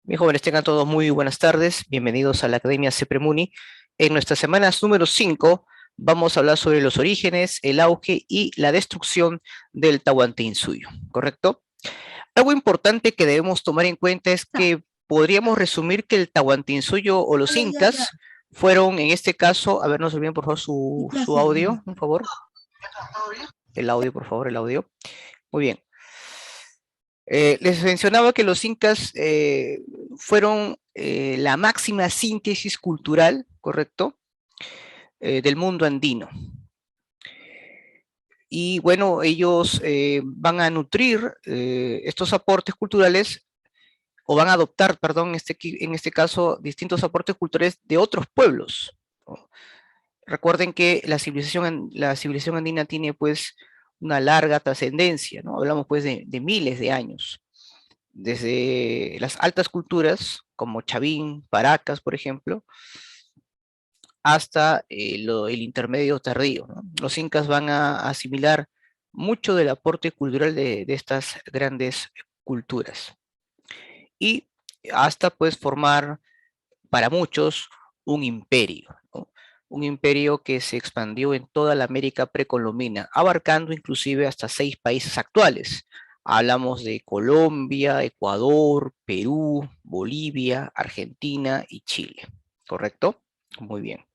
Bien, jóvenes, tengan todos muy buenas tardes. Bienvenidos a la Academia CEPREMUNI. En nuestras semanas número 5 vamos a hablar sobre los orígenes, el auge y la destrucción del Tahuantinsuyo, ¿correcto? Algo importante que debemos tomar en cuenta es que podríamos resumir que el Tahuantinsuyo o los incas fueron, en este caso, a ver, no se olviden por favor su audio, por favor. El audio, por favor, el audio. Muy bien. Les mencionaba que los incas fueron la máxima síntesis cultural, ¿correcto? Del mundo andino. Y bueno, ellos van a nutrir estos aportes culturales, o van a adoptar, perdón, en este caso, distintos aportes culturales de otros pueblos, ¿no? Recuerden que la civilización andina tiene pues una larga trascendencia, ¿no? Hablamos pues de miles de años. Desde las altas culturas, como Chavín, Paracas, por ejemplo, hasta el intermedio tardío, ¿no? Los incas van a asimilar mucho del aporte cultural de estas grandes culturas y hasta pues formar para muchos un imperio, ¿no? Un imperio que se expandió en toda la América precolombina, abarcando inclusive hasta 6 países actuales. Hablamos de Colombia, Ecuador, Perú, Bolivia, Argentina y Chile, ¿correcto? Muy bien.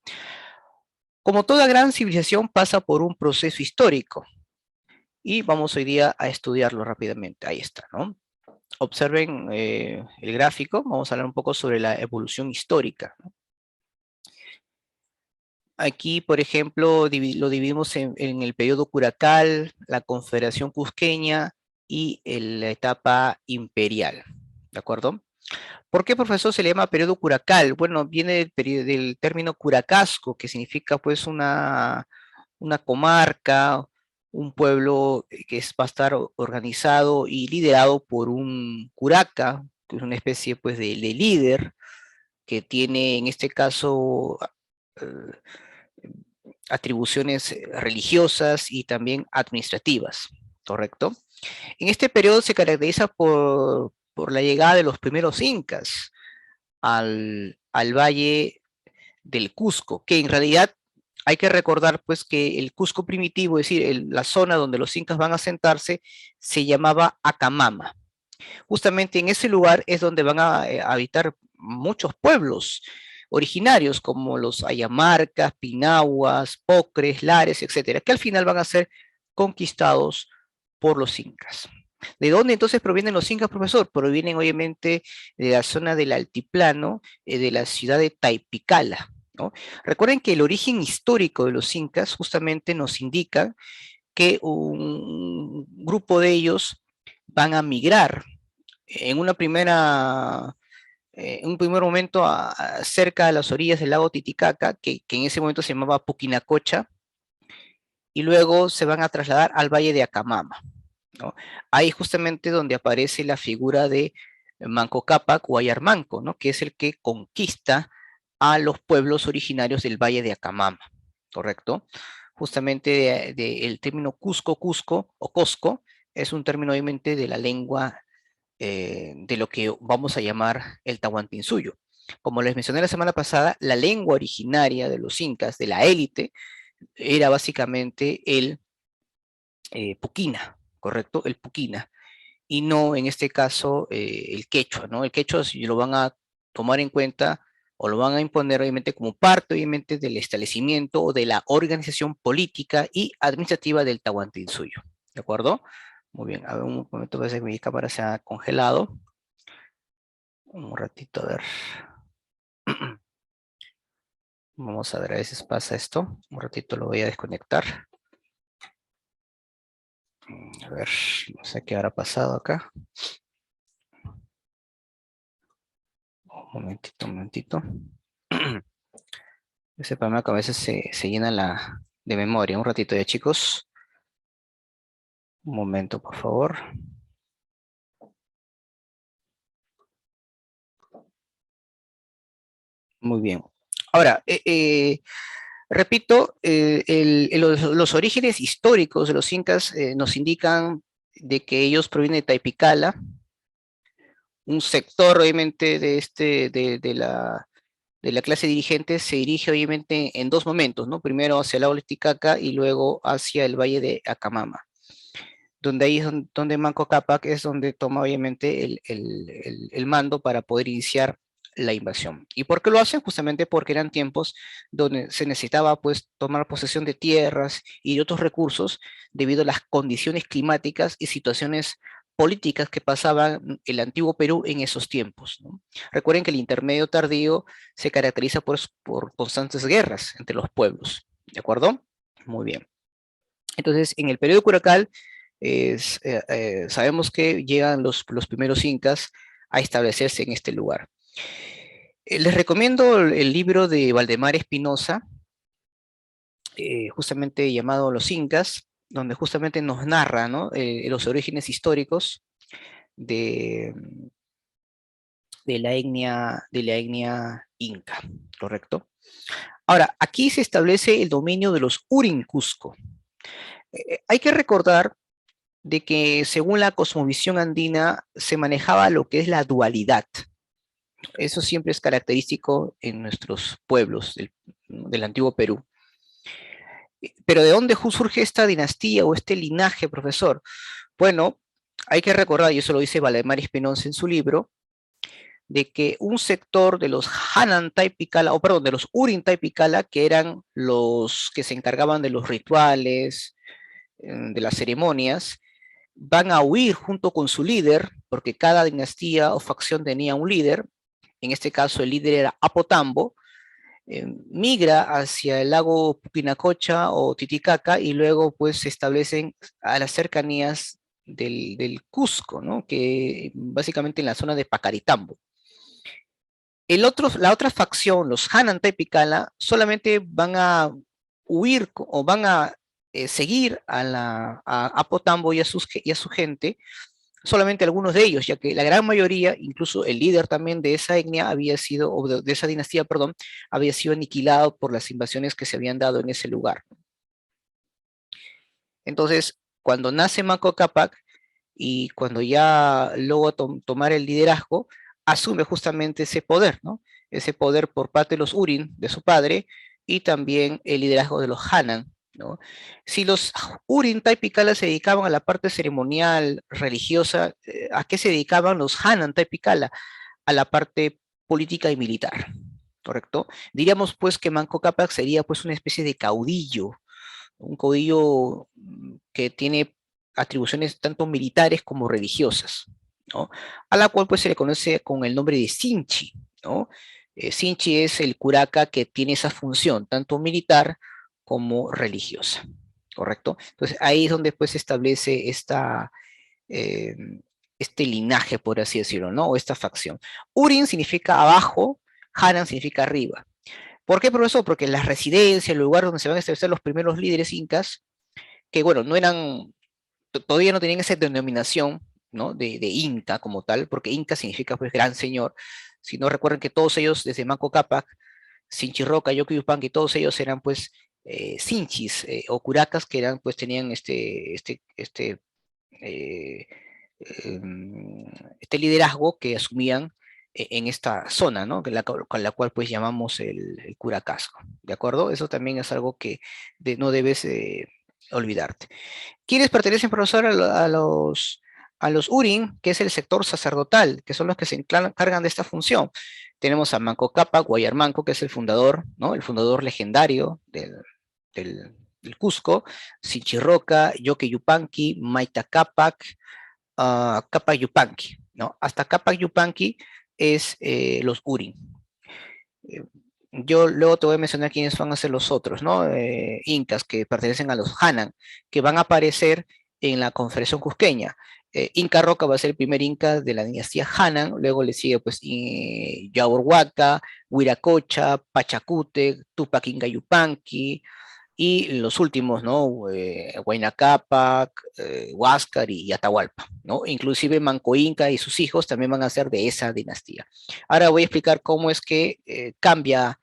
Como toda gran civilización pasa por un proceso histórico y vamos hoy día a estudiarlo rápidamente. Ahí está, ¿no? Observen el gráfico, vamos a hablar un poco sobre la evolución histórica, ¿no? Aquí, por ejemplo, lo dividimos en el periodo curacal, la Confederación Cusqueña y la etapa imperial, ¿de acuerdo? ¿Por qué, profesor, se le llama periodo curacal? Bueno, viene del término curacasco, que significa pues una comarca, un pueblo va a estar organizado y liderado por un curaca, que es una especie pues de líder, que tiene en este caso atribuciones religiosas y también administrativas, ¿correcto? En este periodo se caracteriza por la llegada de los primeros incas al valle del Cusco, que en realidad hay que recordar pues que el Cusco primitivo, es decir, la zona donde los incas van a sentarse, se llamaba Acamama. Justamente en ese lugar es donde van a habitar muchos pueblos originarios, como los ayamarcas, pinahuas, pocres, lares, etcétera, que al final van a ser conquistados por los incas. ¿De dónde entonces provienen los incas, profesor? Provienen obviamente de la zona del altiplano, de la ciudad de Taipicala, ¿no? Recuerden que el origen histórico de los incas justamente nos indica que un grupo de ellos van a migrar en un primer momento cerca de las orillas del lago Titicaca, que en ese momento se llamaba Puquinacocha, y luego se van a trasladar al valle de Acamama, ¿no? Ahí justamente donde aparece la figura de Manco Cápac o Ayarmanco, ¿no? Que es el que conquista a los pueblos originarios del valle de Acamama, ¿correcto? Justamente el término Cusco, Cusco o Cosco es un término obviamente de la lengua de lo que vamos a llamar el Tahuantinsuyo. Como les mencioné la semana pasada, la lengua originaria de los incas, de la élite, era básicamente el puquina, ¿correcto? El puquina, y no en este caso el quechua, ¿no? El quechua si lo van a tomar en cuenta o lo van a imponer obviamente como parte obviamente del establecimiento o de la organización política y administrativa del Tahuantinsuyo, ¿de acuerdo? Muy bien, a ver un momento, parece que mi cámara se ha congelado. Un ratito, a ver. Vamos a ver, a veces pasa esto. Un ratito lo voy a desconectar. A ver, no sé qué habrá pasado acá. Un momentito, un momentito. Ese problema que a veces se llena de memoria. Un ratito ya, chicos. Un momento, por favor. Muy bien. Ahora, repito, los orígenes históricos de los incas nos indican de que ellos provienen de Taipicala, un sector, obviamente, de la clase dirigente se dirige, obviamente, en dos momentos, ¿no? Primero hacia el lago Titicaca y luego hacia el valle de Acamama, donde ahí es donde Manco Cápac es donde toma, obviamente, el mando para poder iniciar la invasión. ¿Y por qué lo hacen? Justamente porque eran tiempos donde se necesitaba, pues, tomar posesión de tierras y de otros recursos debido a las condiciones climáticas y situaciones políticas que pasaban el antiguo Perú en esos tiempos, ¿no? Recuerden que el intermedio tardío se caracteriza por constantes guerras entre los pueblos, ¿de acuerdo? Muy bien. Entonces, en el periodo Curacal, sabemos que llegan los primeros incas a establecerse en este lugar. Les recomiendo el libro de Valdemar Espinosa, justamente llamado Los Incas, donde justamente nos narra, ¿no? Los orígenes históricos de, de la etnia inca, ¿correcto? Ahora, aquí se establece el dominio de los Urin Cusco. Hay que recordar de que según la cosmovisión andina se manejaba lo que es la dualidad. Eso siempre es característico en nuestros pueblos del antiguo Perú. Pero ¿de dónde surge esta dinastía o este linaje, profesor? Bueno, hay que recordar, y eso lo dice Valdemar Espinosa en su libro, de que un sector de los Hanan Taipicala, o perdón, de los Urin Taipicala, que eran los que se encargaban de los rituales, de las ceremonias, van a huir junto con su líder, porque cada dinastía o facción tenía un líder, en este caso el líder era Apotambo, migra hacia el lago Puquinacocha o Titicaca y luego pues se establecen a las cercanías del Cusco, ¿no? Que básicamente en la zona de Pacaritambo. La otra facción, los Hanan Taipicala, solamente van a huir o van a seguir a Apotambo y a su gente, solamente algunos de ellos, ya que la gran mayoría, incluso el líder también de esa etnia había sido, o de esa dinastía, perdón, había sido aniquilado por las invasiones que se habían dado en ese lugar. Entonces, cuando nace Manco Cápac y cuando ya logra tomar el liderazgo, asume justamente ese poder, ¿no? Ese poder por parte de los Urin, de su padre, y también el liderazgo de los Hanan, ¿no? Si los Urin Taipicala se dedicaban a la parte ceremonial, religiosa, ¿a qué se dedicaban los Hanan Taipicala? A la parte política y militar, ¿correcto? Diríamos pues que Manco Cápac sería pues una especie de caudillo, un caudillo que tiene atribuciones tanto militares como religiosas, ¿no? A la cual pues se le conoce con el nombre de Sinchi, ¿no? Sinchi es el curaca que tiene esa función, tanto militar como religiosa, ¿correcto? Entonces ahí es donde pues se establece eh, este linaje, por así decirlo, ¿no? O esta facción. Urin significa abajo, Hanan significa arriba. ¿Por qué, profesor? Porque las residencias, el lugar donde se van a establecer los primeros líderes incas, que bueno, no eran, todavía no tenían esa denominación, ¿no? De Inca como tal, porque Inca significa pues gran señor, si no recuerden que todos ellos, desde Manco Cápac, Sinchirroca, Yoquiyupanqui, todos ellos eran pues sinchis o curacas que eran pues tenían eh, este liderazgo que asumían en esta zona, ¿no? Con la cual pues llamamos el curacasco, ¿de acuerdo? Eso también es algo que no debes olvidarte. ¿Quiénes pertenecen, profesor, a los Urin, que es el sector sacerdotal, que son los que se encargan de esta función? Tenemos a Manco Cápac, Guayarmanco, que es el fundador, ¿no? El fundador legendario del Cusco, Sinchirroca, Yoque Yupanqui, Maita Cápac, Capac Yupanqui, ¿no? Hasta Capac Yupanqui es los Urin. Eh, yo luego te voy a mencionar quiénes van a ser los otros, ¿no? Incas que pertenecen a los Hanan, que van a aparecer en la Confederación Cusqueña. Inca Roca va a ser el primer Inca de la dinastía Hanan, luego le sigue pues Yaurhuaca, Huiracocha, Pachacute, Tupac Inca Yupanqui, y los últimos, ¿no? Huayna Cápac, Huáscar y Atahualpa, ¿no? Inclusive Manco Inca y sus hijos también van a ser de esa dinastía. Ahora voy a explicar cómo es que cambia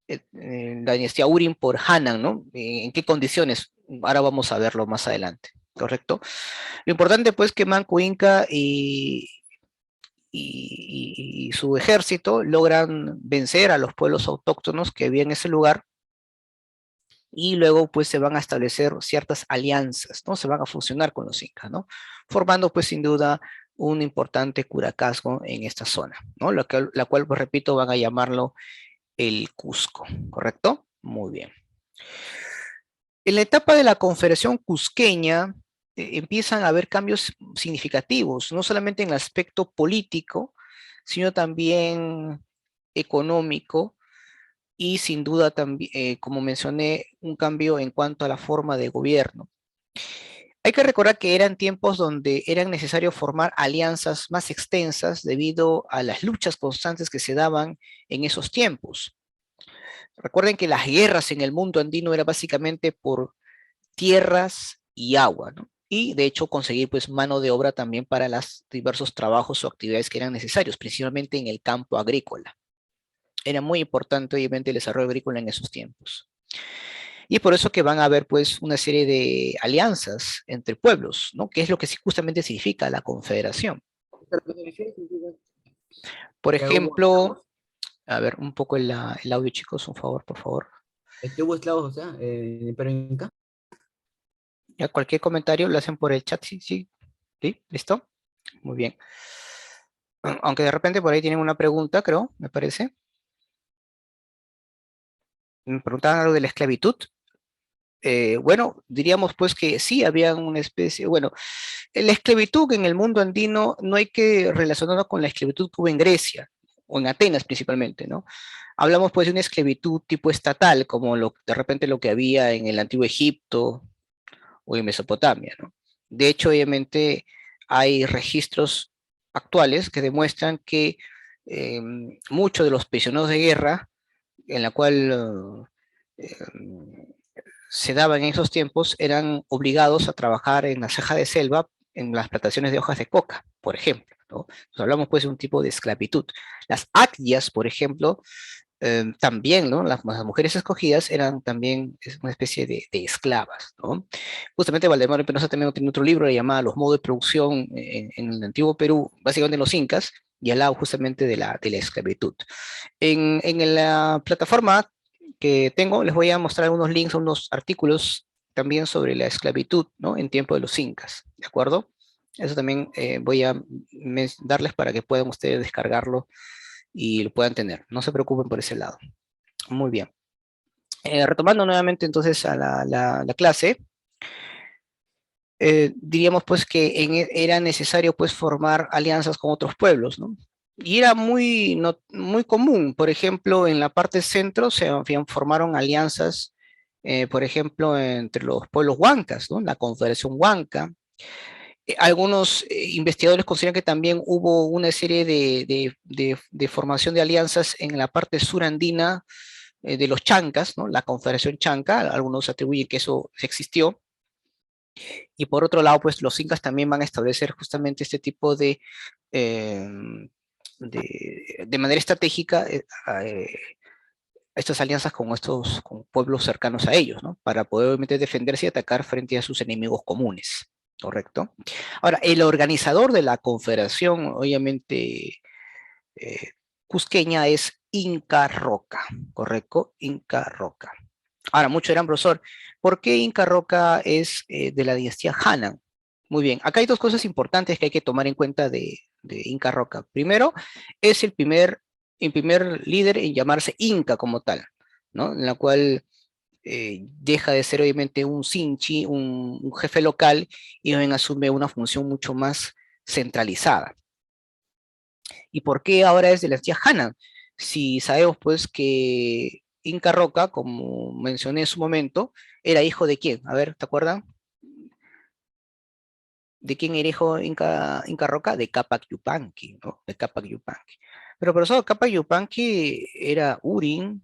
la dinastía Urim por Hanan, ¿no? ¿En qué condiciones? Ahora vamos a verlo más adelante, ¿correcto? Lo importante pues que Manco Inca y su ejército logran vencer a los pueblos autóctonos que había en ese lugar y luego pues se van a establecer ciertas alianzas, ¿no? Se van a fusionar con los incas, ¿no? Formando pues sin duda un importante curacazgo en esta zona, ¿no? La cual, pues repito, van a llamarlo el Cusco, ¿correcto? Muy bien. En la etapa de la Confederación Cusqueña empiezan a haber cambios significativos, no solamente en el aspecto político, sino también económico y sin duda también, como mencioné, un cambio en cuanto a la forma de gobierno. Hay que recordar que eran tiempos donde era necesario formar alianzas más extensas debido a las luchas constantes que se daban en esos tiempos. Recuerden que las guerras en el mundo andino era básicamente por tierras y agua, ¿no? Y de hecho conseguir pues mano de obra también para los diversos trabajos o actividades que eran necesarios, principalmente en el campo agrícola. Era muy importante obviamente el desarrollo agrícola en esos tiempos. Y es por eso que van a haber pues una serie de alianzas entre pueblos, ¿no? Que es lo que justamente significa la confederación. Por Que hubo ejemplo, esclavos, a ver, un poco el audio, chicos, un favor, por favor. que hubo esclavos, o sea, pero en Inca. Ya cualquier comentario lo hacen por el chat, sí, sí, sí, ¿listo? Muy bien. Aunque de repente por ahí tienen una pregunta, creo, me parece. Me preguntaban algo de la esclavitud. Bueno, diríamos pues que sí, había una especie, bueno, la esclavitud en el mundo andino no hay que relacionarla con la esclavitud que hubo en Grecia, o en Atenas principalmente, ¿no? Hablamos pues de una esclavitud tipo estatal, como de repente lo que había en el antiguo Egipto o en Mesopotamia, ¿no? De hecho, obviamente hay registros actuales que demuestran que muchos de los prisioneros de guerra, en la cual se daba en esos tiempos, eran obligados a trabajar en la ceja de selva, en las plantaciones de hojas de coca, por ejemplo, ¿no? Nos hablamos pues de un tipo de esclavitud. Las acdias, por ejemplo, también, ¿no? Las mujeres escogidas eran también una especie de esclavas, ¿no? Justamente Valdemar Penosa también tiene otro libro llamado Los modos de producción en el antiguo Perú, básicamente en los incas, y al lado justamente de la esclavitud. En la plataforma que tengo les voy a mostrar unos links a unos artículos también sobre la esclavitud, ¿no? En tiempo de los incas, ¿de acuerdo? Eso también voy a darles para que puedan ustedes descargarlo y lo puedan tener. No se preocupen por ese lado. Muy bien. Retomando nuevamente entonces a la clase, diríamos pues que era necesario pues formar alianzas con otros pueblos, ¿no? Y era muy, no, muy común, por ejemplo, en la parte centro se formaron alianzas, por ejemplo, entre los pueblos huancas, ¿no? La Confederación Huanca. Algunos investigadores consideran que también hubo una serie de formación de alianzas en la parte surandina de los chancas, ¿no? La Confederación Chanca, algunos atribuyen que eso existió, y por otro lado, pues los incas también van a establecer justamente este tipo eh, de manera estratégica estas alianzas con pueblos cercanos a ellos, ¿no? Para poder obviamente defenderse y atacar frente a sus enemigos comunes, ¿correcto? Ahora, el organizador de la confederación, obviamente, eh, cusqueña es Inca Roca, ¿correcto? Inca Roca. Ahora, mucho dirán, profesor, ¿por qué Inca Roca es de la dinastía Hanan? Muy bien, acá hay dos cosas importantes que hay que tomar en cuenta de Inca Roca. Primero, es el primer líder en llamarse Inca como tal, ¿no? En la cual deja de ser obviamente un Sinchi, un jefe local, y bien asume una función mucho más centralizada. ¿Y por qué ahora es de la dinastía Hanan? Si sabemos pues que Inca Roca, como mencioné en su momento, era hijo de quién? A ver, ¿te acuerdan? ¿De quién era hijo Inca Roca? De Capac Yupanqui, ¿no? De Capac Yupanqui. Pero profesor, Capac Yupanqui era Urin,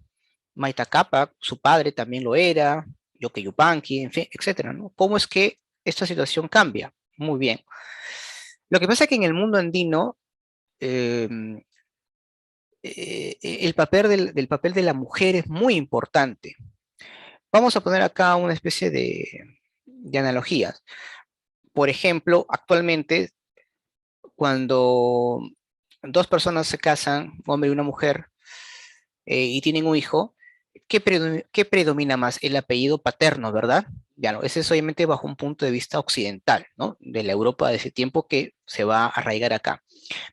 Maita Capac, su padre también lo era, Yoque Yupanqui, en fin, etcétera, ¿no? ¿Cómo es que esta situación cambia? Muy bien. Lo que pasa es que en el mundo andino, eh, el papel de la mujer es muy importante. Vamos a poner acá una especie de analogías. Por ejemplo, actualmente, cuando dos personas se casan, un hombre y una mujer, y tienen un hijo, ¿qué predomina más? El apellido paterno, ¿verdad? Ya no, ese es obviamente bajo un punto de vista occidental, ¿no? De la Europa de ese tiempo que se va a arraigar acá.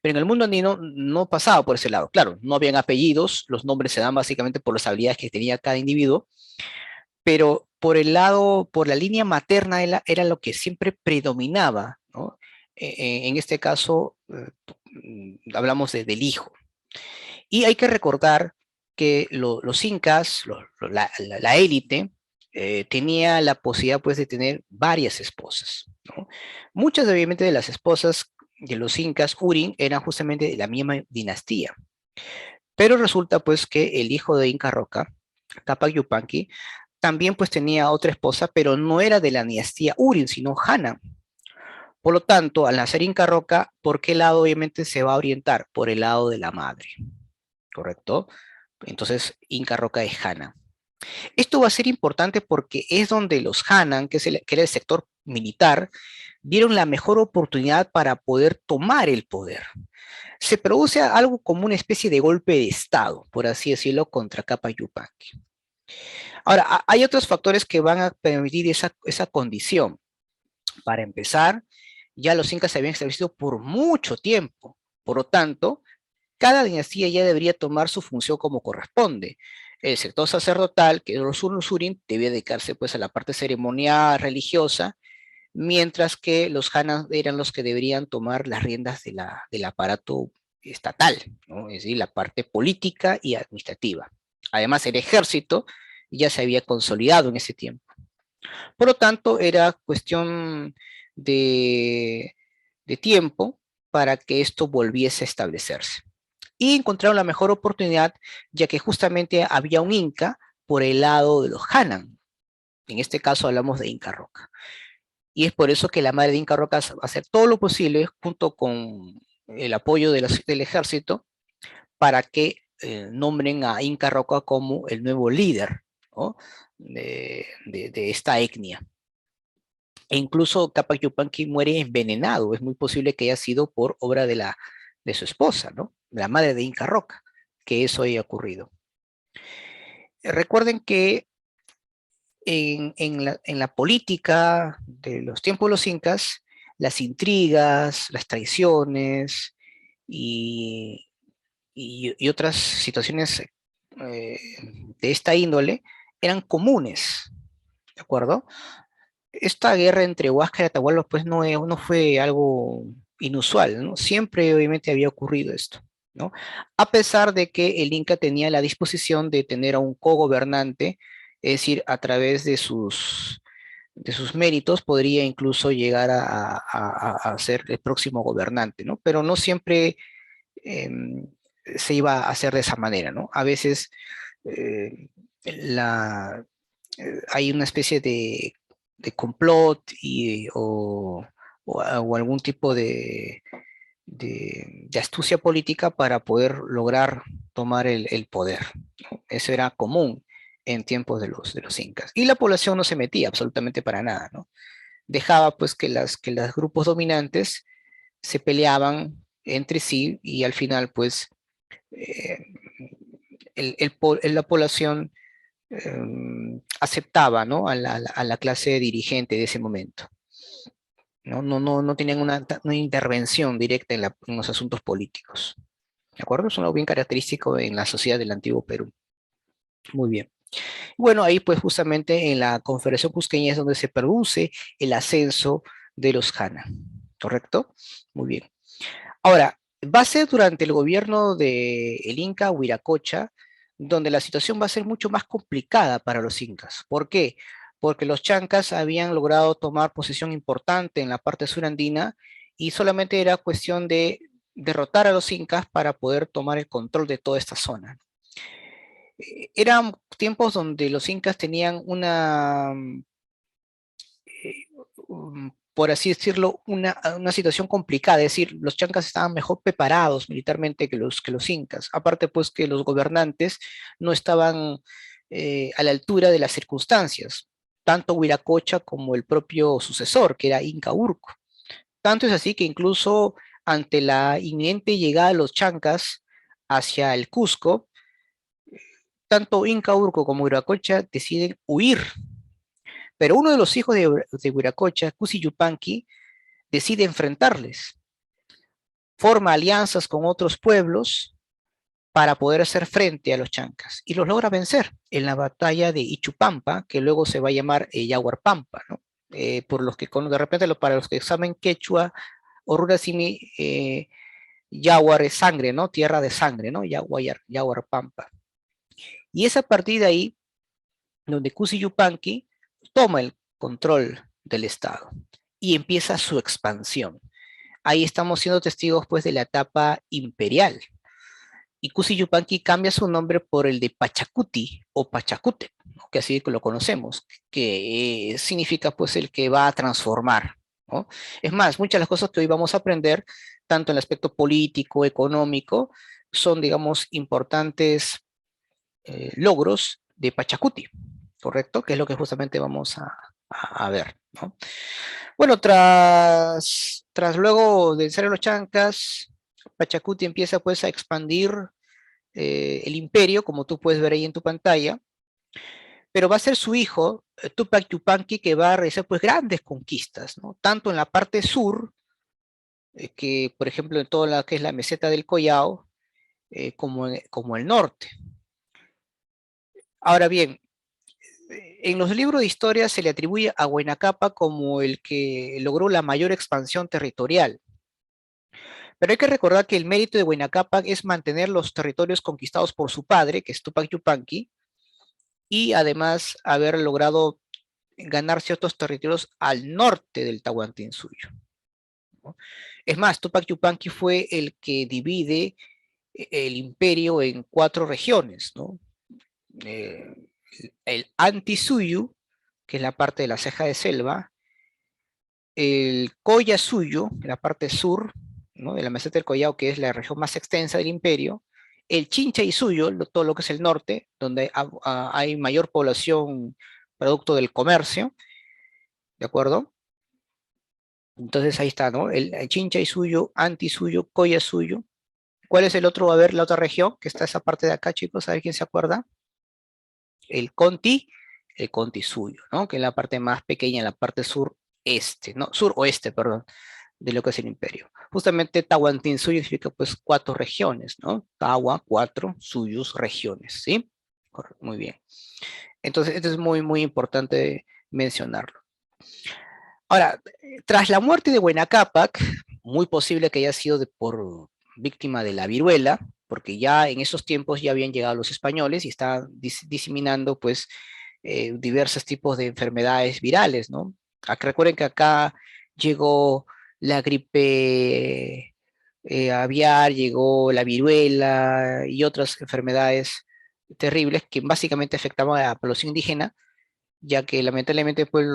Pero en el mundo andino no pasaba por ese lado. Claro, no habían apellidos, los nombres se dan básicamente por las habilidades que tenía cada individuo, pero por el lado, por la línea materna era lo que siempre predominaba, ¿no? En este caso, hablamos del hijo. Y hay que recordar que los incas, la élite, tenía la posibilidad pues de tener varias esposas, ¿no? Muchas obviamente de las esposas de los incas, Urin, eran justamente de la misma dinastía. Pero resulta pues que el hijo de Inca Roca, Capac Yupanqui, también pues tenía otra esposa, pero no era de la dinastía Urin, sino Hana. Por lo tanto, al nacer Inca Roca, ¿por qué lado obviamente se va a orientar? Por el lado de la madre, ¿correcto? Entonces, Inca Roca es Hana. Esto va a ser importante porque es donde los Hanan, que era el sector militar, vieron la mejor oportunidad para poder tomar el poder. Se produce algo como una especie de golpe de Estado, por así decirlo, contra Capa Yupanqui. Ahora, hay otros factores que van a permitir esa condición. Para empezar, ya los incas se habían establecido por mucho tiempo. Por lo tanto, cada dinastía ya debería tomar su función como corresponde. El sector sacerdotal, que es los Unusurin, debía dedicarse pues a la parte ceremonial, religiosa, mientras que los Hanan eran los que deberían tomar las riendas del aparato estatal, ¿no? Es decir, la parte política y administrativa. Además, el ejército ya se había consolidado en ese tiempo. Por lo tanto, era cuestión de, de tiempo para que esto volviese a establecerse. Y encontraron la mejor oportunidad, ya que justamente había un Inca por el lado de los Hanan. En este caso hablamos de Inca Roca. Y es por eso que la madre de Inca Roca va a hacer todo lo posible, junto con el apoyo del ejército, para que nombren a Inca Roca como el nuevo líder, ¿no? de esta etnia. E incluso Capac Yupanqui muere envenenado. Es muy posible que haya sido por obra de su esposa, ¿no? La madre de Inca Roca, que eso haya ocurrido. Recuerden que en la política de los tiempos de los incas, las intrigas, las traiciones y, y otras situaciones de esta índole eran comunes, ¿de acuerdo? Esta guerra entre Huáscar y Atahualpa pues no fue algo inusual, ¿no? Siempre obviamente había ocurrido esto, ¿no? A pesar de que el Inca tenía la disposición de tener a un cogobernante, es decir, a través de sus méritos podría incluso llegar a ser el próximo gobernante, ¿no? Pero no siempre eh, se iba a hacer de esa manera, ¿no? A veces eh, la, hay una especie de complot o algún tipo de astucia política para poder lograr tomar el poder, ¿no? Eso era común en tiempos de los incas. Y la población no se metía absolutamente para nada, ¿no? Dejaba pues que los grupos dominantes se peleaban entre sí y al final pues eh, la población aceptaba, ¿no? A la clase dirigente de ese momento. No tenían una intervención directa en los asuntos políticos. ¿De acuerdo? Es algo bien característico en la sociedad del antiguo Perú. Muy bien. Bueno, ahí pues justamente en la Confederación Cusqueña es donde se produce el ascenso de los Jana. ¿Correcto? Muy bien. Ahora, va a ser durante el gobierno del Inca Huiracocha donde la situación va a ser mucho más complicada para los incas. ¿Por qué? Porque los chancas habían logrado tomar posición importante en la parte surandina y solamente era cuestión de derrotar a los incas para poder tomar el control de toda esta zona. Eran tiempos donde los incas tenían por así decirlo, una situación complicada, es decir, los chancas estaban mejor preparados militarmente que los incas, aparte pues que los gobernantes no estaban a la altura de las circunstancias, tanto Huiracocha como el propio sucesor, que era Inca Urco. Tanto es así que incluso ante la inminente llegada de los chancas hacia el Cusco, tanto Inca Urco como Viracocha deciden huir, pero uno de los hijos de Viracocha, Cusi Yupanqui, decide enfrentarles, forma alianzas con otros pueblos para poder hacer frente a los chancas y los logra vencer en la batalla de Ichupampa, que luego se va a llamar Yaguarpampa, ¿no? Por los que de repente para los que saben quechua o Rurasimi, Yaguar es sangre, ¿no? Tierra de sangre, ¿no? Yaguarpampa. Y es a partir de ahí donde Cusi Yupanqui toma el control del Estado y empieza su expansión. Ahí estamos siendo testigos pues de la etapa imperial. Y Cusi Yupanqui cambia su nombre por el de Pachacuti o Pachacute, ¿no? Que así lo conocemos, que significa pues el que va a transformar, ¿no? Es más, muchas de las cosas que hoy vamos a aprender, tanto en el aspecto político, económico, son, digamos, importantes logros de Pachacuti, ¿correcto? Que es lo que justamente vamos a ver, ¿no? Bueno, tras luego de vencer a los chancas, Pachacuti empieza pues a expandir el imperio, como tú puedes ver ahí en tu pantalla, pero va a ser su hijo, Tupac Yupanqui, que va a realizar pues grandes conquistas, ¿no? Tanto en la parte sur, que por ejemplo en toda la que es la meseta del Collao, como el norte. Ahora bien, en los libros de historia se le atribuye a Huayna Capac como el que logró la mayor expansión territorial. Pero hay que recordar que el mérito de Huayna Capac es mantener los territorios conquistados por su padre, que es Tupac Yupanqui, y además haber logrado ganar ciertos territorios al norte del Tahuantinsuyo, ¿no? Es más, Tupac Yupanqui fue el que divide el imperio en 4 regiones, ¿no? Eh, el Antisuyu, que es la parte de la ceja de selva, el Collasuyo, la parte sur, ¿no? De la meseta del Collao, que es la región más extensa del imperio, el Chinchaisuyo, todo lo que es el norte, donde hay mayor población producto del comercio, ¿de acuerdo? Entonces ahí está, ¿no? El Chinchaisuyo, Antisuyo, Collasuyo. ¿Cuál es el otro? A ver, la otra región, que está esa parte de acá, chicos, a ver quién se acuerda. El Conti, el Conti-Suyo, ¿no? Que es la parte más pequeña, la parte sureste, ¿no? Suroeste, perdón, de lo que es el imperio. Justamente Tahuantinsuyo significa pues 4 regiones, ¿no? Tawa, 4, Suyos, regiones, ¿sí? Muy bien. Entonces, esto es muy, muy importante mencionarlo. Ahora, tras la muerte de Huayna Capac, muy posible que haya sido por víctima de la viruela, porque ya en esos tiempos ya habían llegado los españoles y estaban diseminando pues diversos tipos de enfermedades virales, ¿no? Recuerden que acá llegó la gripe aviar, llegó la viruela y otras enfermedades terribles que básicamente afectaban a la población indígena, ya que lamentablemente pues,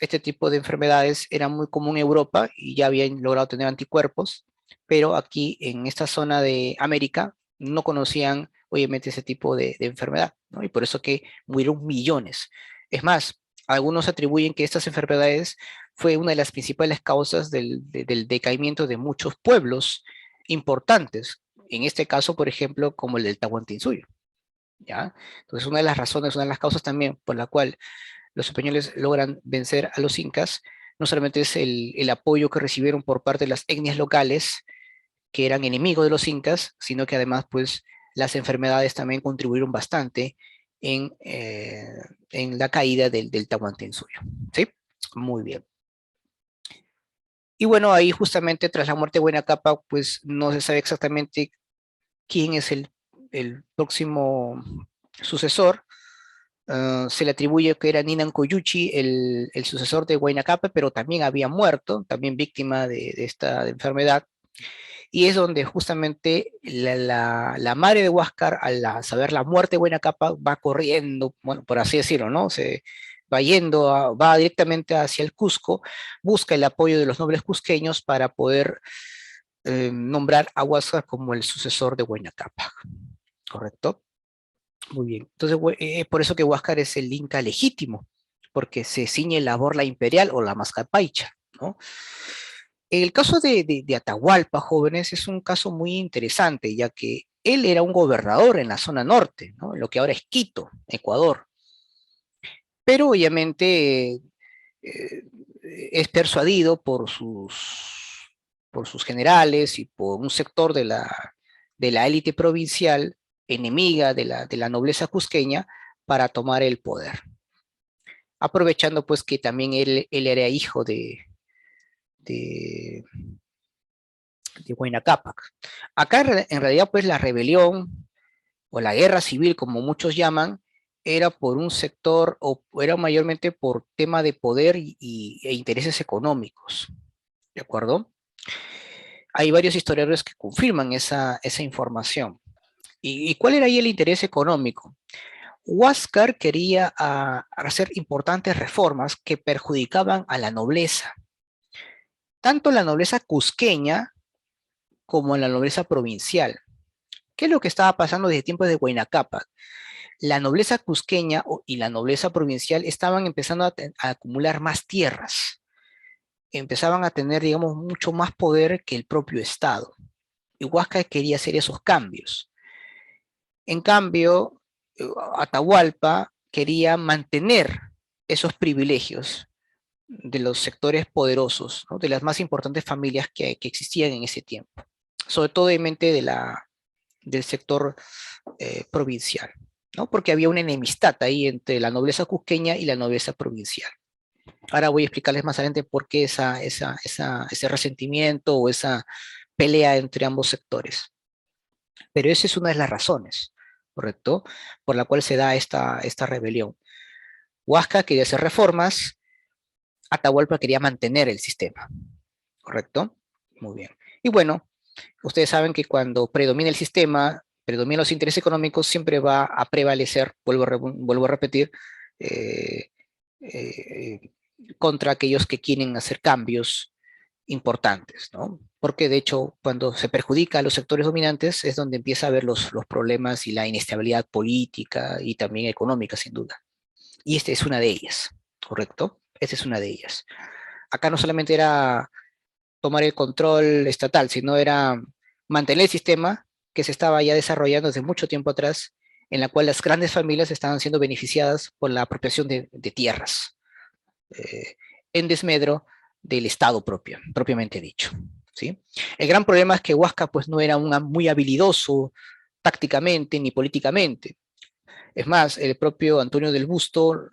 este tipo de enfermedades era muy común en Europa y ya habían logrado tener anticuerpos, pero aquí en esta zona de América no conocían obviamente ese tipo de enfermedad, ¿no? Y por eso que murieron millones. Es más, algunos atribuyen que estas enfermedades fue una de las principales causas del decaimiento de muchos pueblos importantes, en este caso, por ejemplo, como el del Tahuantinsuyo. ¿Ya? Entonces, una de las razones, una de las causas también por la cual los españoles logran vencer a los incas, no solamente es el apoyo que recibieron por parte de las etnias locales, que eran enemigos de los incas, sino que además, pues, las enfermedades también contribuyeron bastante en la caída del Tahuantinsuyo, ¿sí? Muy bien. Y bueno, ahí justamente tras la muerte de Huayna Capac, pues no se sabe exactamente quién es el próximo sucesor. Se le atribuye que era Ninan Koyuchi, el sucesor de Huayna Capac, pero también había muerto, también víctima de esta enfermedad. Y es donde justamente la madre de Huáscar, al saber la muerte de Huayna Capac, va corriendo, bueno, por así decirlo, ¿no? Se va yendo, va directamente hacia el Cusco, busca el apoyo de los nobles cusqueños para poder nombrar a Huáscar como el sucesor de Huayna Capac, ¿correcto? Muy bien. Entonces, por eso que Huáscar es el inca legítimo, porque se ciñe la borla imperial o la mascapaicha, ¿no? El caso de Atahualpa, jóvenes, es un caso muy interesante, ya que él era un gobernador en la zona norte, ¿no? Lo que ahora es Quito, Ecuador. Pero obviamente eh, es persuadido por sus generales y por un sector de la élite provincial enemiga de la nobleza cusqueña para tomar el poder, aprovechando pues que también él era hijo de, de Huayna Cápac. Acá en realidad pues la rebelión o la guerra civil, como muchos llaman, era por un sector o era mayormente por tema de poder e intereses económicos, ¿de acuerdo? Hay varios historiadores que confirman esa información. ¿Y cuál era ahí el interés económico? Huáscar quería hacer importantes reformas que perjudicaban a la nobleza, tanto la nobleza cusqueña como la nobleza provincial. ¿Qué es lo que estaba pasando desde tiempos de Huayna Cápac? La nobleza cusqueña y la nobleza provincial estaban empezando a acumular más tierras, empezaban a tener, digamos, mucho más poder que el propio Estado. Y Huáscar quería hacer esos cambios. En cambio, Atahualpa quería mantener esos privilegios de los sectores poderosos, ¿no? De las más importantes familias que existían en ese tiempo, sobre todo en mente del sector provincial, ¿no? Porque había una enemistad ahí entre la nobleza cusqueña y la nobleza provincial. Ahora voy a explicarles más adelante por qué ese resentimiento o esa pelea entre ambos sectores. Pero esa es una de las razones, ¿correcto? Por la cual se da esta rebelión. Huasca quería hacer reformas, Atahualpa quería mantener el sistema, ¿correcto? Muy bien. Y bueno, ustedes saben que cuando predomina el sistema, predominan los intereses económicos, siempre va a prevalecer, vuelvo a repetir, eh, eh, contra aquellos que quieren hacer cambios importantes, ¿no? Porque de hecho, cuando se perjudica a los sectores dominantes es donde empieza a haber los problemas y la inestabilidad política y también económica, sin duda. Y esta es una de ellas, ¿correcto? Esta es una de ellas. Acá no solamente era tomar el control estatal, sino era mantener el sistema que se estaba ya desarrollando desde mucho tiempo atrás, en la cual las grandes familias estaban siendo beneficiadas por la apropiación de tierras, eh, en desmedro del Estado propio, propiamente dicho. ¿Sí? El gran problema es que Huasca pues, no era muy habilidoso tácticamente ni políticamente. Es más, el propio Antonio del Busto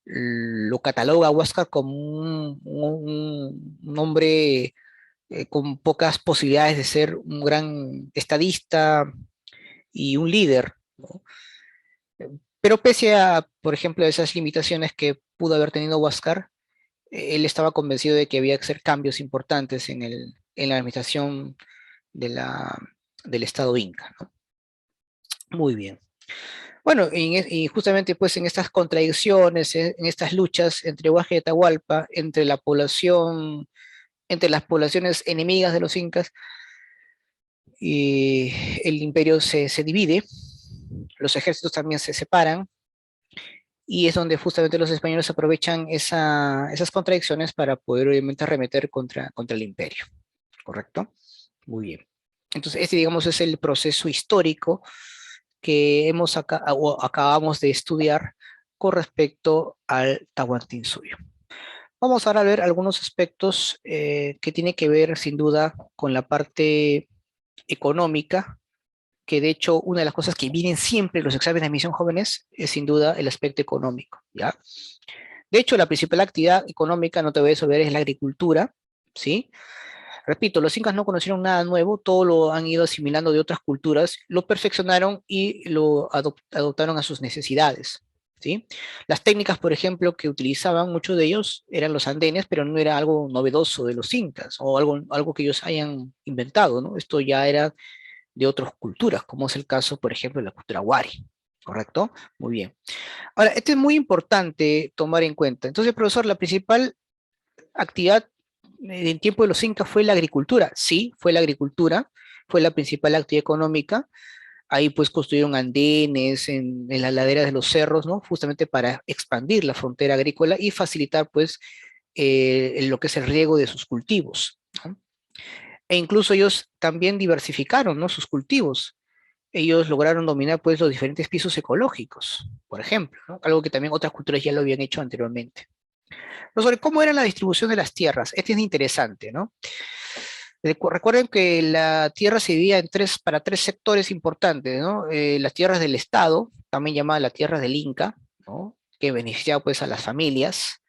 lo cataloga a Huáscar como un hombre con pocas posibilidades de ser un gran estadista y un líder, ¿no? Pero pese a, por ejemplo, esas limitaciones que pudo haber tenido Huáscar, él estaba convencido de que había que hacer cambios importantes en la administración de del Estado Inca, ¿no? Muy bien. Bueno, y justamente pues en estas contradicciones, en estas luchas entre Huasca y Atahualpa, entre las poblaciones enemigas de los incas, y el imperio se divide, los ejércitos también se separan, y es donde justamente los españoles aprovechan esas contradicciones para poder obviamente arremeter contra el imperio, ¿correcto? Muy bien. Entonces, este, digamos, es el proceso histórico que o acabamos de estudiar con respecto al Tahuantinsuyo. Vamos ahora a ver algunos aspectos que tienen que ver, sin duda, con la parte económica, que de hecho una de las cosas que vienen siempre en los exámenes de admisión jóvenes es sin duda el aspecto económico, ¿ya? De hecho, la principal actividad económica, no te voy a resolver, es la agricultura, ¿sí? Repito, los incas no conocieron nada nuevo, todo lo han ido asimilando de otras culturas, lo perfeccionaron y lo adoptaron a sus necesidades, ¿sí? Las técnicas, por ejemplo, que utilizaban muchos de ellos eran los andenes, pero no era algo novedoso de los incas o algo que ellos hayan inventado, ¿no? Esto ya era de otras culturas, como es el caso, por ejemplo, de la cultura Wari, ¿correcto? Muy bien. Ahora, esto es muy importante tomar en cuenta. Entonces, profesor, la principal actividad en tiempo de los incas fue la agricultura. Sí, fue la agricultura, fue la principal actividad económica. Ahí pues construyeron andenes en las laderas de los cerros, ¿no? Justamente para expandir la frontera agrícola y facilitar pues lo que es el riego de sus cultivos, ¿no? E incluso ellos también diversificaron, ¿no?, sus cultivos. Ellos lograron dominar pues los diferentes pisos ecológicos, por ejemplo, ¿no? Algo que también otras culturas ya lo habían hecho anteriormente. Pero sobre cómo era la distribución de las tierras, este es interesante, ¿no? Recuerden que la tierra se dividía en para tres sectores importantes, ¿no? Las tierras del Estado, también llamadas las tierras del Inca, ¿no?, que beneficiaba pues a las familias,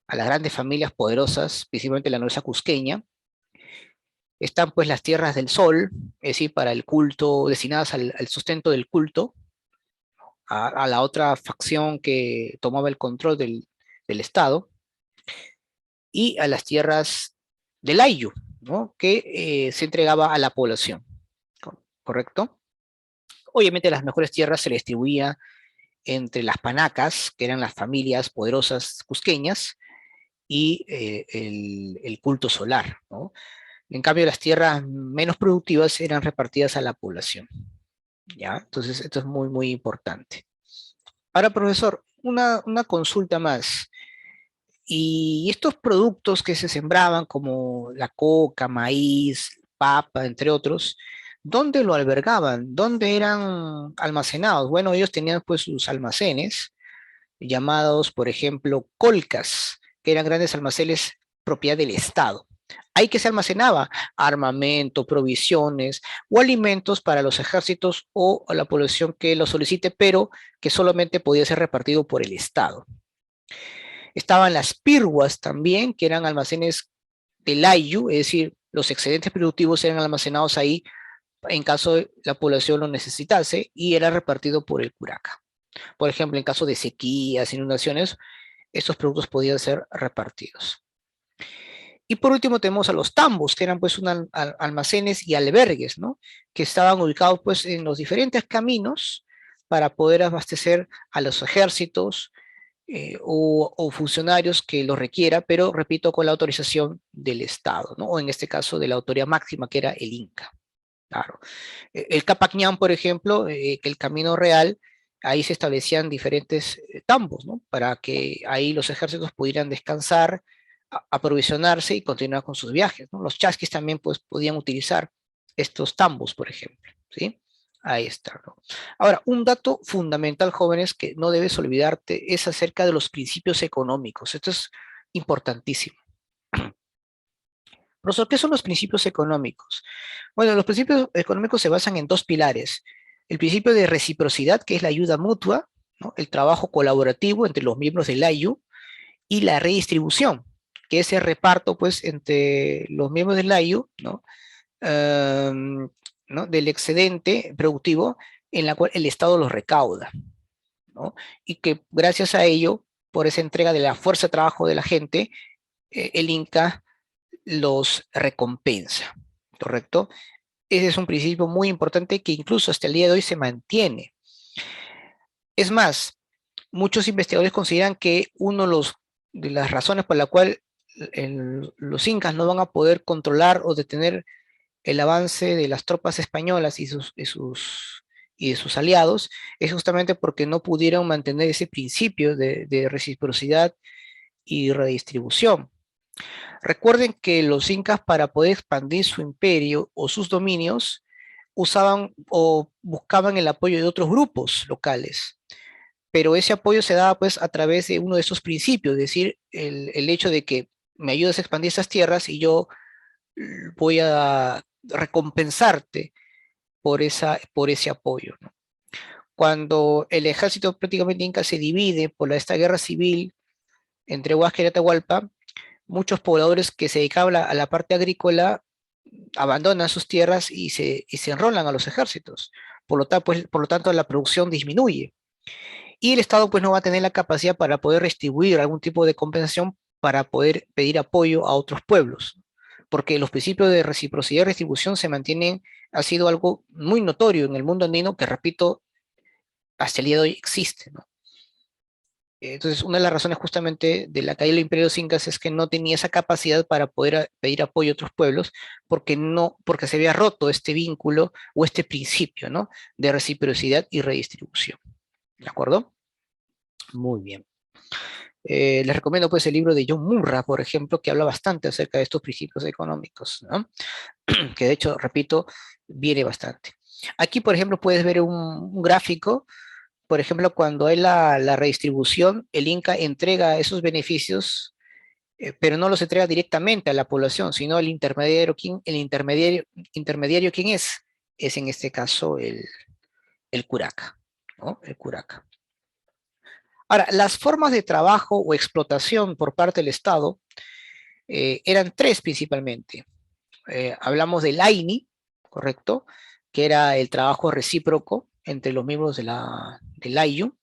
a las grandes familias poderosas, principalmente la nobleza cusqueña. Están pues las tierras del Sol, es decir, para el culto, destinadas al sustento del culto, a la otra facción que tomaba el control del Estado, y a las tierras del Ayllu, ¿no?, que se entregaba a la población, ¿correcto? Obviamente las mejores tierras se distribuían entre las panacas, que eran las familias poderosas cusqueñas, y el culto solar, ¿no? En cambio, las tierras menos productivas eran repartidas a la población, ¿ya? Entonces, esto es muy, muy importante. Ahora, profesor, una consulta más. Y estos productos que se sembraban, como la coca, maíz, papa, entre otros, ¿dónde lo albergaban? ¿Dónde eran almacenados? Bueno, ellos tenían pues sus almacenes, llamados, por ejemplo, colcas, que eran grandes almacenes propiedad del Estado. Ahí que se almacenaba armamento, provisiones o alimentos para los ejércitos o a la población que lo solicite, pero que solamente podía ser repartido por el Estado. Estaban las pirguas también, que eran almacenes del Ayllu, es decir, los excedentes productivos eran almacenados ahí en caso de la población lo necesitase, y era repartido por el curaca. Por ejemplo, en caso de sequías, inundaciones, estos productos podían ser repartidos. Y por último tenemos a los tambos, que eran pues almacenes y albergues, ¿no?, que estaban ubicados pues en los diferentes caminos para poder abastecer a los ejércitos o funcionarios que lo requiera, pero repito, con la autorización del Estado, ¿no?, o en este caso de la autoridad máxima, que era el Inca. Claro. El Capacñán, por ejemplo, que el Camino Real, ahí se establecían diferentes tambos, ¿no?, para que ahí los ejércitos pudieran descansar, aprovisionarse y continuar con sus viajes, ¿no? Los chasquis también pues podían utilizar estos tambos, por ejemplo, ¿sí? Ahí está, ¿no? Ahora, un dato fundamental, jóvenes, que no debes olvidarte es acerca de los principios económicos. Esto es importantísimo. Profesor, ¿qué son los principios económicos? Bueno, los principios económicos se basan en dos pilares. El principio de reciprocidad, que es la ayuda mutua, ¿no?, el trabajo colaborativo entre los miembros del AYU, y la redistribución, que es el reparto, pues, entre los miembros del AYU, ¿no?, ¿no?, del excedente productivo en la cual el Estado los recauda, ¿no?, y que gracias a ello, por esa entrega de la fuerza de trabajo de la gente, el Inca los recompensa, ¿correcto? Ese es un principio muy importante que incluso hasta el día de hoy se mantiene. Es más, muchos investigadores consideran que uno de las razones por la cual los incas no van a poder controlar o detener el avance de las tropas españolas y de sus aliados es justamente porque no pudieron mantener ese principio de reciprocidad y redistribución. Recuerden que los incas, para poder expandir su imperio o sus dominios, usaban o buscaban el apoyo de otros grupos locales, pero ese apoyo se daba pues a través de uno de esos principios, es decir, el hecho de que me ayudas a expandir esas tierras y yo voy a recompensarte por ese apoyo, ¿no? Cuando el ejército prácticamente inca se divide por esta guerra civil entre Huáscar y Atahualpa, muchos pobladores que se dedicaban a la parte agrícola abandonan sus tierras y se enrolan a los ejércitos. Por lo tanto, la producción disminuye. Y el Estado pues no va a tener la capacidad para poder distribuir algún tipo de compensación para poder pedir apoyo a otros pueblos. Porque los principios de reciprocidad y redistribución se mantienen, ha sido algo muy notorio en el mundo andino que, repito, hasta el día de hoy existe, ¿no? Entonces, una de las razones justamente de la caída del Imperio de los Incas es que no tenía esa capacidad para poder pedir apoyo a otros pueblos, porque se había roto este vínculo o este principio, ¿no?, de reciprocidad y redistribución. ¿De acuerdo? Muy bien. Les recomiendo pues el libro de John Murray, por ejemplo, que habla bastante acerca de estos principios económicos, ¿no? Que de hecho, repito, viene bastante. Aquí, por ejemplo, puedes ver un gráfico, por ejemplo, cuando hay la redistribución, el Inca entrega esos beneficios, pero no los entrega directamente a la población, sino al intermediario. ¿Intermediario quién es? Es en este caso el curaca, ¿no? El curaca. Ahora, las formas de trabajo o explotación por parte del Estado eran tres principalmente. Hablamos del AINI, ¿correcto? Que era el trabajo recíproco entre los miembros del AIU.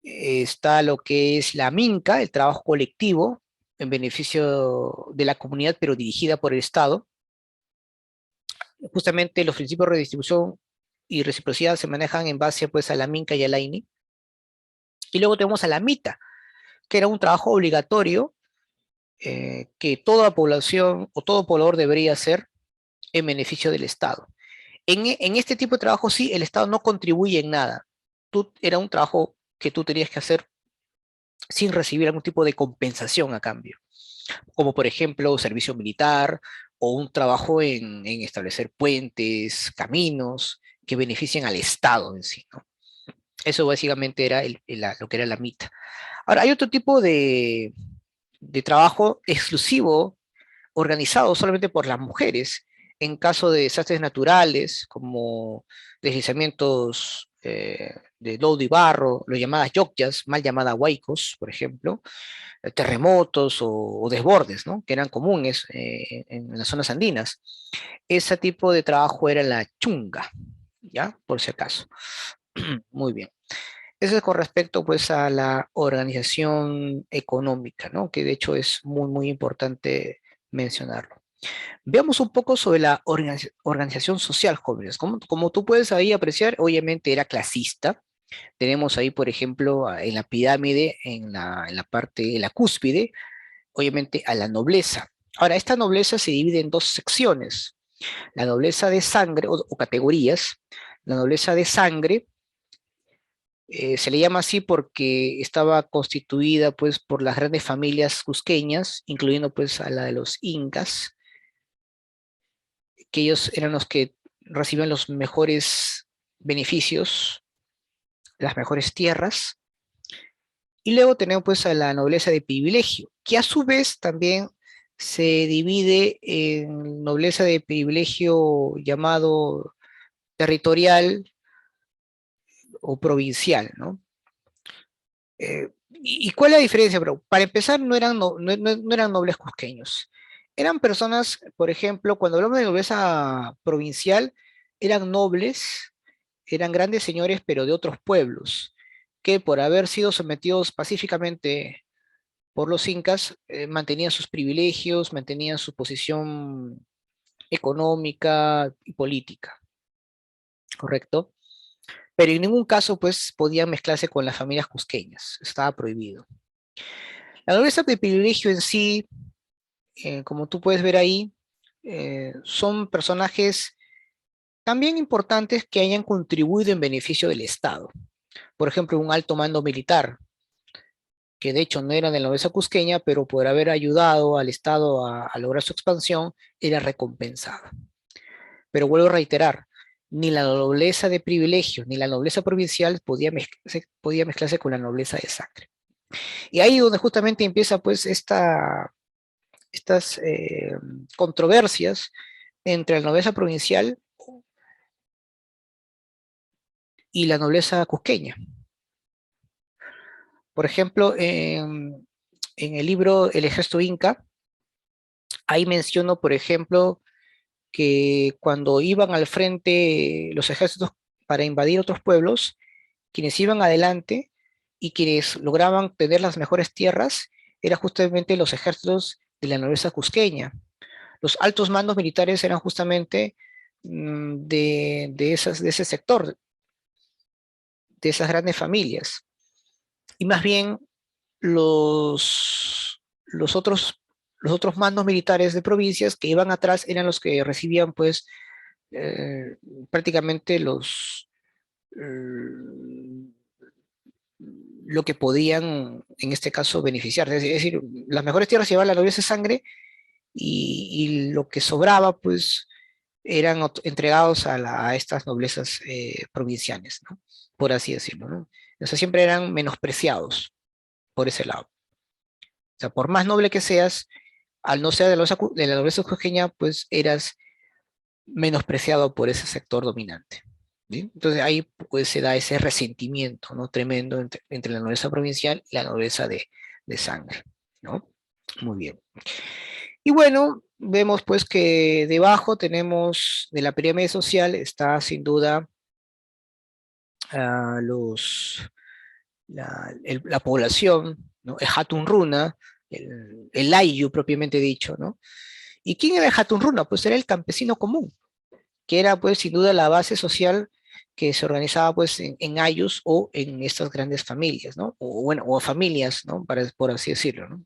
Está lo que es la MINCA, el trabajo colectivo en beneficio de la comunidad, pero dirigida por el Estado. Justamente los principios de redistribución y reciprocidad se manejan en base pues, a la MINCA y al AINI. Y luego tenemos a la MITA, que era un trabajo obligatorio que toda población o todo poblador debería hacer en beneficio del Estado. En este tipo de trabajo sí, el Estado no contribuye en nada. Era un trabajo que tú tenías que hacer sin recibir algún tipo de compensación a cambio, como por ejemplo servicio militar o un trabajo en establecer puentes, caminos que beneficien al Estado en sí, ¿no? Eso básicamente era lo que era la mitad. Ahora, hay otro tipo de trabajo exclusivo organizado solamente por las mujeres en caso de desastres naturales, como deslizamientos de lodo y barro, los llamadas yokyas, mal llamadas huaicos, por ejemplo, terremotos o desbordes, ¿no? Que eran comunes en las zonas andinas. Ese tipo de trabajo era la chunga, ¿ya? Por si acaso. Muy bien. Eso es con respecto pues a la organización económica, ¿no? Que de hecho es muy, muy importante mencionarlo. Veamos un poco sobre la organización social, jóvenes. Como tú puedes ahí apreciar, obviamente era clasista. Tenemos ahí, por ejemplo, en la pirámide, en la parte, en la cúspide, obviamente a la nobleza. Ahora, esta nobleza se divide en dos secciones. La nobleza de sangre o categorías. La nobleza de sangre se le llama así porque estaba constituida pues por las grandes familias cusqueñas, incluyendo pues a la de los incas, que ellos eran los que recibían los mejores beneficios, las mejores tierras. Y luego tenemos pues a la nobleza de privilegio, que a su vez también se divide en nobleza de privilegio llamado territorial o provincial, ¿no? ¿Y cuál es la diferencia? Pero para empezar, no eran nobles cusqueños. Eran personas, por ejemplo, cuando hablamos de nobleza provincial, eran nobles, eran grandes señores, pero de otros pueblos, que por haber sido sometidos pacíficamente por los incas, mantenían sus privilegios, mantenían su posición económica y política, ¿correcto? Pero en ningún caso, pues, podían mezclarse con las familias cusqueñas, estaba prohibido. La nobleza de privilegio en sí, como tú puedes ver ahí, son personajes también importantes que hayan contribuido en beneficio del Estado. Por ejemplo, un alto mando militar, que de hecho no era de la nobleza cusqueña, pero por haber ayudado al Estado a lograr su expansión, era recompensado. Pero vuelvo a reiterar, ni la nobleza de privilegio ni la nobleza provincial podía mezclarse con la nobleza de sangre. Y ahí donde justamente empieza pues estas controversias entre la nobleza provincial y la nobleza cusqueña. Por ejemplo, en el libro El ejército inca, ahí menciono, por ejemplo, que cuando iban al frente los ejércitos para invadir otros pueblos, quienes iban adelante y quienes lograban tener las mejores tierras eran justamente los ejércitos de la nobleza cusqueña. Los altos mandos militares eran justamente de ese sector, de esas grandes familias. Y más bien los otros mandos militares de provincias que iban atrás eran los que recibían pues eh, prácticamente lo que podían, en este caso, beneficiar. Es decir, las mejores tierras se llevaban la nobleza de sangre y lo que sobraba, pues, eran entregados a estas noblezas provinciales, ¿no? Por así decirlo, ¿no? O sea, siempre eran menospreciados por ese lado. O sea, por más noble que seas, al no ser de la nobleza cusqueña, pues eras menospreciado por ese sector dominante. ¿Sí? Entonces ahí pues, se da ese resentimiento, ¿no? Tremendo entre la nobleza provincial y la nobleza de sangre, ¿no? Muy bien. Y bueno, vemos pues que debajo tenemos de la pirámide social está sin duda los, la población, ¿no? El Hatun Runa, el Ayllu propiamente dicho, ¿no? ¿Y quién era el Hatun Runa? Pues era el campesino común, que era pues sin duda la base social que se organizaba pues en ayllus o en estas grandes familias, ¿no? O bueno, o familias, ¿no? Por así decirlo, ¿no?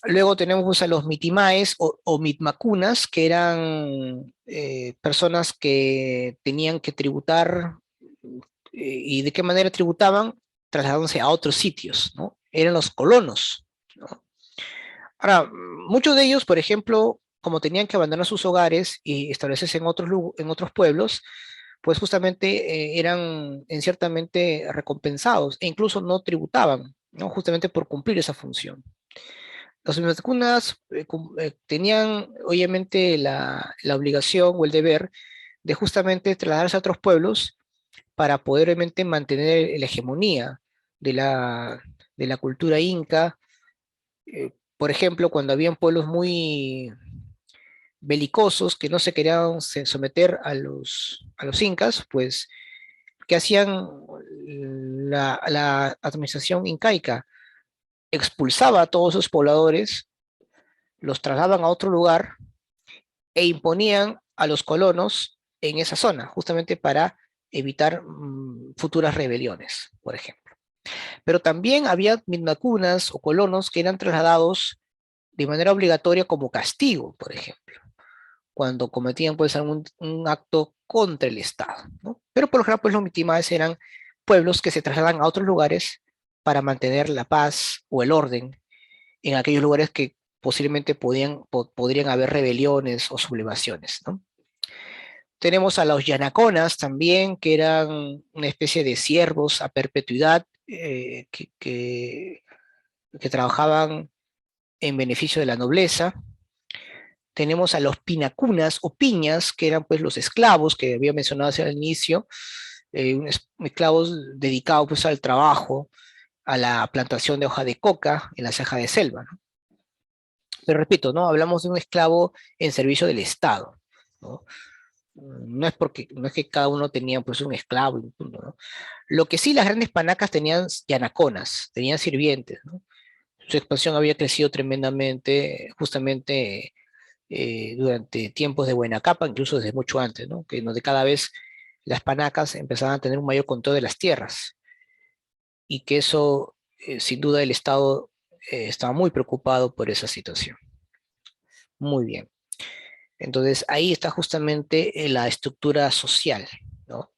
Luego tenemos pues, a los mitimaes o mitmacunas, que eran personas que tenían que tributar, y de qué manera tributaban, trasladándose a otros sitios, ¿no? Eran los colonos, ¿no? Ahora, muchos de ellos, por ejemplo, como tenían que abandonar sus hogares y establecerse en otros pueblos, pues justamente eran en ciertamente recompensados e incluso no tributaban, ¿no? Justamente por cumplir esa función. Los vacunas tenían obviamente la obligación o el deber de justamente trasladarse a otros pueblos para poder obviamente mantener la hegemonía de de la cultura inca. Por ejemplo, cuando habían pueblos muy belicosos que no se querían someter a los incas, pues, ¿qué hacían la administración incaica? Expulsaba a todos esos pobladores, los trasladaban a otro lugar e imponían a los colonos en esa zona, justamente para evitar futuras rebeliones, por ejemplo. Pero también había mitmacunas o colonos que eran trasladados de manera obligatoria como castigo, por ejemplo, cuando cometían pues algún un acto contra el Estado, ¿no? Pero por lo general pues los mitimaes eran pueblos que se trasladan a otros lugares para mantener la paz o el orden en aquellos lugares que posiblemente podrían haber rebeliones o sublevaciones, ¿no? Tenemos a los yanaconas también, que eran una especie de siervos a perpetuidad que trabajaban en beneficio de la nobleza. Tenemos a los pinacunas o piñas, que eran pues los esclavos que había mencionado hacia el inicio, esclavos dedicados pues al trabajo, a la plantación de hoja de coca en la ceja de selva, ¿no? Pero repito, ¿no? Hablamos de un esclavo en servicio del Estado, ¿no? No es que cada uno tenía pues un esclavo, ¿no? Lo que sí las grandes panacas tenían yanaconas, tenían sirvientes, ¿no? Su expansión había crecido tremendamente, justamente durante tiempos de buena capa, incluso desde mucho antes, ¿no? Que donde cada vez las panacas empezaban a tener un mayor control de las tierras y que eso, sin duda, el Estado estaba muy preocupado por esa situación. Muy bien. Entonces, ahí está justamente la estructura social, ¿no?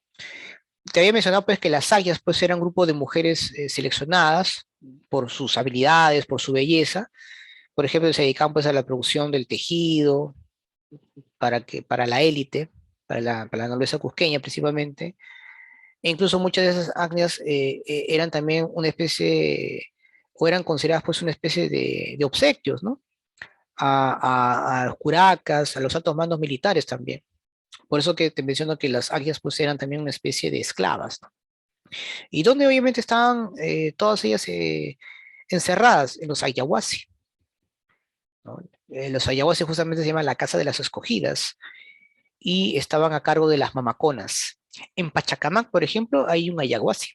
Te había mencionado pues que las sayas pues eran un grupo de mujeres seleccionadas por sus habilidades, por su belleza. Por ejemplo, se dedicaban pues a la producción del tejido para la élite, para la nobleza cusqueña principalmente. E incluso muchas de esas agnias eran también una especie, o eran consideradas pues una especie de obsequios, ¿no? A los curacas, a los altos mandos militares también. Por eso que te menciono que las agias pues eran también una especie de esclavas, ¿no? Y donde obviamente estaban todas ellas encerradas en los ayahuasi, ¿no? Los ayahuasi justamente se llaman la casa de las escogidas y estaban a cargo de las mamaconas. En Pachacamac, por ejemplo, hay un ayahuasi.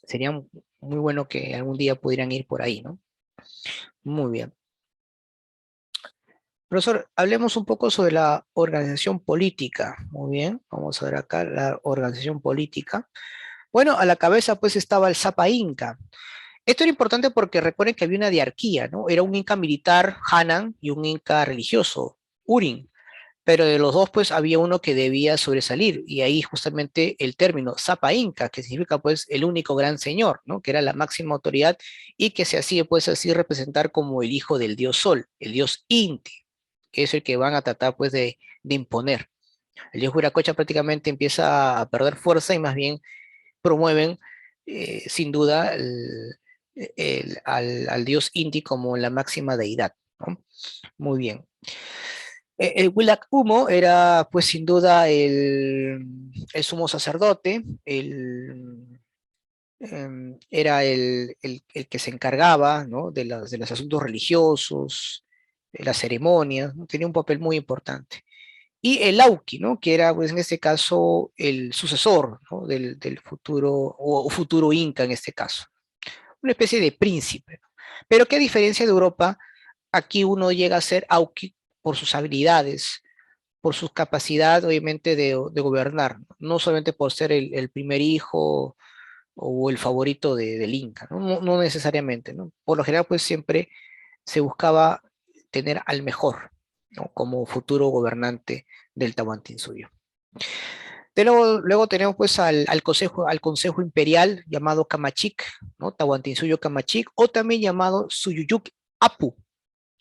Sería muy bueno que algún día pudieran ir por ahí, ¿no? Muy bien. Profesor, hablemos un poco sobre la organización política. Muy bien, vamos a ver acá la organización política. Bueno, a la cabeza pues estaba el Zapa Inca. Esto era importante porque recuerden que había una diarquía, ¿no? Era un Inca militar, Hanan, y un Inca religioso, Urin. pero de los dos pues había uno que debía sobresalir, y ahí justamente el término Sapa Inca, que significa pues el único gran señor, ¿no? Que era la máxima autoridad y que se hacía pues así representar como el hijo del dios Sol, el dios Inti, que es el que van a tratar pues de imponer. El dios Huiracocha prácticamente empieza a perder fuerza y más bien promueven sin duda al dios Inti como la máxima deidad, ¿no? Muy bien. El Willac Humo era pues sin duda el sumo sacerdote, era el que se encargaba, ¿no? De los asuntos religiosos, de las ceremonias, ¿no? Tenía un papel muy importante. Y el Auqui, ¿no? Que era, pues, en este caso, el sucesor, ¿no? del futuro, o futuro Inca en este caso. Una especie de príncipe, ¿no? Pero que a diferencia de Europa, aquí uno llega a ser Auqui por sus habilidades, por su capacidad, obviamente, de gobernar, ¿no? No solamente por ser el primer hijo o el favorito del Inca, ¿no? No necesariamente, ¿no? Por lo general, pues siempre se buscaba tener al mejor, ¿no? Como futuro gobernante del Tahuantinsuyo. Luego tenemos pues al consejo imperial llamado Camachik, ¿no? Tahuantinsuyo Camachik, o también llamado Suyuyuk Apu,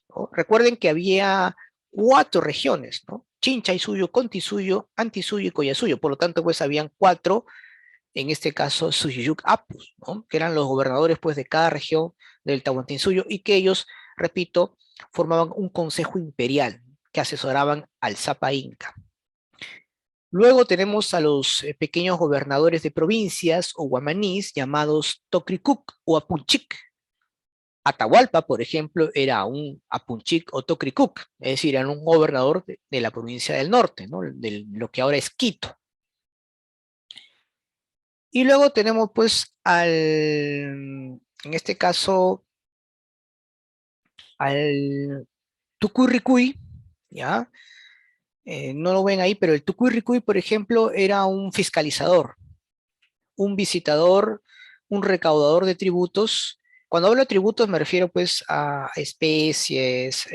¿no? Recuerden que había 4 regiones, ¿no? Chinchaysuyo, Contisuyo, Antisuyo y Collasuyo, por lo tanto pues habían 4, en este caso Suyuyuk Apus, ¿no? Que eran los gobernadores pues de cada región del Tahuantinsuyo, y que ellos, repito, formaban un consejo imperial que asesoraban al Zapa Inca. Luego tenemos a los pequeños gobernadores de provincias o guamanís llamados Tocricuc o Apunchic. Atahualpa, por ejemplo, era un Apunchic o Tocricuc, es decir, era un gobernador de la provincia del norte, ¿no? De lo que ahora es Quito. Y luego tenemos pues en este caso, al Tucurricuy, ¿ya? No lo ven ahí, pero el Tucurricuy, por ejemplo, era un fiscalizador, un visitador, un recaudador de tributos. Cuando hablo de tributos me refiero pues a especies,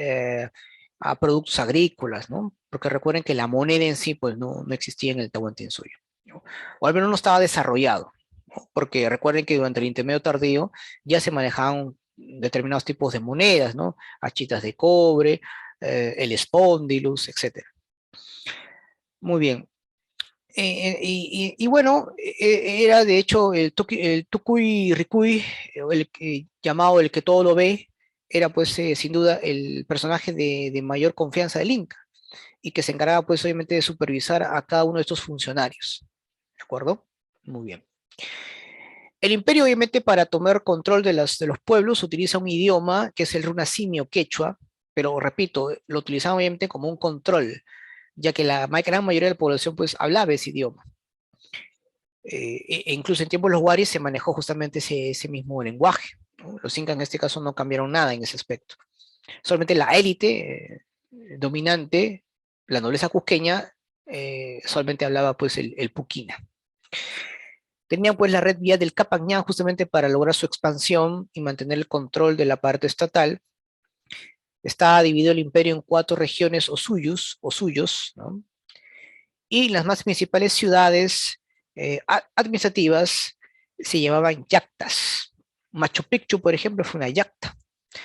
a productos agrícolas, ¿no? Porque recuerden que la moneda en sí pues no existía en el Tahuantinsuyo, ¿no? O al menos no estaba desarrollado, ¿no? Porque recuerden que durante el intermedio tardío ya se manejaban determinados tipos de monedas, ¿no? Achitas de cobre, el espondilus, etcétera. Muy bien. Y bueno, era de hecho el Tucuy Ricuy, llamado el que todo lo ve, era pues sin duda el personaje de mayor confianza del Inca, y que se encargaba pues obviamente de supervisar a cada uno de estos funcionarios. ¿De acuerdo? Muy bien. El imperio obviamente para tomar control de los pueblos utiliza un idioma que es el runasimio quechua, pero repito, lo utilizaban obviamente como un control, ya que la gran mayoría de la población pues hablaba ese idioma. Incluso en tiempos de los Waris se manejó justamente ese mismo lenguaje, ¿no? Los incas en este caso no cambiaron nada en ese aspecto. Solamente la élite dominante, la nobleza cusqueña, solamente hablaba pues el puquina. Tenían pues la red vía del Capañán justamente para lograr su expansión y mantener el control de la parte estatal. Estaba dividido el imperio en 4 regiones o suyos, ¿no? Y las más principales ciudades administrativas se llamaban yactas. Machu Picchu, por ejemplo, fue una yacta.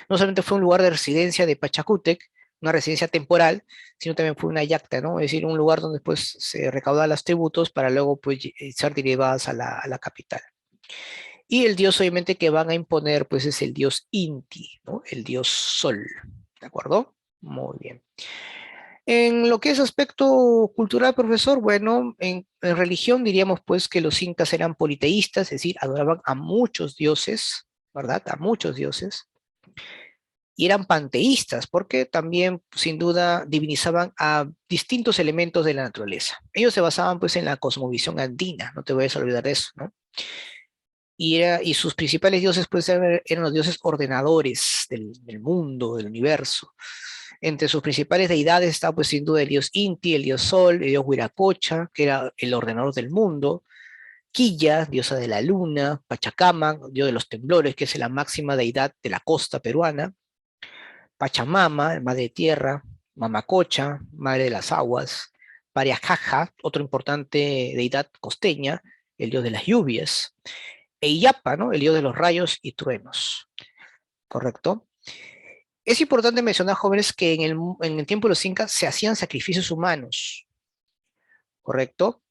No solamente fue un lugar de residencia de Pachacútec, una residencia temporal, sino también fue una yacta, ¿no? Es decir, un lugar donde pues se recaudaban los tributos para luego pues ser derivadas a la capital. Y el dios obviamente que van a imponer pues es el dios Inti, ¿no? El dios Sol, ¿de acuerdo? Muy bien. En lo que es aspecto cultural, profesor, bueno, en religión diríamos pues que los incas eran politeístas, es decir, adoraban a muchos dioses, ¿verdad? A muchos dioses. Y eran panteístas, porque también, sin duda, divinizaban a distintos elementos de la naturaleza. Ellos se basaban pues en la cosmovisión andina, no te vayas a olvidar de eso, ¿no? Y sus principales dioses pues eran los dioses ordenadores del mundo, del universo. Entre sus principales deidades está pues sin duda el dios Inti, el dios Sol, el dios Huiracocha, que era el ordenador del mundo, Quilla, diosa de la luna, Pachacama, dios de los temblores, que es la máxima deidad de la costa peruana, Pachamama, madre tierra, Mamacocha, madre de las aguas, Pariacaja, otro importante deidad costeña, el dios de las lluvias, e Illapa, ¿no? El dios de los rayos y truenos, ¿correcto? Es importante mencionar, jóvenes, que en el tiempo de los incas se hacían sacrificios humanos, ¿correcto?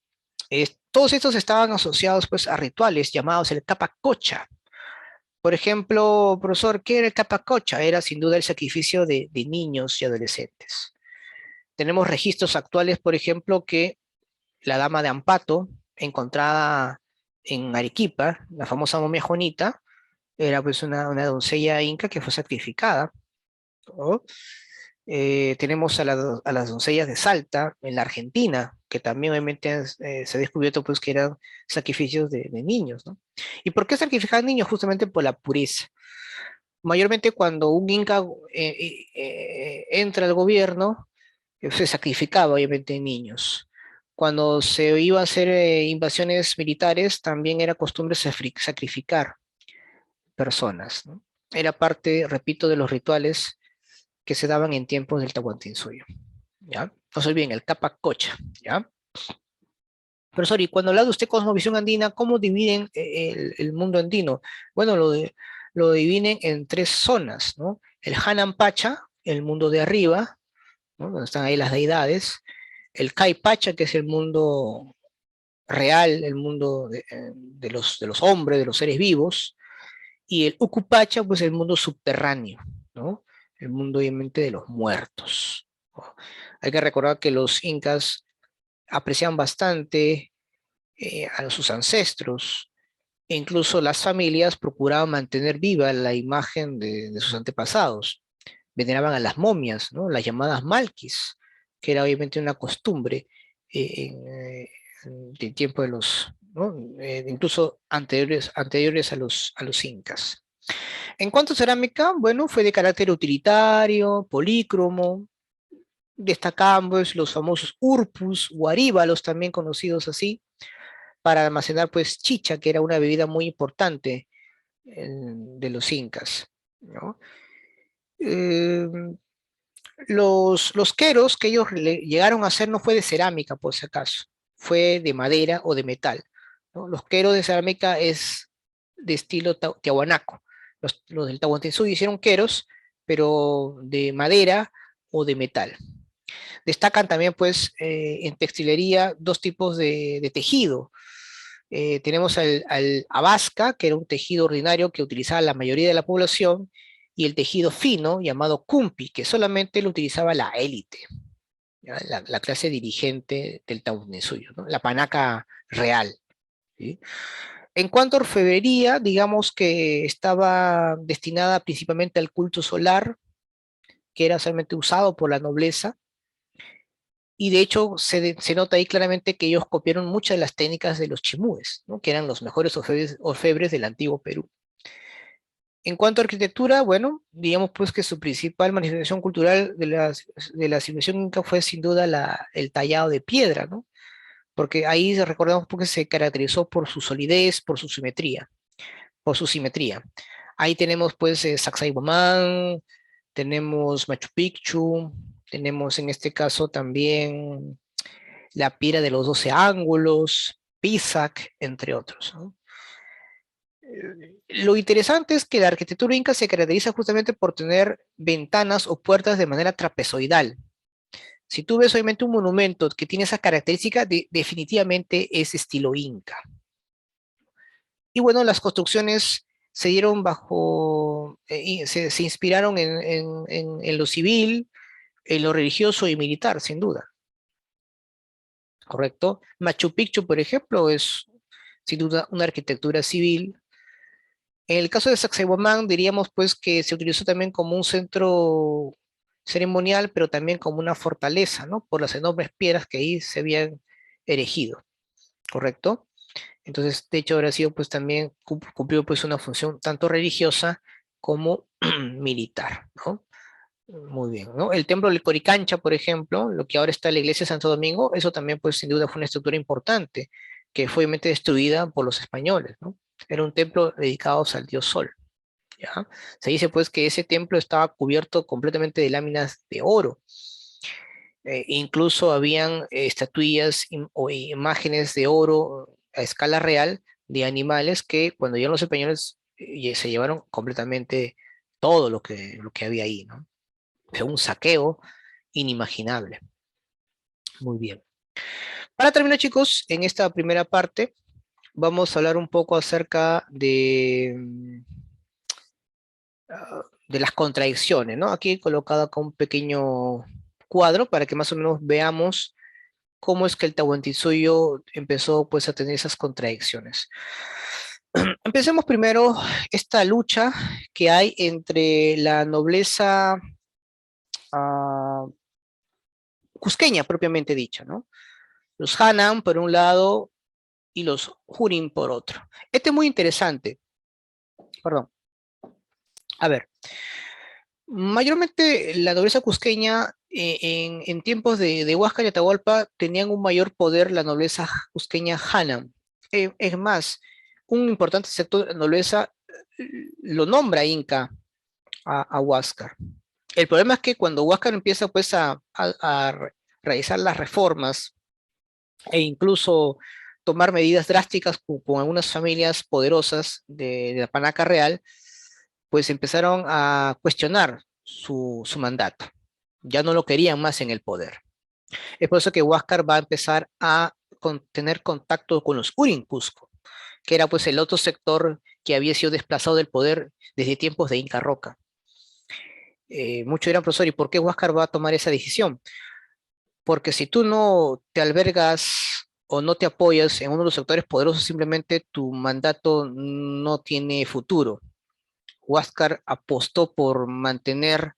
Todos estos estaban asociados pues a rituales llamados el capacocha. Por ejemplo, profesor, ¿qué era el capacocha? Era sin duda el sacrificio de niños y adolescentes. Tenemos registros actuales, por ejemplo, que la dama de Ampato, encontrada en Arequipa, la famosa momia Juanita, era pues una doncella inca que fue sacrificada, ¿no? Tenemos a las doncellas de Salta, en la Argentina, que también obviamente se ha descubierto pues que eran sacrificios de niños, ¿no? ¿Y por qué sacrificaban niños? Justamente por la pureza. Mayormente cuando un inca entra al gobierno, se sacrificaba obviamente niños. Cuando se iba a hacer invasiones militares, también era costumbre sacrificar personas, ¿no? Era parte, repito, de los rituales que se daban en tiempos del Tahuantinsuyo, ¿ya? Entonces, bien, el Capacocha, ¿ya? Profesor, y cuando habla de usted cosmovisión andina, ¿cómo dividen el mundo andino? Bueno, lo dividen en tres zonas, ¿no? El Hanan Pacha, el mundo de arriba, ¿no? Donde están ahí las deidades. El Kai Pacha, que es el mundo real, el mundo de los hombres, de los seres vivos. Y el Ucupacha, pues el mundo subterráneo, ¿no? El mundo obviamente de los muertos, ¿no? Hay que recordar que los incas apreciaban bastante a sus ancestros, e incluso las familias procuraban mantener viva la imagen de sus antepasados. Veneraban a las momias, ¿no? Las llamadas malquis, que era obviamente una costumbre del tiempo de los, ¿no? Incluso anteriores a los incas. En cuanto a cerámica, bueno, fue de carácter utilitario, polícromo, destacaban pues, los famosos urpus, guaríbalos, también conocidos así, para almacenar pues chicha, que era una bebida muy importante de los incas, ¿no? Eh, los queros que ellos llegaron a hacer no fue de cerámica, por si acaso, fue de madera o de metal, ¿no? Los queros de cerámica es de estilo tiahuanaco. Los del Tahuantinsuyo hicieron queros, pero de madera o de metal. Destacan también, pues, en textilería dos tipos de tejido. Tenemos al abasca, que era un tejido ordinario que utilizaba la mayoría de la población, y el tejido fino, llamado cumpi, que solamente lo utilizaba la élite, ¿ya? La clase dirigente del Tahuantinsuyo, ¿no? La panaca real, ¿sí? En cuanto a orfebrería, digamos que estaba destinada principalmente al culto solar, que era solamente usado por la nobleza, y de hecho se nota ahí claramente que ellos copiaron muchas de las técnicas de los chimúes, ¿no? Que eran los mejores orfebres del antiguo Perú. En cuanto a arquitectura, bueno, digamos pues que su principal manifestación cultural de la civilización inca fue sin duda el tallado de piedra, ¿no? Porque ahí recordamos porque se caracterizó por su solidez, por su simetría. Ahí tenemos pues Sacsayhuamán, tenemos Machu Picchu, tenemos en este caso también la piedra de los 12 ángulos, Pisac, entre otros, ¿no? Lo interesante es que la arquitectura inca se caracteriza justamente por tener ventanas o puertas de manera trapezoidal. Si tú ves obviamente un monumento que tiene esa característica, definitivamente es estilo inca. Y bueno, las construcciones se dieron se inspiraron en lo civil, en lo religioso y militar, sin duda, ¿correcto? Machu Picchu, por ejemplo, es sin duda una arquitectura civil. En el caso de Sacsayhuamán, diríamos pues que se utilizó también como un centro ceremonial, pero también como una fortaleza, ¿no? Por las enormes piedras que ahí se habían erigido, ¿correcto? Entonces, de hecho, habrá sido pues también, cumplió pues una función tanto religiosa como militar, ¿no? Muy bien, ¿no? El templo del Coricancha, por ejemplo, lo que ahora está la iglesia de Santo Domingo, eso también pues sin duda fue una estructura importante, que fue obviamente destruida por los españoles, ¿no? Era un templo dedicado al dios Sol, ¿ya? Se dice pues que ese templo estaba cubierto completamente de láminas de oro, Incluso habían estatuillas o imágenes de oro a escala real de animales que cuando llegaron los españoles se llevaron completamente todo lo que había ahí, ¿no? Fue un saqueo inimaginable. Muy bien. Para terminar, chicos, en esta primera parte vamos a hablar un poco acerca de las contradicciones, ¿no? Aquí he colocado acá un pequeño cuadro para que más o menos veamos cómo es que el Tahuantinsuyo empezó pues a tener esas contradicciones. Empecemos primero esta lucha que hay entre la nobleza cusqueña propiamente dicha, ¿no? Los Hanan por un lado y los Hurin por otro. Este es muy interesante, perdón. A ver, mayormente la nobleza cusqueña en tiempos de Huáscar y Atahualpa tenían un mayor poder la nobleza cusqueña Hanan. Es más, un importante sector de la nobleza lo nombra Inca a Huáscar. El problema es que cuando Huáscar empieza pues a realizar las reformas e incluso tomar medidas drásticas con algunas familias poderosas de la Panaca Real, pues empezaron a cuestionar su mandato. Ya no lo querían más en el poder. Es por eso que Huáscar va a empezar a tener contacto con los Urin Cusco, que era pues el otro sector que había sido desplazado del poder desde tiempos de Inca Roca. Muchos dirán, profesor, ¿y por qué Huáscar va a tomar esa decisión? Porque si tú no te albergas o no te apoyas en uno de los sectores poderosos, simplemente tu mandato no tiene futuro. Huáscar apostó por mantener,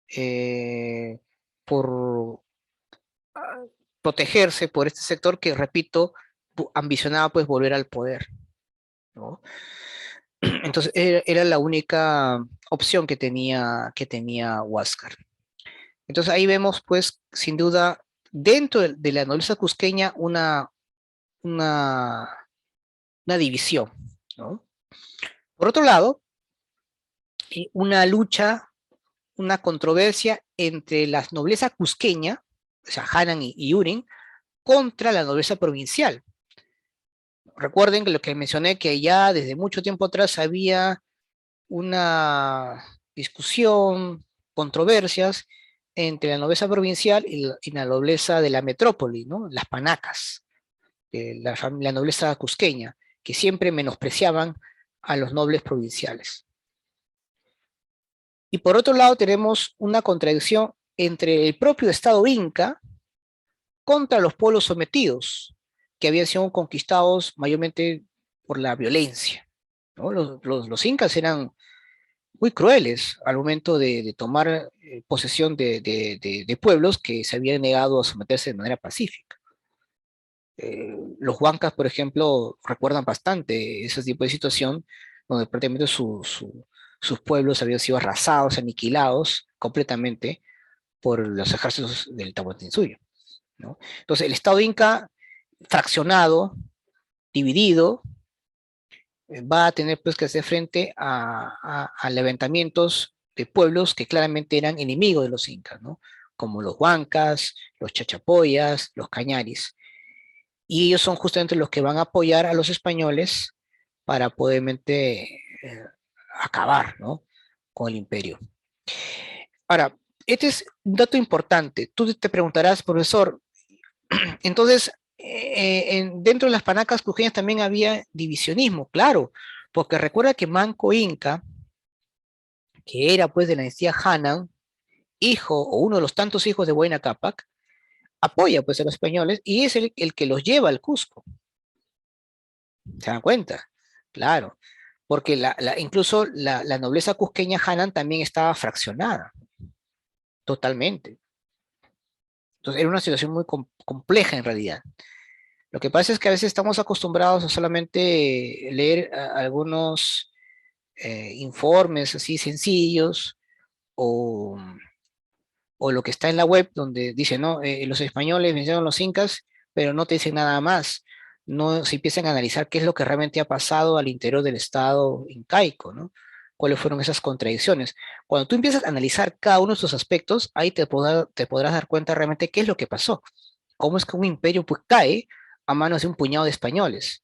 eh, por protegerse por este sector que, repito, ambicionaba pues volver al poder, ¿no? Entonces era la única opción que tenía Huáscar. Entonces ahí vemos pues sin duda dentro de la nobleza cusqueña una, una división, ¿no? Por otro lado, una lucha, una controversia entre la nobleza cusqueña, o sea, Hanan y Urin, contra la nobleza provincial. Recuerden que lo que mencioné, que ya desde mucho tiempo atrás había una discusión, controversias entre la nobleza provincial y la nobleza de la metrópoli, ¿no? Las panacas, la nobleza cusqueña, que siempre menospreciaban a los nobles provinciales. Y por otro lado tenemos una contradicción entre el propio Estado inca contra los pueblos sometidos, que habían sido conquistados mayormente por la violencia, ¿no? Los incas eran muy crueles al momento de tomar posesión de pueblos que se habían negado a someterse de manera pacífica. Los huancas, por ejemplo, recuerdan bastante ese tipo de situación donde prácticamente sus pueblos habían sido arrasados, aniquilados completamente por los ejércitos del Tahuantinsuyo, ¿no? Entonces, el Estado inca, fraccionado, dividido, va a tener pues que hacer frente a levantamientos de pueblos que claramente eran enemigos de los incas, ¿no? Como los huancas, los chachapoyas, los cañaris. Y ellos son justamente los que van a apoyar a los españoles para podermente acabar, ¿no? Con el imperio. Ahora, este es un dato importante. Tú te preguntarás, profesor, entonces, dentro de las panacas crujeñas también había divisionismo, claro, porque recuerda que Manco Inca, que era pues de la dinastía Hanan, hijo o uno de los tantos hijos de Huayna Cápac, apoya pues a los españoles y es el que los lleva al Cusco. ¿Se dan cuenta? Claro, porque incluso la nobleza cusqueña Hanan también estaba fraccionada, totalmente. Entonces era una situación muy compleja en realidad. Lo que pasa es que a veces estamos acostumbrados a solamente leer algunos informes así sencillos o, o lo que está en la web donde dice, no, los españoles vencieron a los incas, pero no te dicen nada más. No se empiezan a analizar qué es lo que realmente ha pasado al interior del estado incaico, ¿no? cuáles fueron esas contradicciones. Cuando tú empiezas a analizar cada uno de estos aspectos, ahí te podrás dar cuenta realmente qué es lo que pasó. Cómo es que un imperio pues cae a manos de un puñado de españoles.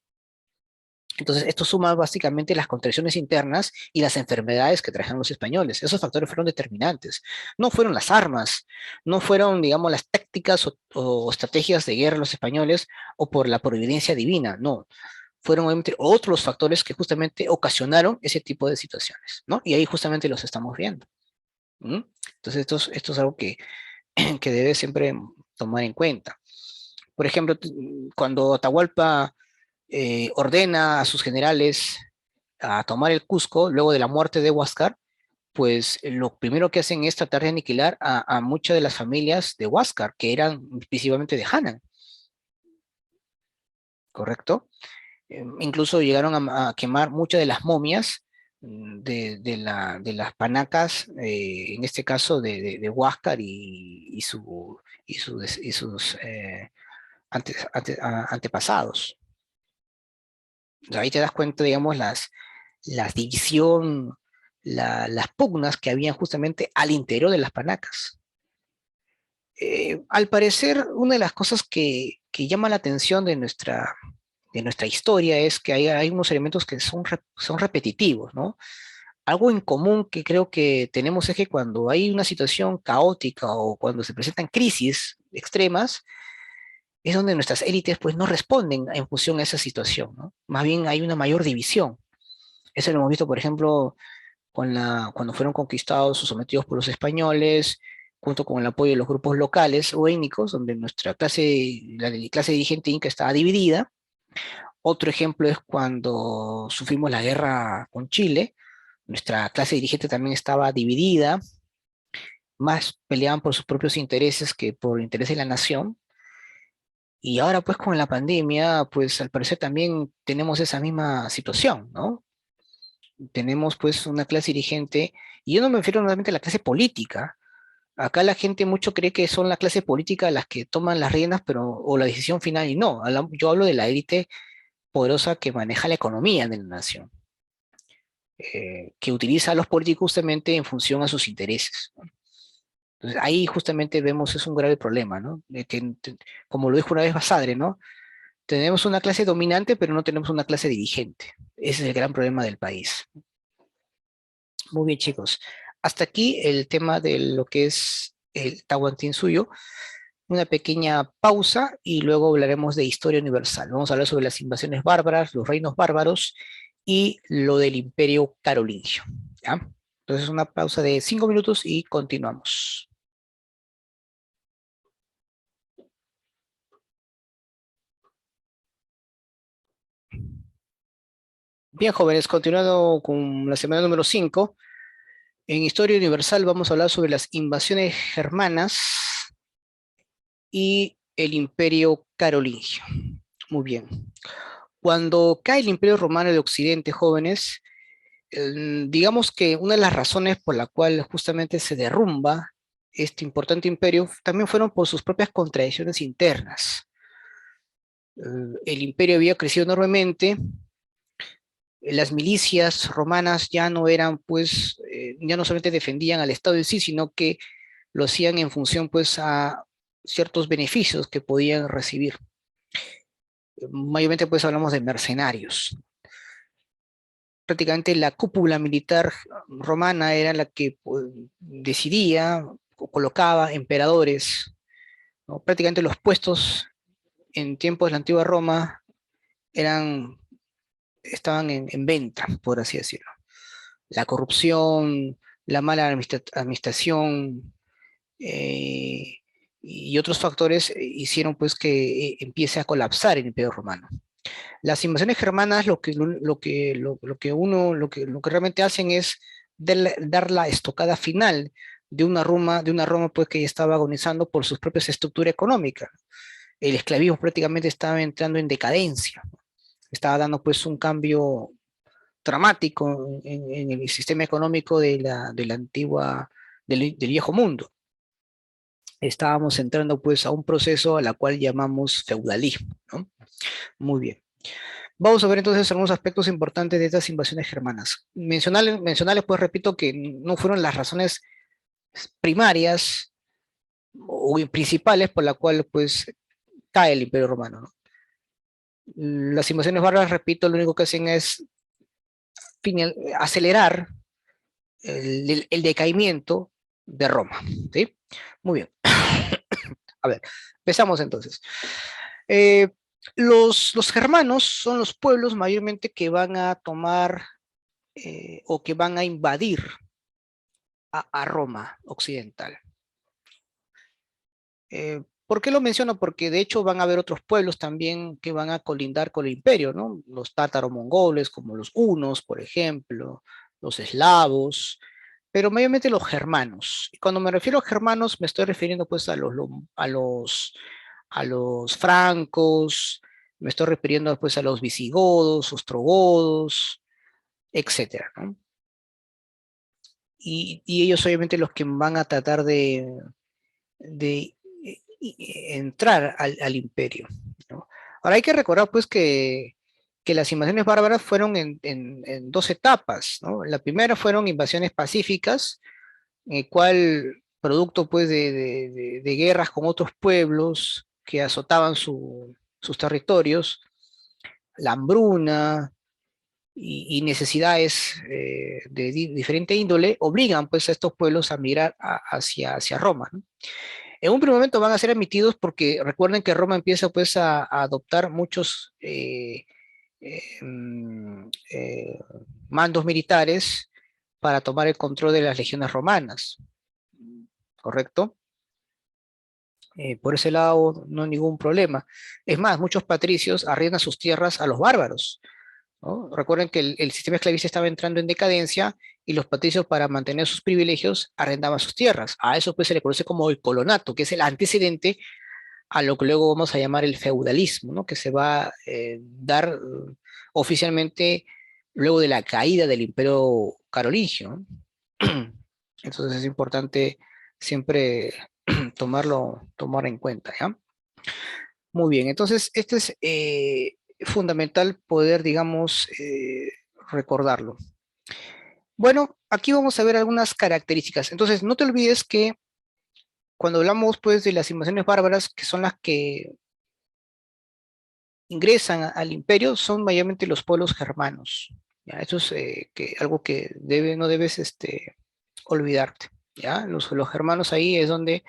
Entonces, esto suma básicamente las contradicciones internas y las enfermedades que trajeron los españoles. Esos factores fueron determinantes. No fueron las armas, no fueron, digamos, las tácticas o estrategias de guerra de los españoles o por la providencia divina, no. Fueron obviamente otros factores que justamente ocasionaron ese tipo de situaciones, ¿no? Y ahí justamente los estamos viendo. ¿Mm? Entonces, esto es algo que debe siempre tomar en cuenta. Por ejemplo, cuando Atahualpa ordena a sus generales a tomar el Cusco luego de la muerte de Huáscar, pues lo primero que hacen es tratar de aniquilar a muchas de las familias de Huáscar, que eran principalmente de Hanan, ¿correcto? Incluso llegaron a quemar muchas de las momias de las panacas, en este caso de Huáscar y sus antepasados. O sea, ahí te das cuenta, digamos, las división, las pugnas que habían justamente al interior de las panacas. Al parecer, una de las cosas que llama la atención de nuestra historia es que hay unos elementos que son repetitivos, ¿no? Algo en común que creo que tenemos es que cuando hay una situación caótica o cuando se presentan crisis extremas, es donde nuestras élites pues no responden en función a esa situación, ¿no? Más bien hay una mayor división. Eso lo hemos visto, por ejemplo, cuando fueron conquistados o sometidos por los españoles, junto con el apoyo de los grupos locales o étnicos, donde nuestra la clase dirigente inca estaba dividida. Otro ejemplo es cuando sufrimos la guerra con Chile, nuestra clase dirigente también estaba dividida, más peleaban por sus propios intereses que por el interés de la nación. Y ahora pues con la pandemia, pues al parecer también tenemos esa misma situación, ¿no? Tenemos pues una clase dirigente, y yo no me refiero solamente a la clase política. Acá la gente mucho cree que son la clase política las que toman las riendas, pero, o la decisión final, y no, yo hablo de la élite poderosa que maneja la economía de la nación, que utiliza a los políticos justamente en función a sus intereses, ¿no? Entonces ahí justamente vemos es un grave problema, ¿no? Como lo dijo una vez Basadre, ¿no? Tenemos una clase dominante, pero no tenemos una clase dirigente. Ese es el gran problema del país. Muy bien, chicos. Hasta aquí el tema de lo que es el Tahuantinsuyo. Una pequeña pausa y luego hablaremos de historia universal. Vamos a hablar sobre las invasiones bárbaras, los reinos bárbaros y lo del imperio carolingio. ¿Ya? Entonces una pausa de 5 minutos y continuamos. Bien, jóvenes, continuando con la semana número 5. En historia universal vamos a hablar sobre las invasiones germanas y el imperio carolingio. Muy bien. Cuando cae el imperio romano de Occidente, jóvenes, digamos que una de las razones por la cual justamente se derrumba este importante imperio también fueron por sus propias contradicciones internas. El imperio había crecido enormemente, las milicias romanas ya no eran, pues, ya no solamente defendían al Estado en sí, sino que lo hacían en función, pues, a ciertos beneficios que podían recibir. Mayormente, pues, hablamos de mercenarios. Prácticamente la cúpula militar romana era la que pues, decidía o colocaba emperadores, ¿no? Prácticamente los puestos en tiempos de la antigua Roma eran, estaban en venta, por así decirlo. La corrupción, la mala administración y otros factores hicieron pues que empiece a colapsar el Imperio Romano. Las invasiones germanas lo que realmente hacen es dar la estocada final de una Roma pues que ya estaba agonizando por sus propias estructuras económicas. El esclavismo prácticamente estaba entrando en decadencia, estaba dando pues un cambio dramático en el sistema económico de la antigua, del viejo mundo. Estábamos entrando pues a un proceso a la cual llamamos feudalismo, ¿no? Muy bien. Vamos a ver entonces algunos aspectos importantes de estas invasiones germanas. Mencionarles, pues repito, que no fueron las razones primarias o principales por la cual pues cae el Imperio Romano, ¿no? Las invasiones bárbaras, repito, lo único que hacen es acelerar el decaimiento de Roma, ¿sí? Muy bien. A ver, empezamos entonces. Eh, los germanos son los pueblos mayormente que van a tomar o que van a invadir a Roma occidental. ¿Por qué lo menciono? Porque de hecho van a haber otros pueblos también que van a colindar con el imperio, ¿no? Los tátaro-mongoles, como los hunos, por ejemplo, los eslavos, pero mayormente los germanos. Y cuando me refiero a germanos, me estoy refiriendo pues a los francos, me estoy refiriendo pues a los visigodos, ostrogodos, etcétera, ¿no? Y ellos obviamente los que van a tratar de entrar al imperio, ¿no? Ahora hay que recordar pues que las invasiones bárbaras fueron en dos etapas, ¿no? La primera fueron invasiones pacíficas, en el cual, producto pues de guerras con otros pueblos que azotaban sus territorios, la hambruna y necesidades de diferente índole, obligan pues a estos pueblos a migrar hacia Roma, ¿no? En un primer momento van a ser emitidos porque recuerden que Roma empieza pues a adoptar muchos eh, mandos militares para tomar el control de las legiones romanas, ¿correcto? Por ese lado no hay ningún problema. Es más, muchos patricios arriendan sus tierras a los bárbaros, ¿no? Recuerden que el sistema esclavista estaba entrando en decadencia y los patricios para mantener sus privilegios arrendaban sus tierras. A eso pues se le conoce como el colonato, que es el antecedente a lo que luego vamos a llamar el feudalismo, ¿no? Que se va a dar oficialmente luego de la caída del Imperio Carolingio, ¿no? Entonces es importante siempre tomar en cuenta, ¿ya? Muy bien, entonces este es fundamental poder, digamos, recordarlo. Bueno, aquí vamos a ver algunas características. Entonces, no te olvides que cuando hablamos pues de las invasiones bárbaras, que son las que ingresan al imperio, son mayormente los pueblos germanos. ¿Ya? Eso es algo que no debes olvidarte. ¿Ya? Los germanos ahí es donde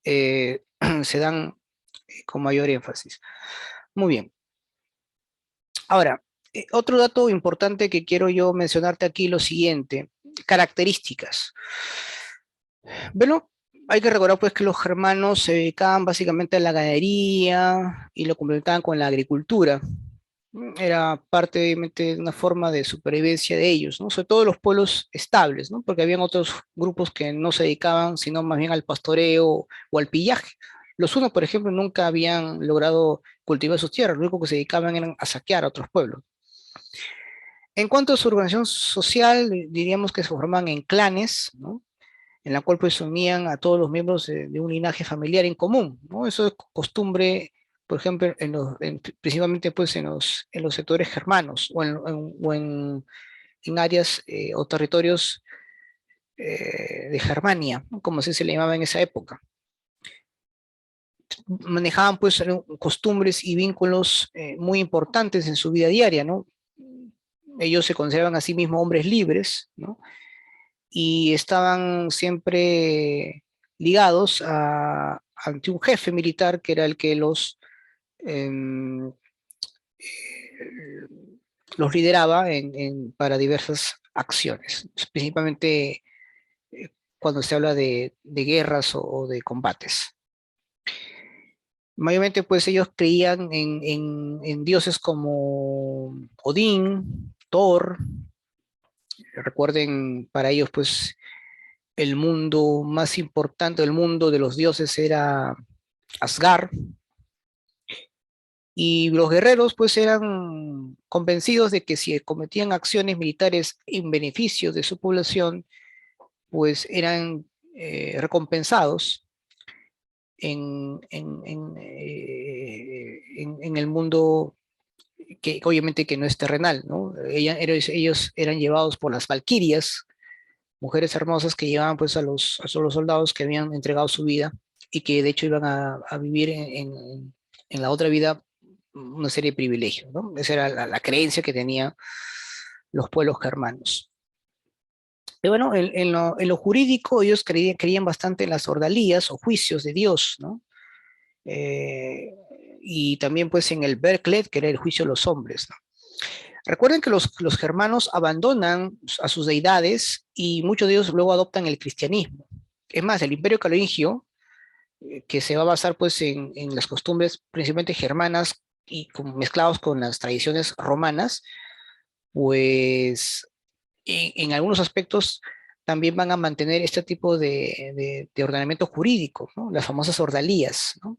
eh, se dan con mayor énfasis. Muy bien. Ahora, otro dato importante que quiero yo mencionarte aquí, lo siguiente, características. Bueno, hay que recordar pues que los germanos se dedicaban básicamente a la ganadería y lo complementaban con la agricultura. Era parte obviamente de una forma de supervivencia de ellos, ¿no? Sobre todo los pueblos estables, ¿no? Porque habían otros grupos que no se dedicaban, sino más bien al pastoreo o al pillaje. Los unos, por ejemplo, nunca habían logrado cultivar sus tierras, lo único que se dedicaban era a saquear a otros pueblos. En cuanto a su organización social, diríamos que se forman en clanes, ¿no? En la cual pues unían a todos los miembros de un linaje familiar en común, ¿no? Eso es costumbre, por ejemplo, principalmente pues en los sectores germanos o en áreas o territorios de Germania, ¿no? Como así se le llamaba en esa época. Manejaban pues costumbres y vínculos muy importantes en su vida diaria, ¿no? Ellos se consideraban a sí mismos hombres libres, ¿no? Y estaban siempre ligados ante un jefe militar que era el que em, los lideraba para diversas acciones, principalmente cuando se habla de guerras o de combates. Mayormente pues ellos creían en dioses como Odín, Thor. Recuerden, para ellos pues el mundo más importante del mundo de los dioses era Asgard, y los guerreros pues eran convencidos de que si cometían acciones militares en beneficio de su población, pues eran recompensados en el mundo que obviamente que no es terrenal, ¿no? Ellos eran llevados por las valquirias, mujeres hermosas que llevaban pues a los soldados que habían entregado su vida y que de hecho iban a vivir en la otra vida una serie de privilegios, ¿no? Esa era la creencia que tenían los pueblos germanos. Y bueno, en lo jurídico ellos creían bastante en las ordalías o juicios de Dios, ¿no? Eh, y también pues en el Berklet, que era el juicio de los hombres, ¿no? Recuerden que los germanos abandonan a sus deidades y muchos de ellos luego adoptan el cristianismo. Es más, el imperio carolingio, que se va a basar pues en las costumbres principalmente germanas y mezclados con las tradiciones romanas, pues en algunos aspectos también van a mantener este tipo de ordenamiento jurídico, ¿no? Las famosas ordalías, ¿no?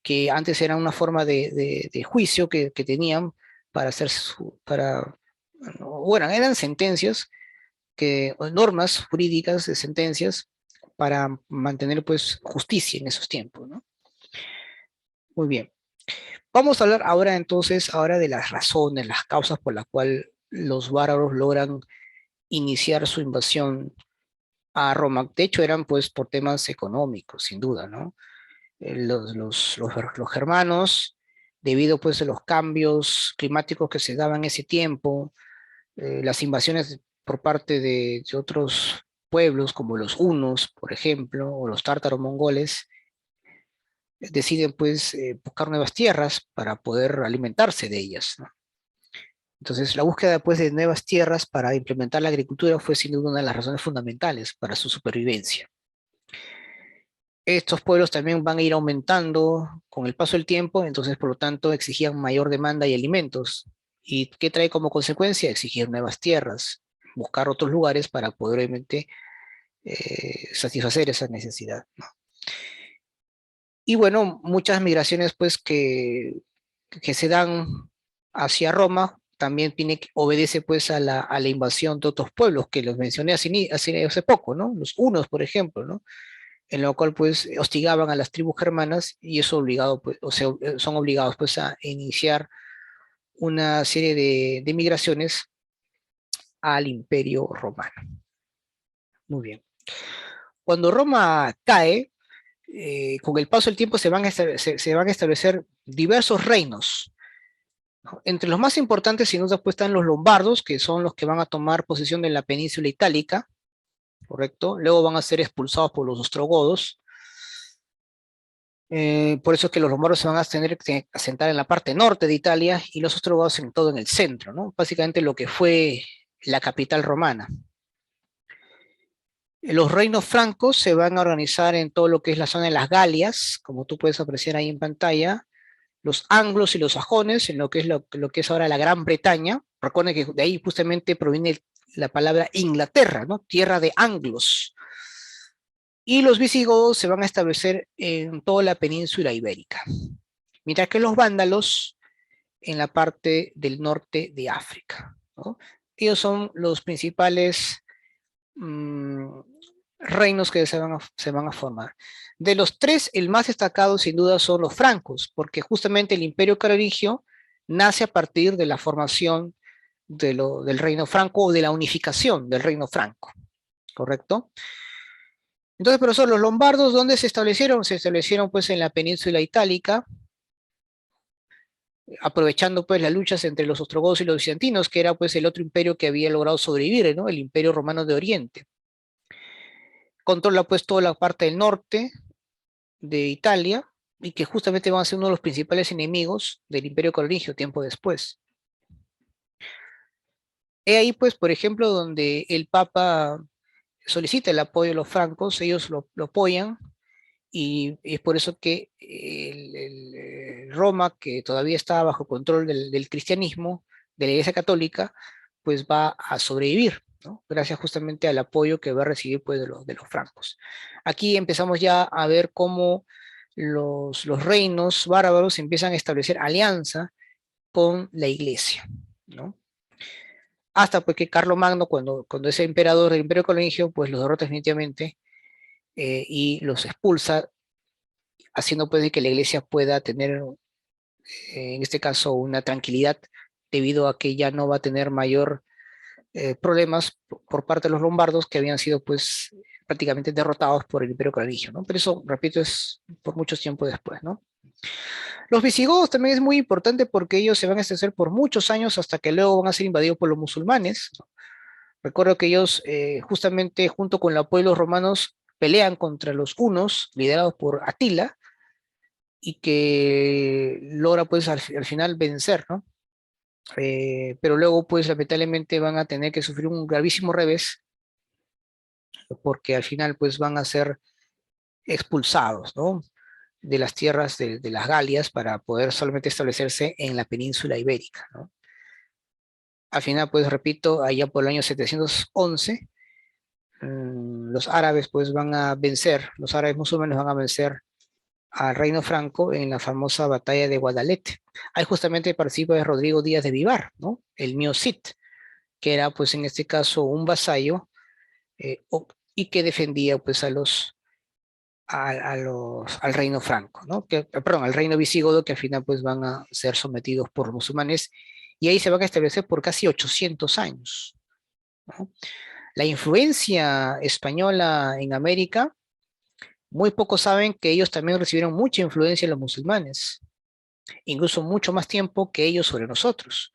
Que antes era una forma de juicio que tenían para hacer bueno, eran sentencias, o normas jurídicas de sentencias para mantener pues justicia en esos tiempos, ¿no? Muy bien. Vamos a hablar ahora entonces, ahora de las razones, las causas por las cuales los bárbaros logran iniciar su invasión a Roma. De hecho, eran pues por temas económicos, sin duda, ¿no? Los germanos, debido pues a los cambios climáticos que se daban en ese tiempo, las invasiones por parte de otros pueblos como los hunos, por ejemplo, o los tártaros mongoles, deciden pues buscar nuevas tierras para poder alimentarse de ellas, ¿no? Entonces, la búsqueda pues de nuevas tierras para implementar la agricultura fue sin duda una de las razones fundamentales para su supervivencia. Estos pueblos también van a ir aumentando con el paso del tiempo, entonces por lo tanto exigían mayor demanda y alimentos. ¿Y qué trae como consecuencia? Exigir nuevas tierras, buscar otros lugares para poder obviamente satisfacer esa necesidad, ¿no? Y bueno, muchas migraciones pues que se dan hacia Roma también obedece pues a la invasión de otros pueblos que los mencioné hace poco, ¿no? Los hunos, por ejemplo, ¿no? En lo cual pues hostigaban a las tribus germanas y eso obligado, pues, o sea, son obligados pues a iniciar una serie de migraciones al Imperio Romano. Muy bien. Cuando Roma cae, con el paso del tiempo se van a establecer diversos reinos, ¿no? Entre los más importantes, sin duda, pues están los lombardos, que son los que van a tomar posesión de la península itálica, ¿correcto? Luego van a ser expulsados por los ostrogodos. Por eso es que los lombardos se van a tener que asentar en la parte norte de Italia y los ostrogodos en todo en el centro, ¿no? Básicamente lo que fue la capital romana. Los reinos francos se van a organizar en todo lo que es la zona de las Galias, como tú puedes apreciar ahí en pantalla, los anglos y los sajones, en lo que es ahora la Gran Bretaña. Recuerden que de ahí justamente proviene la palabra Inglaterra, ¿no? Tierra de anglos. Y los visigodos se van a establecer en toda la península ibérica, mientras que los vándalos en la parte del norte de África, ¿no? Ellos son los principales mmm, reinos que se van a formar. De los tres, el más destacado sin duda son los francos, porque justamente el imperio carolingio nace a partir de la formación del reino franco o de la unificación del reino franco, ¿correcto? Entonces, profesor, los lombardos, ¿dónde se establecieron? Se establecieron pues en la península itálica, aprovechando pues las luchas entre los ostrogodos y los bizantinos, que era pues el otro imperio que había logrado sobrevivir, ¿no? El imperio romano de Oriente. Controla pues toda la parte del norte de Italia y que justamente van a ser uno de los principales enemigos del imperio carolingio tiempo después. He ahí pues, por ejemplo, donde el Papa solicita el apoyo de los francos, ellos lo apoyan y es por eso que Roma, que todavía está bajo control del cristianismo, de la Iglesia Católica, pues va a sobrevivir, ¿no? Gracias justamente al apoyo que va a recibir pues, de los francos. Aquí empezamos ya a ver cómo los reinos bárbaros empiezan a establecer alianza con la Iglesia, ¿no? Hasta pues que Carlomagno, cuando es emperador del Imperio Carolingio, pues los derrota definitivamente y los expulsa, haciendo pues de que la iglesia pueda tener en este caso una tranquilidad debido a que ya no va a tener mayor problemas por parte de los lombardos que habían sido pues prácticamente derrotados por el Imperio Carolingio, ¿no? Pero eso, repito, es por mucho tiempo después, ¿no? Los visigodos también es muy importante porque ellos se van a extender por muchos años hasta que luego van a ser invadidos por los musulmanes. Recuerdo que ellos, justamente junto con el apoyo de los romanos, pelean contra los hunos, liderados por Atila, y que logra pues al final vencer, ¿no? Pero luego pues lamentablemente van a tener que sufrir un gravísimo revés porque al final pues van a ser expulsados, ¿no? De las tierras de las Galias para poder solamente establecerse en la península ibérica, ¿no? Al final pues repito, allá por el año 711, los árabes pues van a vencer, los árabes musulmanes van a vencer al reino franco en la famosa batalla de Guadalete. Ahí justamente participa de Rodrigo Díaz de Vivar, ¿no? El Mio Cid, que era pues en este caso un vasallo y que defendía pues al reino franco, ¿no? Perdón, al reino visigodo que al final pues van a ser sometidos por los musulmanes y ahí se van a establecer por casi 800 años, ¿no? La influencia española en América, muy pocos saben que ellos también recibieron mucha influencia de los musulmanes, incluso mucho más tiempo que ellos sobre nosotros.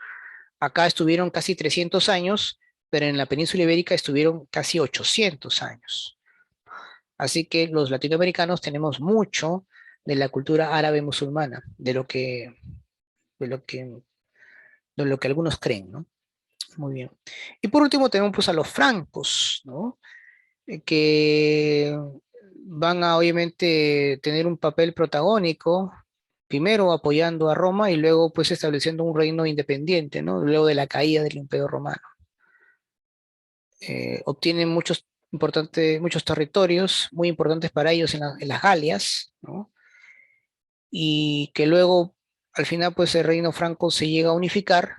Acá estuvieron casi 300 años, pero en la península ibérica estuvieron casi 800 años. Así que los latinoamericanos tenemos mucho de la cultura árabe musulmana, de lo que, de lo que algunos creen, ¿no? Muy bien. Y por último tenemos pues a los francos, ¿no? Que van a obviamente tener un papel protagónico, primero apoyando a Roma y luego pues estableciendo un reino independiente, ¿no? Luego de la caída del Imperio Romano. Obtienen muchos territorios muy importantes para ellos en las Galias, ¿no? Y que luego, al final, pues el reino franco se llega a unificar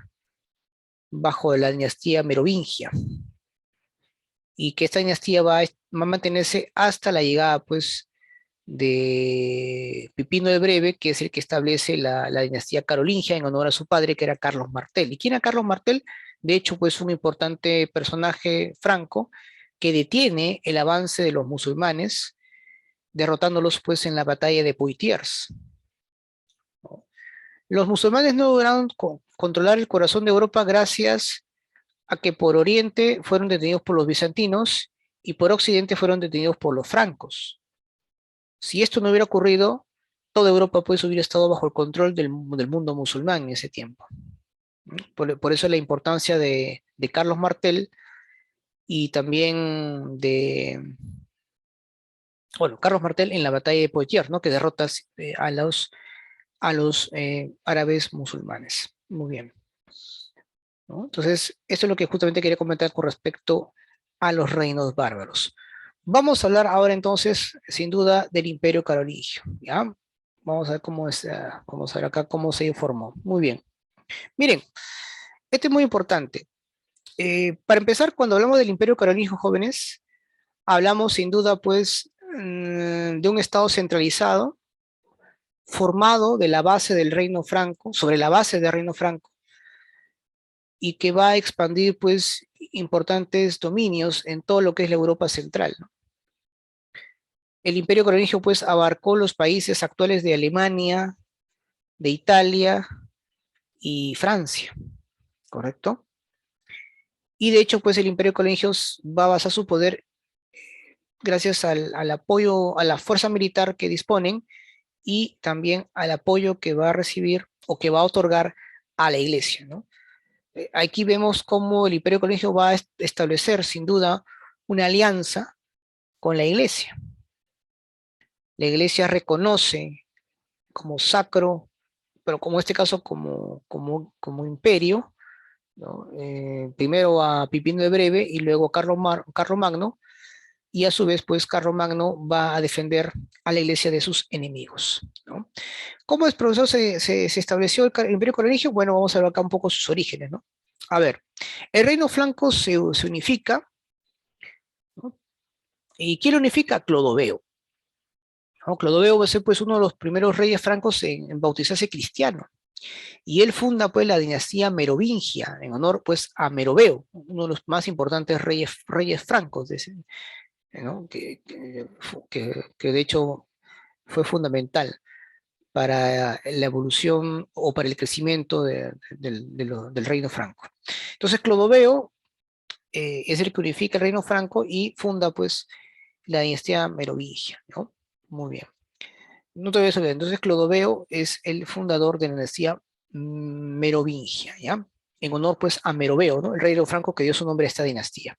bajo la dinastía merovingia, y que esta dinastía va a mantenerse hasta la llegada, pues, de Pipino el Breve, que es el que establece la dinastía carolingia en honor a su padre, que era Carlos Martel. ¿Y quién era Carlos Martel? De hecho, pues un importante personaje franco que detiene el avance de los musulmanes, derrotándolos pues en la batalla de Poitiers. Los musulmanes no lograron controlar el corazón de Europa gracias a que por oriente fueron detenidos por los bizantinos y por occidente fueron detenidos por los francos. Si esto no hubiera ocurrido, toda Europa pues hubiera estado bajo el control del mundo musulmán en ese tiempo. Por eso la importancia de Carlos Martel y también bueno, Carlos Martel en la batalla de Poitiers, ¿no? Que derrota a los árabes musulmanes. Muy bien, ¿no? Entonces, eso es lo que justamente quería comentar con respecto a los reinos bárbaros. Vamos a hablar ahora entonces, sin duda, del Imperio Carolingio, ¿ya? Vamos a ver vamos a ver acá cómo se informó. Muy bien. Miren, este es muy importante. Para empezar, cuando hablamos del Imperio Carolingio, jóvenes, hablamos sin duda, pues, de un Estado centralizado, formado de la base del Reino Franco, sobre la base del Reino Franco, y que va a expandir, pues, importantes dominios en todo lo que es la Europa central, ¿no? El Imperio Carolingio, pues, abarcó los países actuales de Alemania, de Italia y Francia, ¿correcto? Y de hecho, pues, el Imperio Carolingio va a basar su poder gracias al apoyo a la fuerza militar que disponen y también al apoyo que va a recibir o que va a otorgar a la iglesia, ¿no? Aquí vemos cómo el Imperio Carolingio va a establecer sin duda una alianza con la iglesia. La iglesia reconoce como sacro, pero como en este caso como imperio, ¿no? Primero a Pipino de Breve y luego a Carlomagno, y a su vez pues Carlomagno va a defender a la iglesia de sus enemigos, ¿no? ¿Cómo es, profesor, se estableció el Imperio Carolingio? Bueno, vamos a ver acá un poco sus orígenes, ¿no? A ver, el reino franco se unifica, ¿no? ¿Y quién lo unifica? Clodoveo, ¿no? Clodoveo va a ser pues uno de los primeros reyes francos en bautizarse cristiano, Y él funda pues la dinastía merovingia, en honor pues a Meroveo, uno de los más importantes reyes francos, ¿no? Que de hecho fue fundamental para la evolución o para el crecimiento del reino franco. Entonces Clodoveo es el que unifica el reino franco y funda pues la dinastía merovingia, ¿no? Muy bien. No te voy a olvidar. Entonces Clodoveo es el fundador de la dinastía merovingia, ¿ya? En honor pues a Meroveo, ¿no? El rey franco que dio su nombre a esta dinastía.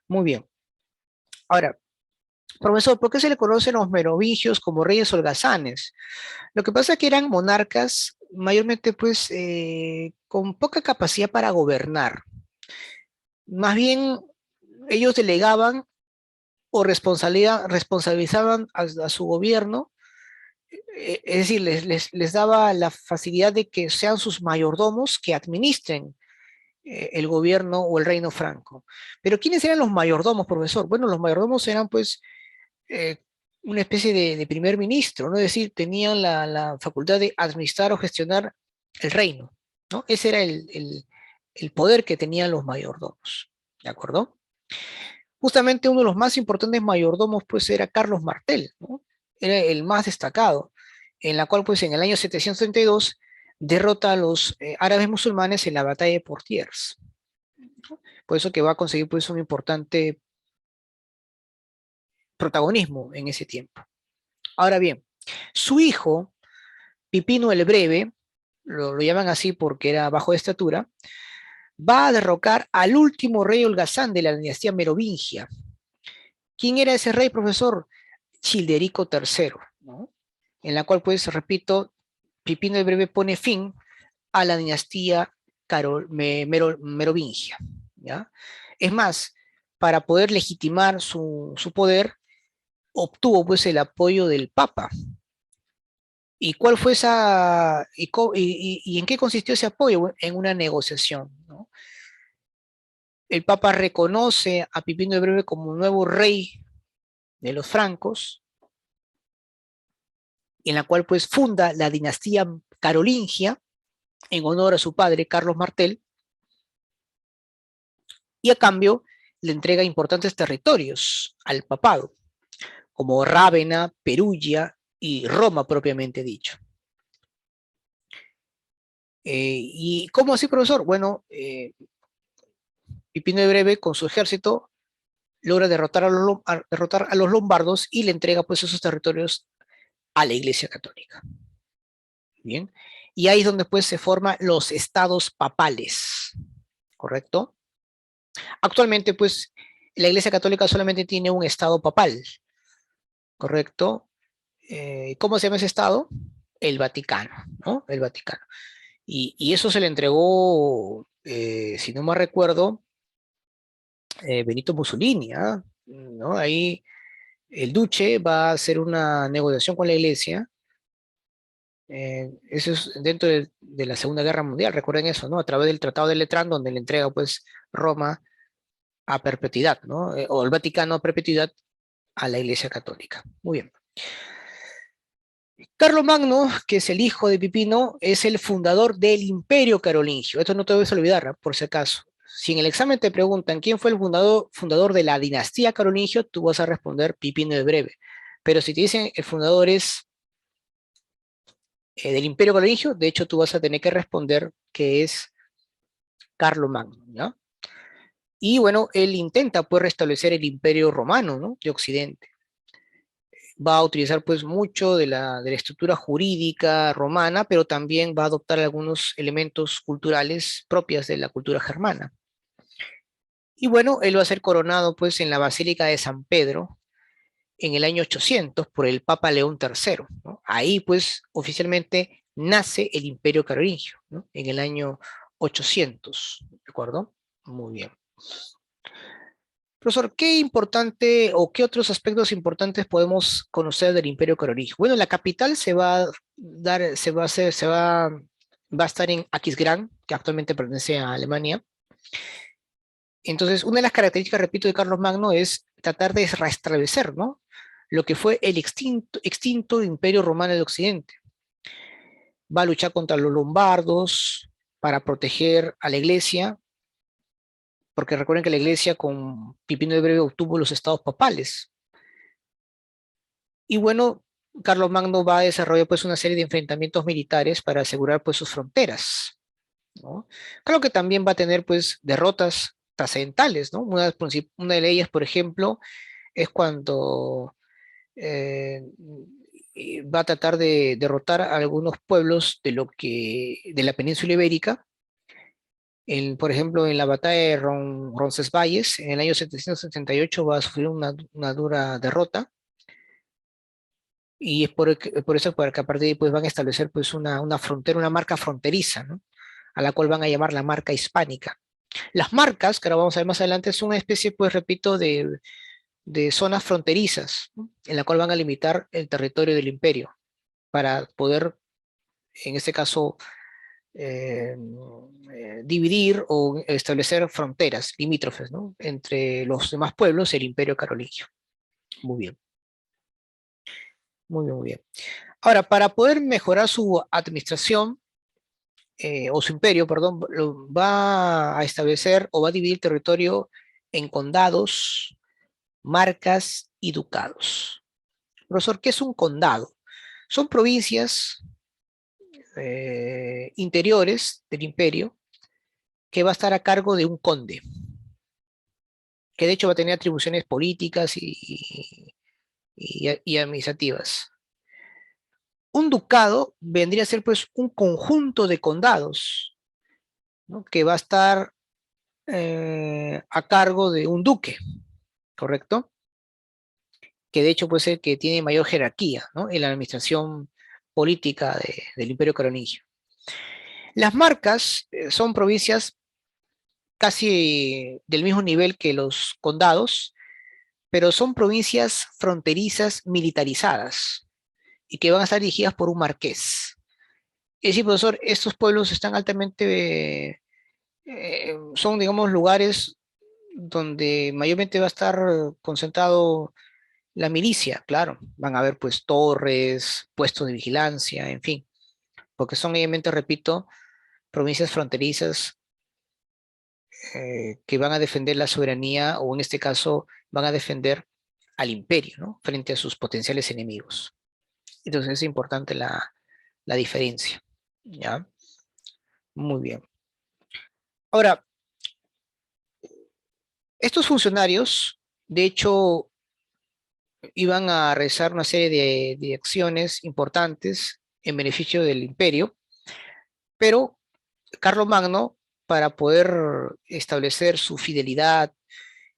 Muy bien. Ahora, profesor, ¿por qué se le conocen a los merovingios como reyes holgazanes? Lo que pasa es que eran monarcas mayormente pues con poca capacidad para gobernar. Más bien ellos delegaban o responsabilizaban a su gobierno, es decir, les daba la facilidad de que sean sus mayordomos que administren el gobierno o el reino franco. Pero ¿quiénes eran los mayordomos, profesor? Bueno, los mayordomos eran pues eh, una especie de primer ministro, ¿no? Es decir, tenían la facultad de administrar o gestionar el reino, ¿no? Ese era el poder que tenían los mayordomos, ¿de acuerdo? Justamente uno de los más importantes mayordomos, pues, era Carlos Martel, ¿no? Era el más destacado, en la cual, pues, en el año 732 derrota a los árabes musulmanes en la batalla de Poitiers. Por eso que va a conseguir, pues, un importante protagonismo en ese tiempo. Ahora bien, su hijo, Pipino el Breve, lo llaman así porque era bajo de estatura, va a derrocar al último rey holgazán de la dinastía merovingia. ¿Quién era ese rey, profesor? Childerico III, ¿no? En la cual, pues, repito, Pipino el Breve pone fin a la dinastía merovingia, ¿ya? Es más, para poder legitimar su poder, obtuvo pues el apoyo del Papa. ¿Y cuál fue esa, y en qué consistió ese apoyo? En una negociación, ¿no? El Papa reconoce a Pipino el Breve como nuevo rey de los francos, en la cual pues funda la dinastía carolingia en honor a su padre, Carlos Martel, y a cambio le entrega importantes territorios al papado, como Rávena, Perugia y Roma propiamente dicho. ¿Y cómo así, profesor? Bueno, Pipino el Breve con su ejército logra derrotar a los lombardos y le entrega pues esos territorios a la Iglesia Católica. Bien. Y ahí es donde pues se forman los estados papales, ¿correcto? Actualmente pues la Iglesia Católica solamente tiene un estado papal, ¿correcto? ¿Cómo se llama ese estado? El Vaticano, ¿no? El Vaticano. Y eso se le entregó, si no me recuerdo, Benito Mussolini, ¿ah? ¿No? Ahí el duce va a hacer una negociación con la iglesia. Eso es dentro de la Segunda Guerra Mundial, recuerden eso, ¿no? A través del Tratado de Letrán, donde le entrega pues Roma a perpetuidad, ¿no? O el Vaticano a perpetuidad a la Iglesia Católica. Muy bien. Carlomagno, que es el hijo de Pipino, es el fundador del Imperio Carolingio. Esto no te debes olvidar, ¿eh? Por si acaso. Si en el examen te preguntan quién fue el fundador de la dinastía carolingio, tú vas a responder Pipino el Breve. Pero si te dicen el fundador es del Imperio Carolingio, de hecho tú vas a tener que responder que es Carlomagno, ¿no? Y bueno, él intenta pues restablecer el Imperio Romano, ¿no? De Occidente. Va a utilizar pues mucho de la estructura jurídica romana, pero también va a adoptar algunos elementos culturales propias de la cultura germana. Y bueno, él va a ser coronado pues en la Basílica de San Pedro en el año 800 por el Papa León III, ¿no? Ahí pues oficialmente nace el Imperio Carolingio, ¿no? En el año 800, ¿de acuerdo? Muy bien. Profesor, ¿qué importante o qué otros aspectos importantes podemos conocer del Imperio Carolingio? Bueno, la capital se va a dar, se va a hacer, va a estar en Aquisgrán, que actualmente pertenece a Alemania. Entonces, una de las características, repito, de Carlos Magno es tratar de restablecer, ¿no? Lo que fue el extinto Imperio Romano de Occidente. va a luchar contra los lombardos para proteger a la iglesia, porque recuerden que la iglesia con Pipino de Breve obtuvo los estados papales. Y bueno, Carlomagno va a desarrollar pues una serie de enfrentamientos militares para asegurar pues sus fronteras, ¿no? Claro que también va a tener pues derrotas trascendentales, ¿no? Una de ellas, por ejemplo, es cuando va a tratar de derrotar a algunos pueblos de la península ibérica. Por ejemplo, en la batalla de Roncesvalles, en el año 778 va a sufrir una dura derrota, y es por eso que a partir de ahí pues, van a establecer pues, una frontera, una marca fronteriza, ¿no? A la cual van a llamar la marca hispánica. Las marcas, que ahora vamos a ver más adelante, son una especie, pues repito, de zonas fronterizas, ¿no? En la cual van a limitar el territorio del imperio para poder, en este caso, eh, dividir o establecer fronteras limítrofes, ¿no? Entre los demás pueblos y el imperio carolingio. Muy bien, muy bien, muy bien. Ahora, para poder mejorar su administración, o su imperio, perdón, va a establecer o va a dividir el territorio en condados, marcas y ducados. Profesor, ¿qué es un condado? Son provincias interiores del imperio que va a estar a cargo de un conde, que de hecho va a tener atribuciones políticas y administrativas. Un ducado vendría a ser pues un conjunto de condados, ¿no? Que va a estar a cargo de un duque, ¿correcto? Que de hecho puede ser que tiene mayor jerarquía, ¿no? En la administración política del Imperio Carolingio. Las marcas son provincias casi del mismo nivel que los condados, pero son provincias fronterizas militarizadas y que van a estar dirigidas por un marqués. Es decir, profesor, estos pueblos están altamente, son, digamos, lugares donde mayormente va a estar concentrado la milicia, claro. Van a haber pues torres, puestos de vigilancia, en fin, porque son obviamente, repito, provincias fronterizas que van a defender la soberanía o en este caso van a defender al imperio, ¿no? Frente a sus potenciales enemigos. Entonces es importante la diferencia, ¿ya? Muy bien. Ahora, estos funcionarios, de hecho, iban a realizar una serie de acciones importantes en beneficio del imperio, pero Carlomagno, para poder establecer su fidelidad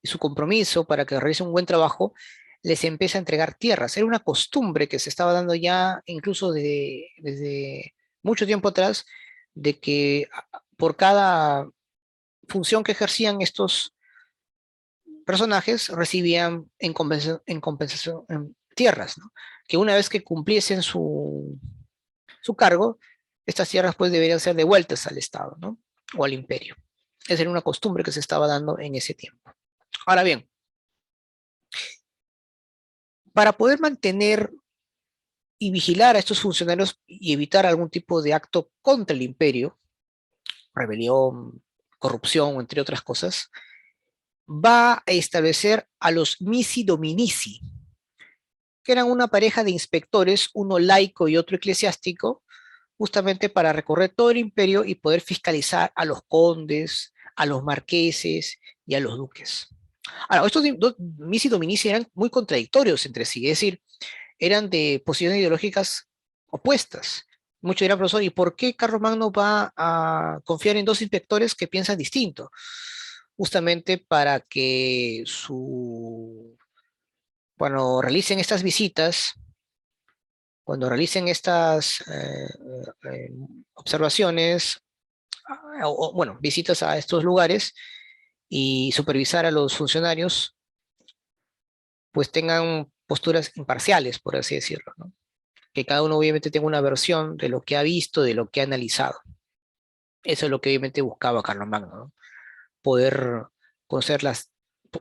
y su compromiso para que realicen un buen trabajo, les empieza a entregar tierras. Era una costumbre que se estaba dando ya incluso desde mucho tiempo atrás, de que por cada función que ejercían estos personajes recibían en compensación tierras, ¿no? Que una vez que cumpliesen su cargo, estas tierras pues deberían ser devueltas al Estado, ¿no? O al imperio. Esa era una costumbre que se estaba dando en ese tiempo. Ahora bien, para poder mantener y vigilar a estos funcionarios y evitar algún tipo de acto contra el imperio, rebelión, corrupción, entre otras cosas, va a establecer a los missi dominici, que eran una pareja de inspectores, uno laico y otro eclesiástico, justamente para recorrer todo el imperio y poder fiscalizar a los condes, a los marqueses y a los duques. Ahora, estos missi dominici eran muy contradictorios entre sí, es decir, eran de posiciones ideológicas opuestas. Muchos dirán, profesor, ¿y por qué Carlomagno va a confiar en dos inspectores que piensan distinto? Justamente para que cuando realicen estas visitas, cuando realicen estas observaciones, bueno, visitas a estos lugares y supervisar a los funcionarios, pues tengan posturas imparciales, por así decirlo, ¿no? Que cada uno obviamente tenga una versión de lo que ha visto, de lo que ha analizado. Eso es lo que obviamente buscaba Carlomagno, ¿no? Poder conocer las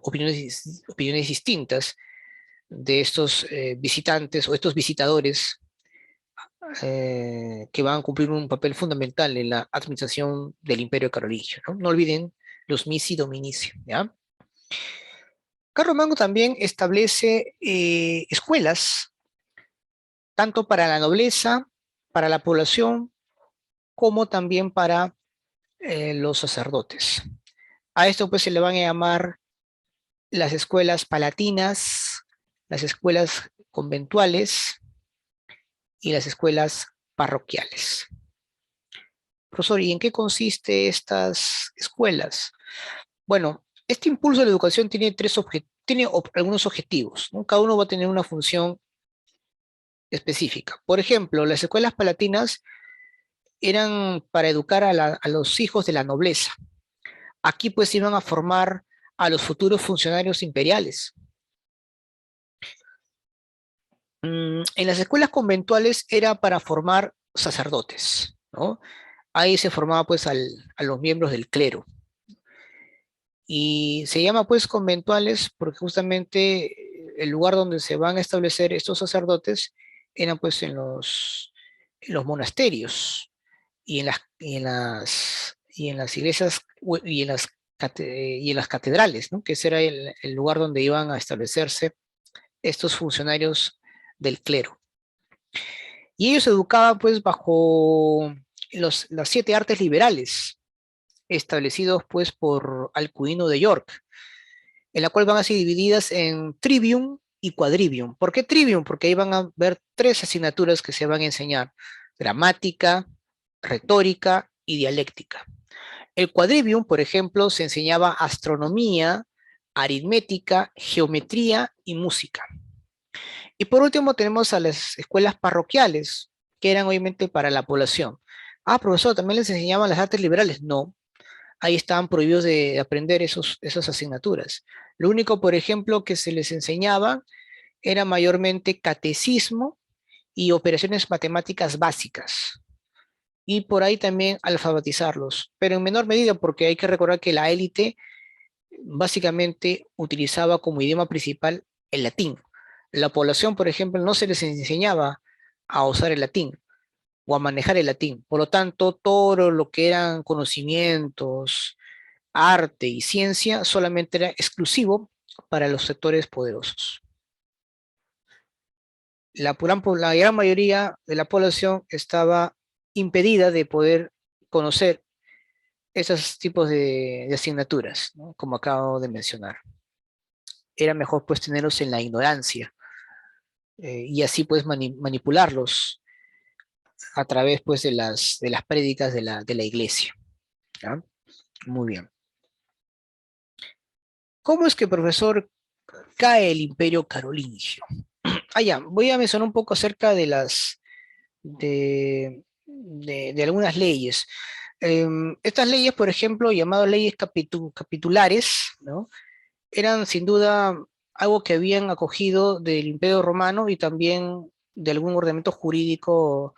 opiniones distintas de estos visitantes o estos visitadores que van a cumplir un papel fundamental en la administración del Imperio Carolingio, ¿no? No olviden los Missi Dominici, ¿ya? Carlomagno también establece escuelas, tanto para la nobleza, para la población, como también para los sacerdotes. A esto pues se le van a llamar las escuelas palatinas, las escuelas conventuales y las escuelas parroquiales. Profesor, ¿y en qué consiste estas escuelas? Bueno, este impulso de la educación tiene algunos objetivos, ¿no? Cada uno va a tener una función específica. Por ejemplo, las escuelas palatinas eran para educar a los hijos de la nobleza. Aquí pues iban a formar a los futuros funcionarios imperiales. En las escuelas conventuales era para formar sacerdotes, ¿no? Ahí se formaba pues a los miembros del clero. Y se llama pues conventuales porque justamente el lugar donde se van a establecer estos sacerdotes eran pues en los monasterios y en las iglesias y en las catedrales, ¿no? Que ese era el lugar donde iban a establecerse estos funcionarios del clero. Y ellos se educaban pues bajo las 7 artes liberales establecidos pues por Alcuino de York, en la cual van a ser divididas en trivium y quadrivium. ¿Por qué trivium? Porque ahí van a ver 3 asignaturas que se van a enseñar: gramática, retórica y dialéctica. El quadrivium, por ejemplo, se enseñaba astronomía, aritmética, geometría y música. Y por último tenemos a las escuelas parroquiales, que eran obviamente para la población. Ah, profesor, ¿también les enseñaban las artes liberales? No, ahí estaban prohibidos de aprender esas asignaturas. Lo único, por ejemplo, que se les enseñaba era mayormente catecismo y operaciones matemáticas básicas. Y por ahí también alfabetizarlos, pero en menor medida porque hay que recordar que la élite básicamente utilizaba como idioma principal el latín. La población, por ejemplo, no se les enseñaba a usar el latín o a manejar el latín. Por lo tanto, todo lo que eran conocimientos, arte y ciencia solamente era exclusivo para los sectores poderosos. La gran mayoría de la población estaba impedida de poder conocer esos tipos de asignaturas, ¿no? Como acabo de mencionar. Era mejor pues tenerlos en la ignorancia y así pues manipularlos a través pues de las prédicas de la iglesia. ¿Ya? Muy bien. ¿Cómo es que, profesor, cae el imperio carolingio? Ah, ya, voy a mencionar un poco acerca de algunas leyes. Estas leyes, por ejemplo, llamadas leyes capitulares, ¿no? Eran sin duda algo que habían acogido del Imperio Romano y también de algún ordenamiento jurídico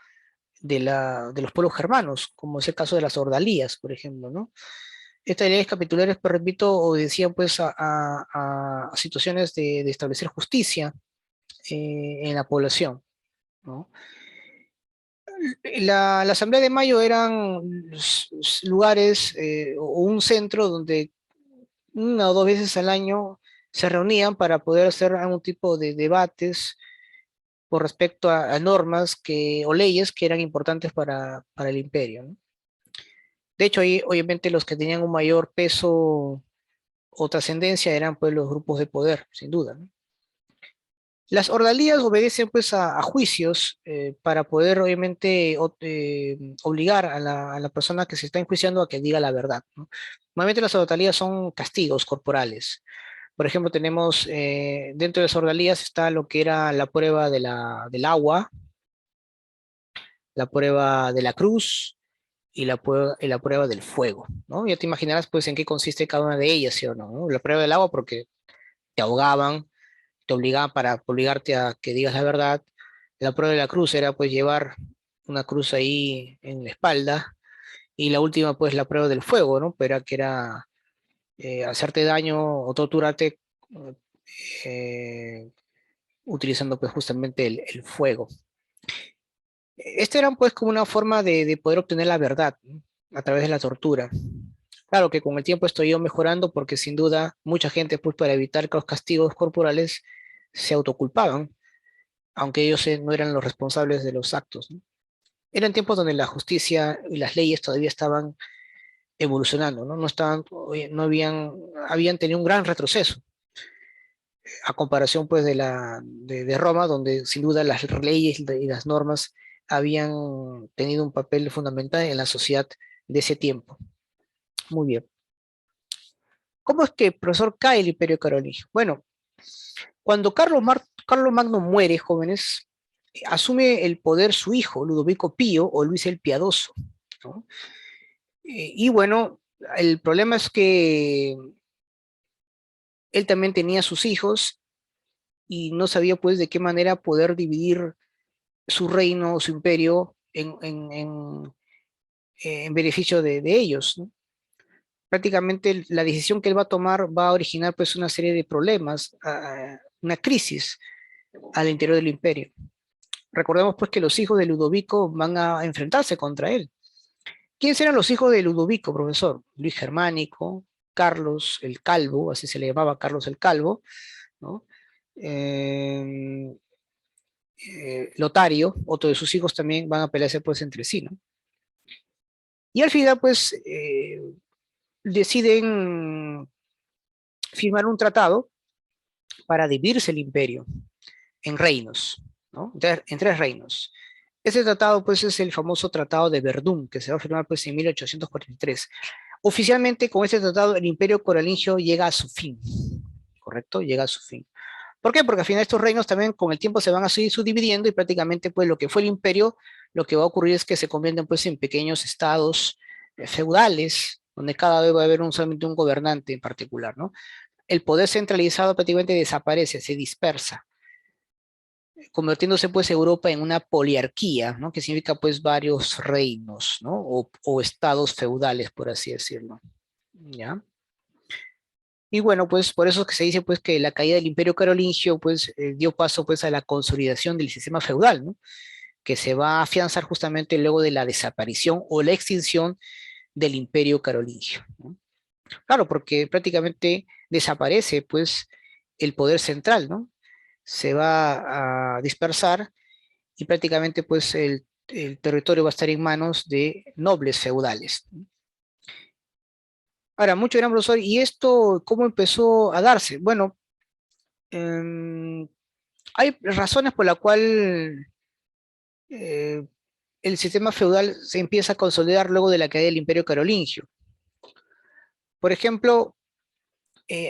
de los pueblos germanos, como es el caso de las ordalías, por ejemplo, ¿no? Estas leyes capitulares, pues, repito, obedecían pues a situaciones de establecer justicia en la población, ¿no? La Asamblea de Mayo eran lugares o un centro donde 1 o 2 veces al año se reunían para poder hacer algún tipo de debates con respecto a normas o leyes que eran importantes para el imperio, ¿no? De hecho, ahí obviamente los que tenían un mayor peso o trascendencia eran pues los grupos de poder, sin duda, ¿no? Las ordalías obedecen pues a juicios para poder obviamente obligar a la persona que se está enjuiciando a que diga la verdad, ¿no? Normalmente las ordalías son castigos corporales. Por ejemplo, tenemos dentro de las ordalías está lo que era la prueba del agua, la prueba de la cruz y la prueba del fuego, ¿no? Ya te imaginarás pues en qué consiste cada una de ellas, ¿sí o no? ¿No? La prueba del agua porque te ahogaban, te obligaban para obligarte a que digas la verdad. La prueba de la cruz era pues llevar una cruz ahí en la espalda. Y la última pues la prueba del fuego, ¿no? Pero que era hacerte daño o torturarte eh, utilizando pues justamente el fuego. Esta era pues como una forma de poder obtener la verdad, ¿no? A través de la tortura. Claro que con el tiempo esto ido mejorando porque sin duda mucha gente pues para evitar que los castigos corporales se autoculpaban, aunque ellos no eran los responsables de los actos, ¿no? Eran tiempos donde la justicia y las leyes todavía estaban evolucionando, ¿no? No estaban, no habían tenido un gran retroceso a comparación pues de Roma, donde sin duda las leyes y las normas habían tenido un papel fundamental en la sociedad de ese tiempo. Muy bien. ¿Cómo es que, profesor, cae el Imperio Carolingio? Bueno, cuando Carlos Magno muere, jóvenes, asume el poder su hijo, Ludovico Pío o Luis el Piadoso, ¿no? Y bueno, el problema es que él también tenía sus hijos y no sabía pues de qué manera poder dividir su reino, su imperio en beneficio de ellos, ¿no? Prácticamente la decisión que él va a tomar va a originar pues una serie de problemas, una crisis al interior del imperio. Recordemos pues que los hijos de Ludovico van a enfrentarse contra él. ¿Quiénes eran los hijos de Ludovico, profesor? Luis Germánico, Carlos el Calvo, así se le llamaba Carlos el Calvo, ¿no? Eh, Lotario, otro de sus hijos también van a pelearse pues entre sí, ¿no? Y al final pues deciden firmar un tratado para dividirse el imperio en reinos, ¿no? En tres reinos. Ese tratado, pues, es el famoso Tratado de Verdún, que se va a firmar, pues, en 1843. Oficialmente, con este tratado, el Imperio Carolingio llega a su fin, ¿correcto? Llega a su fin. ¿Por qué? Porque al final estos reinos también con el tiempo se van a seguir subdividiendo y prácticamente, pues, lo que fue el imperio, lo que va a ocurrir es que se convierten, pues, en pequeños estados feudales, donde cada vez va a haber solamente un gobernante en particular, ¿no? El poder centralizado prácticamente desaparece, se dispersa, convirtiéndose pues Europa en una poliarquía, ¿no? Que significa pues varios reinos, ¿no? O estados feudales, por así decirlo, ¿ya? Y bueno, pues por eso es que se dice pues que la caída del Imperio Carolingio pues dio paso pues a la consolidación del sistema feudal, ¿no? Que se va a afianzar justamente luego de la desaparición o la extinción del Imperio Carolingio, ¿no? Claro, porque prácticamente desaparece pues el poder central, ¿no? Se va a dispersar y prácticamente pues el territorio va a estar en manos de nobles feudales. Ahora, mucho gran profesor, ¿y esto cómo empezó a darse? Bueno, em, hay razones por la cual eh, el sistema feudal se empieza a consolidar luego de la caída del Imperio Carolingio. Por ejemplo,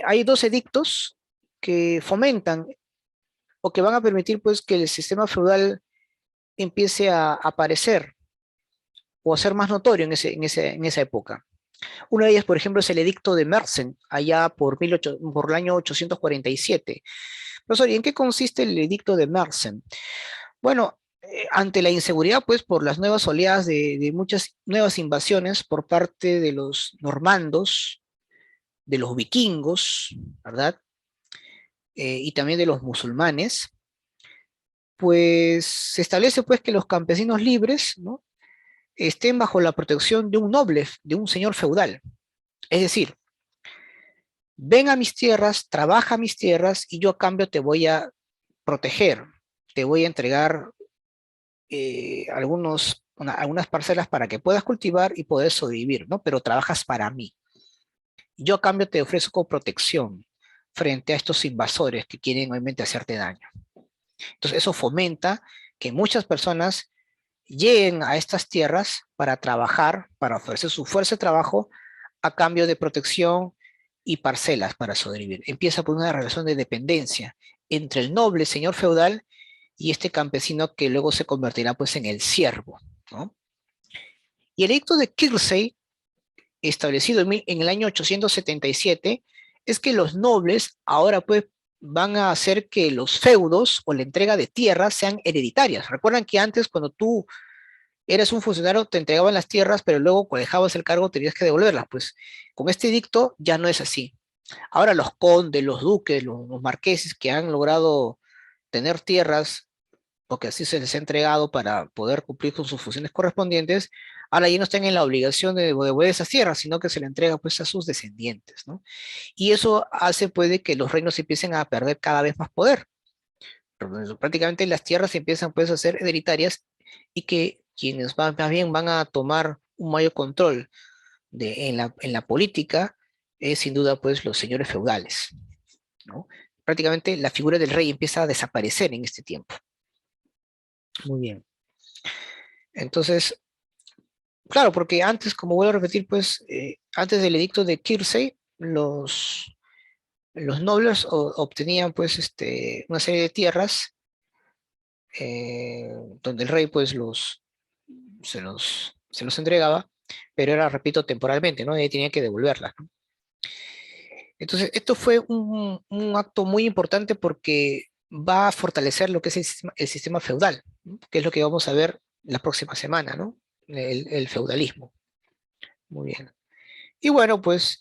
hay dos edictos que fomentan o que van a permitir pues que el sistema feudal empiece a aparecer o a ser más notorio en esa época. Una de ellas, por ejemplo, es el edicto de Mersenne, allá por el año 847. Profesor, ¿y en qué consiste el edicto de Mersenne? Bueno, ante la inseguridad, pues, por las nuevas oleadas de muchas nuevas invasiones por parte de los normandos, de los vikingos, ¿verdad? Y también de los musulmanes, pues se establece, pues, que los campesinos libres, ¿no? Estén bajo la protección de un noble, de un señor feudal. Es decir, ven a mis tierras, trabaja a mis tierras y yo a cambio te voy a proteger, te voy a entregar algunas parcelas para que puedas cultivar y poder sobrevivir, ¿no? Pero trabajas para mí. Yo a cambio te ofrezco protección frente a estos invasores que quieren obviamente hacerte daño. Entonces eso fomenta que muchas personas lleguen a estas tierras para trabajar, para ofrecer su fuerza de trabajo a cambio de protección y parcelas para sobrevivir. Empieza por una relación de dependencia entre el noble señor feudal y este campesino que luego se convertirá pues en el siervo, ¿no? Y el edicto de Kirsey, establecido en el año 877, es que los nobles ahora pues van a hacer que los feudos o la entrega de tierras sean hereditarias. Recuerdan que antes cuando tú eres un funcionario, te entregaban las tierras, pero luego cuando dejabas el cargo tenías que devolverlas. Pues con este edicto ya no es así. Ahora los condes, los duques, los marqueses que han logrado tener tierras porque así se les ha entregado para poder cumplir con sus funciones correspondientes, ahora ya no están en la obligación de devolver esas tierras, sino que se le entrega pues a sus descendientes, ¿no? Y eso hace pues de que los reinos empiecen a perder cada vez más poder. Prácticamente las tierras empiezan pues a ser hereditarias y que quienes van, más bien van a tomar un mayor control en la política es sin duda pues los señores feudales, ¿no? Prácticamente la figura del rey empieza a desaparecer en este tiempo. Muy bien. Entonces, claro, porque antes, como vuelvo a repetir, pues antes del edicto de Kirchey, los nobles obtenían pues una serie de tierras donde el rey pues se los entregaba, pero era, repito, temporalmente, ¿no? Y tenían que devolverlas, ¿no? Entonces, esto fue un acto muy importante porque va a fortalecer lo que es el sistema feudal, ¿no? Que es lo que vamos a ver la próxima semana, ¿no? El feudalismo. Muy bien. Y bueno, pues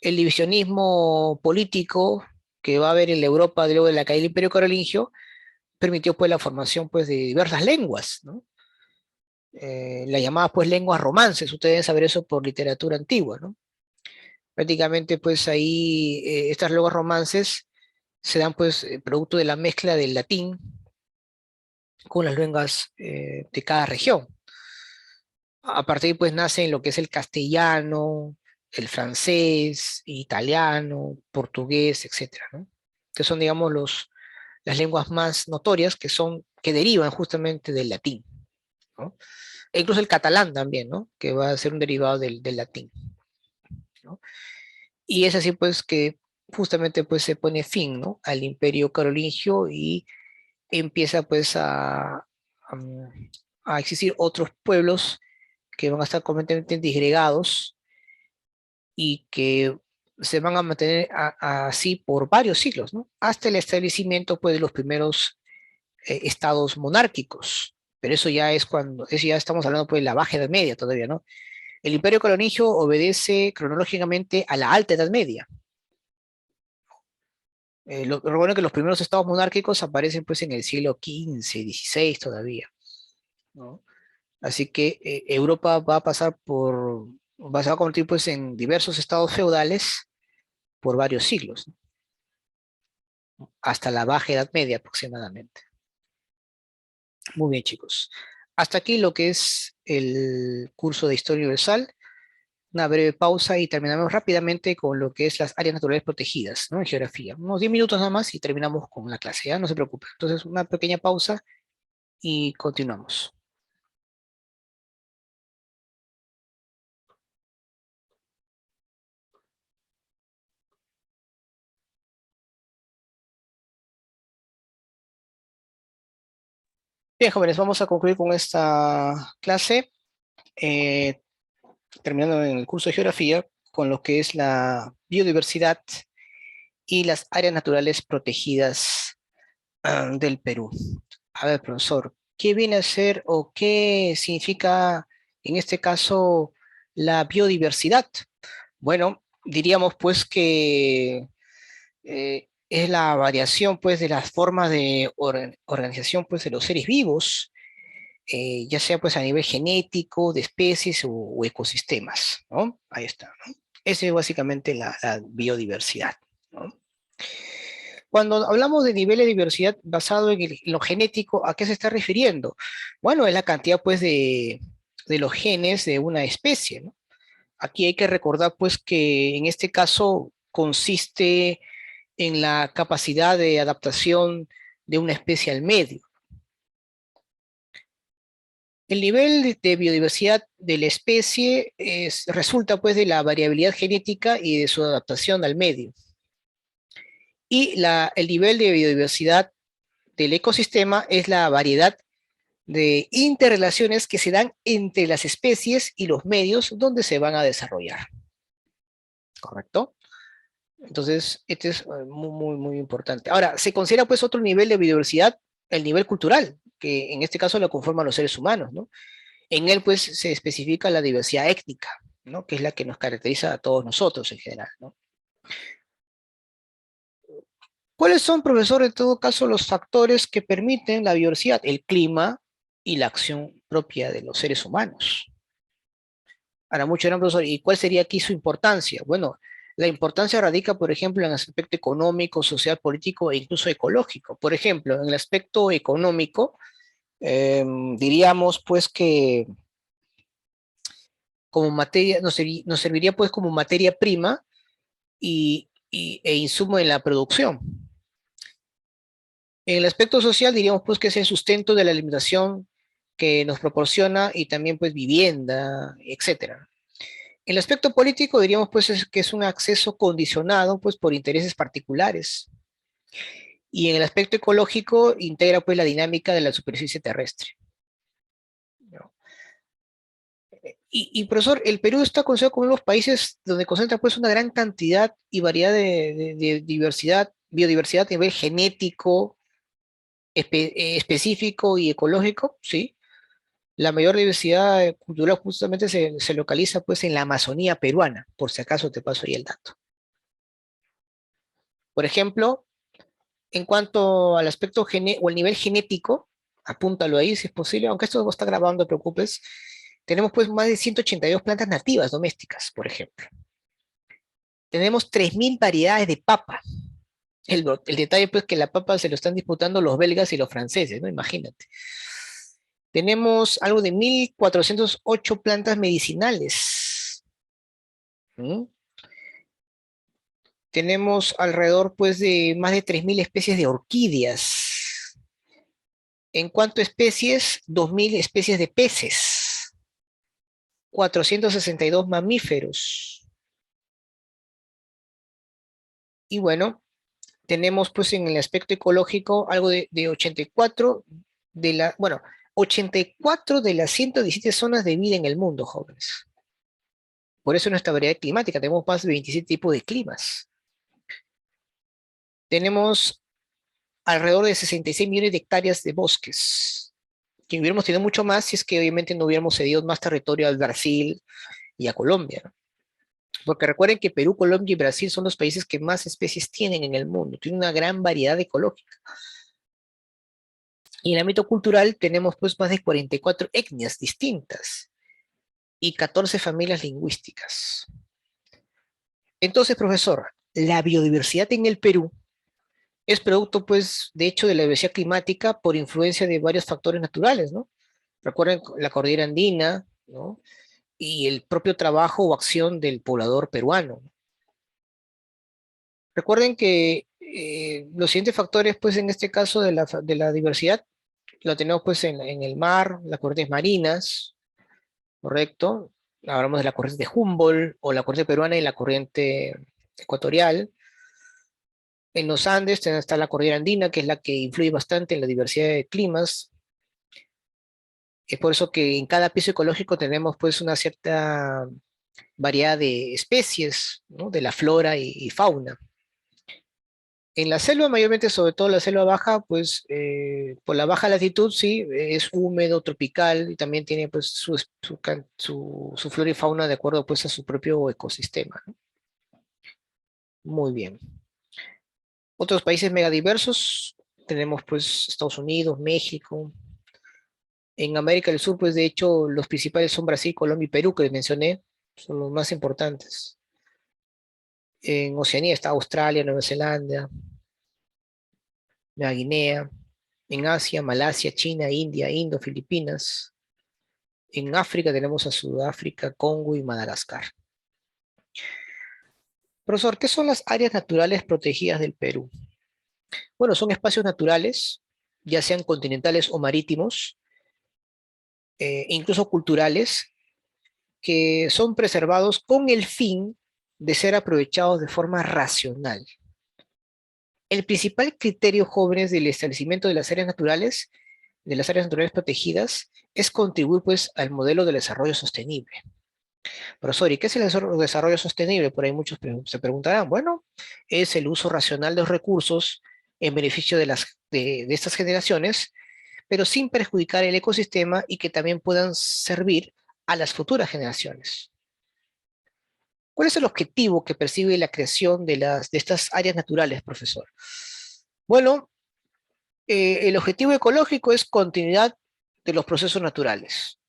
el divisionismo político que va a haber en la Europa luego de la caída del Imperio Carolingio permitió pues la formación pues de diversas lenguas, ¿no? Las llamadas pues lenguas romances, ustedes deben saber eso por literatura antigua, ¿no? Prácticamente pues ahí estas lenguas romances se dan pues producto de la mezcla del latín con las lenguas de cada región. A partir de ahí pues nace lo que es el castellano, el francés, italiano, portugués, etcétera, ¿no? Que son, digamos, las lenguas más notorias que derivan justamente del latín, ¿no? E incluso el catalán también, ¿no? Que va a ser un derivado del latín, ¿no? Y es así pues que justamente pues se pone fin, ¿no? Al imperio carolingio y empieza pues a existir otros pueblos que van a estar completamente disgregados y que se van a mantener así por varios siglos, ¿no? Hasta el establecimiento pues, de los primeros estados monárquicos. Pero eso ya estamos hablando pues de la Baja Edad Media todavía, ¿no? El Imperio Carolingio obedece cronológicamente a la Alta Edad Media. Lo bueno es que los primeros estados monárquicos aparecen pues en el siglo XV, XVI todavía, ¿no? Así que Europa va a pasar se va a convertir pues en diversos estados feudales por varios siglos, ¿no? Hasta la Baja Edad Media aproximadamente. Muy bien, chicos. Hasta aquí lo que es el curso de Historia Universal. Una breve pausa y terminamos rápidamente con lo que es las áreas naturales protegidas, ¿no? En geografía. Unos 10 minutos nada más y terminamos con la clase, ¿ya? No se preocupen. Entonces, una pequeña pausa y continuamos. Bien, jóvenes, vamos a concluir con esta clase, eh, terminando en el curso de geografía, con lo que es la biodiversidad y las áreas naturales protegidas del Perú. A ver, profesor, ¿qué viene a ser o qué significa en este caso la biodiversidad? Bueno, diríamos pues que es la variación pues de las formas de organización pues de los seres vivos, ya sea pues a nivel genético, de especies o ecosistemas, ¿no? Ahí está, ¿no? Esa es básicamente la biodiversidad, ¿no? Cuando hablamos de niveles de diversidad basado en lo genético, ¿a qué se está refiriendo? Bueno, es la cantidad pues de los genes de una especie, ¿no? Aquí hay que recordar pues que en este caso consiste en la capacidad de adaptación de una especie al medio. El nivel de biodiversidad de la especie resulta pues de la variabilidad genética y de su adaptación al medio. Y el nivel de biodiversidad del ecosistema es la variedad de interrelaciones que se dan entre las especies y los medios donde se van a desarrollar. ¿Correcto? Entonces, este es muy, muy, muy importante. Ahora, se considera pues otro nivel de biodiversidad, el nivel cultural, que en este caso lo conforman los seres humanos, ¿no? En él pues se especifica la diversidad étnica, ¿no? Que es la que nos caracteriza a todos nosotros en general, ¿no? ¿Cuáles son, profesor, en todo caso, los factores que permiten la biodiversidad? El clima y la acción propia de los seres humanos. Ahora, mucho dirán, profesor, ¿y cuál sería aquí su importancia? Bueno, la importancia radica, por ejemplo, en el aspecto económico, social, político e incluso ecológico. Por ejemplo, en el aspecto económico, diríamos pues que como materia, nos serviría pues como materia prima e insumo en la producción. En el aspecto social diríamos pues que es el sustento de la alimentación que nos proporciona y también pues vivienda, etcétera. En el aspecto político diríamos pues que es un acceso condicionado pues por intereses particulares. Y en el aspecto ecológico integra pues la dinámica de la superficie terrestre, ¿no? Y, profesor, el Perú está considerado como uno de los países donde concentra pues una gran cantidad y variedad de diversidad, biodiversidad a nivel genético, específico y ecológico, ¿sí? La mayor diversidad cultural justamente se localiza pues en la Amazonía peruana, por si acaso te paso ahí el dato. Por ejemplo, en cuanto al aspecto o el nivel genético, apúntalo ahí si es posible, aunque esto no está grabado, no te preocupes, tenemos pues más de 182 plantas nativas domésticas, por ejemplo. Tenemos 3.000 variedades de papa. El detalle pues que la papa se lo están disputando los belgas y los franceses, ¿no? Imagínate. Tenemos algo de 1.408 plantas medicinales. ¿Mm? Tenemos alrededor pues de más de 3.000 especies de orquídeas. En cuanto a especies, 2.000 especies de peces, 462 mamíferos. Y bueno, tenemos pues en el aspecto ecológico algo de 84 bueno, 84 de las 117 zonas de vida en el mundo, jóvenes. Por eso nuestra variedad climática, tenemos más de 27 tipos de climas. Tenemos alrededor de 66 millones de hectáreas de bosques, que hubiéramos tenido mucho más si es que obviamente no hubiéramos cedido más territorio al Brasil y a Colombia, ¿no? Porque recuerden que Perú, Colombia y Brasil son los países que más especies tienen en el mundo, tienen una gran variedad ecológica. Y en el ámbito cultural tenemos pues más de 44 etnias distintas y 14 familias lingüísticas. Entonces, profesor, la biodiversidad en el Perú es producto pues de hecho de la diversidad climática por influencia de varios factores naturales, ¿no? Recuerden la cordillera andina, ¿no? Y el propio trabajo o acción del poblador peruano. Recuerden que los siguientes factores, pues en este caso de la diversidad, lo tenemos pues en el mar, las corrientes marinas, ¿correcto? Hablamos de la corriente de Humboldt o la corriente peruana y la corriente ecuatorial. En los Andes está la cordillera andina, que es la que influye bastante en la diversidad de climas. Es por eso que en cada piso ecológico tenemos pues una cierta variedad de especies, ¿no? De la flora y fauna. En la selva, mayormente, sobre todo la selva baja, pues por la baja latitud, sí, es húmedo, tropical y también tiene pues su flora y fauna de acuerdo pues a su propio ecosistema, ¿no? Muy bien. Otros países megadiversos, tenemos pues Estados Unidos, México. En América del Sur, pues de hecho, los principales son Brasil, Colombia y Perú, que les mencioné, son los más importantes. En Oceanía está Australia, Nueva Zelanda, Nueva Guinea. En Asia, Malasia, China, India, Indo, Filipinas. En África tenemos a Sudáfrica, Congo y Madagascar. Profesor, ¿qué son las áreas naturales protegidas del Perú? Bueno, son espacios naturales, ya sean continentales o marítimos, incluso culturales, que son preservados con el fin de ser aprovechados de forma racional. El principal criterio, jóvenes, del establecimiento de las áreas naturales protegidas, es contribuir pues al modelo del desarrollo sostenible. Profesor, ¿y qué es el desarrollo sostenible? Por ahí muchos se preguntarán. Bueno, es el uso racional de los recursos en beneficio de estas generaciones, pero sin perjudicar el ecosistema y que también puedan servir a las futuras generaciones. ¿Cuál es el objetivo que persigue la creación de estas áreas naturales, profesor? Bueno, el objetivo ecológico es continuidad de los procesos naturales.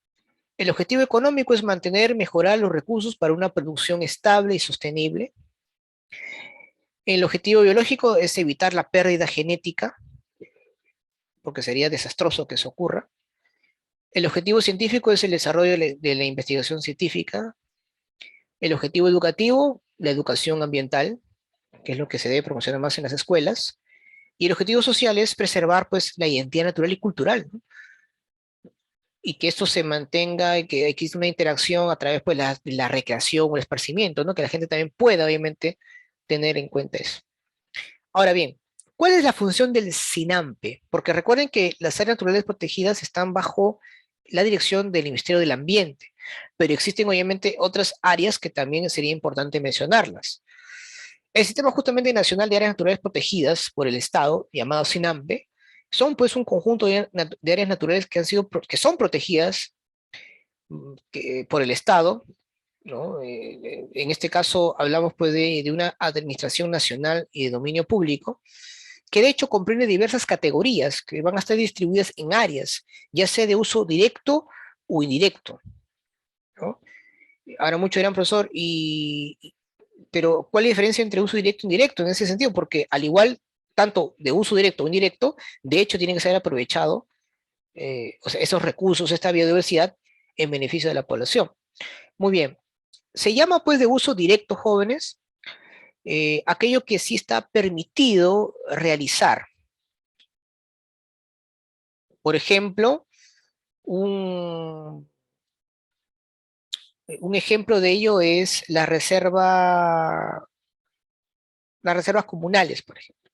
El objetivo económico es mantener, mejorar los recursos para una producción estable y sostenible. El objetivo biológico es evitar la pérdida genética, porque sería desastroso que eso ocurra. El objetivo científico es el desarrollo de la investigación científica. El objetivo educativo, la educación ambiental, que es lo que se debe promocionar más en las escuelas. Y el objetivo social es preservar pues la identidad natural y cultural, ¿no? Y que esto se mantenga y que exista una interacción a través pues de la recreación o el esparcimiento, ¿no? Que la gente también pueda obviamente tener en cuenta eso. Ahora bien, ¿cuál es la función del SINAMPE? Porque recuerden que las áreas naturales protegidas están bajo la dirección del Ministerio del Ambiente, pero existen obviamente otras áreas que también sería importante mencionarlas. El Sistema justamente Nacional de Áreas Naturales Protegidas por el Estado, llamado SINAMPE, son pues un conjunto de áreas naturales que, que son protegidas por el Estado, ¿no? En este caso hablamos pues de una administración nacional y de dominio público, que de hecho comprende diversas categorías que van a estar distribuidas en áreas, ya sea de uso directo o indirecto, ¿no? Ahora mucho dirán, profesor, pero ¿cuál es la diferencia entre uso directo e indirecto en ese sentido? Porque al igual, tanto de uso directo o indirecto, de hecho tiene que ser aprovechado, o sea, esos recursos, esta biodiversidad, en beneficio de la población. Muy bien, se llama pues de uso directo, jóvenes, aquello que sí está permitido realizar. Por ejemplo, un, un ejemplo de ello es las reservas comunales, por ejemplo,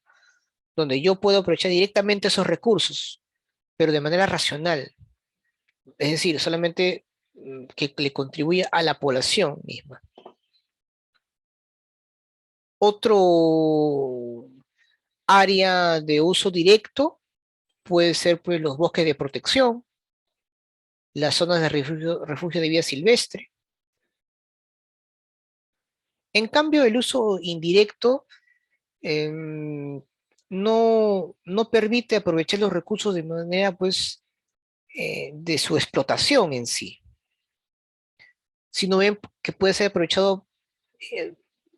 donde yo puedo aprovechar directamente esos recursos, pero de manera racional, es decir, solamente que le contribuya a la población misma. Otro área de uso directo puede ser pues, los bosques de protección, las zonas de refugio de vida silvestre. En cambio, el uso indirecto no permite aprovechar los recursos de manera, pues, de su explotación en sí, sino bien que puede ser aprovechado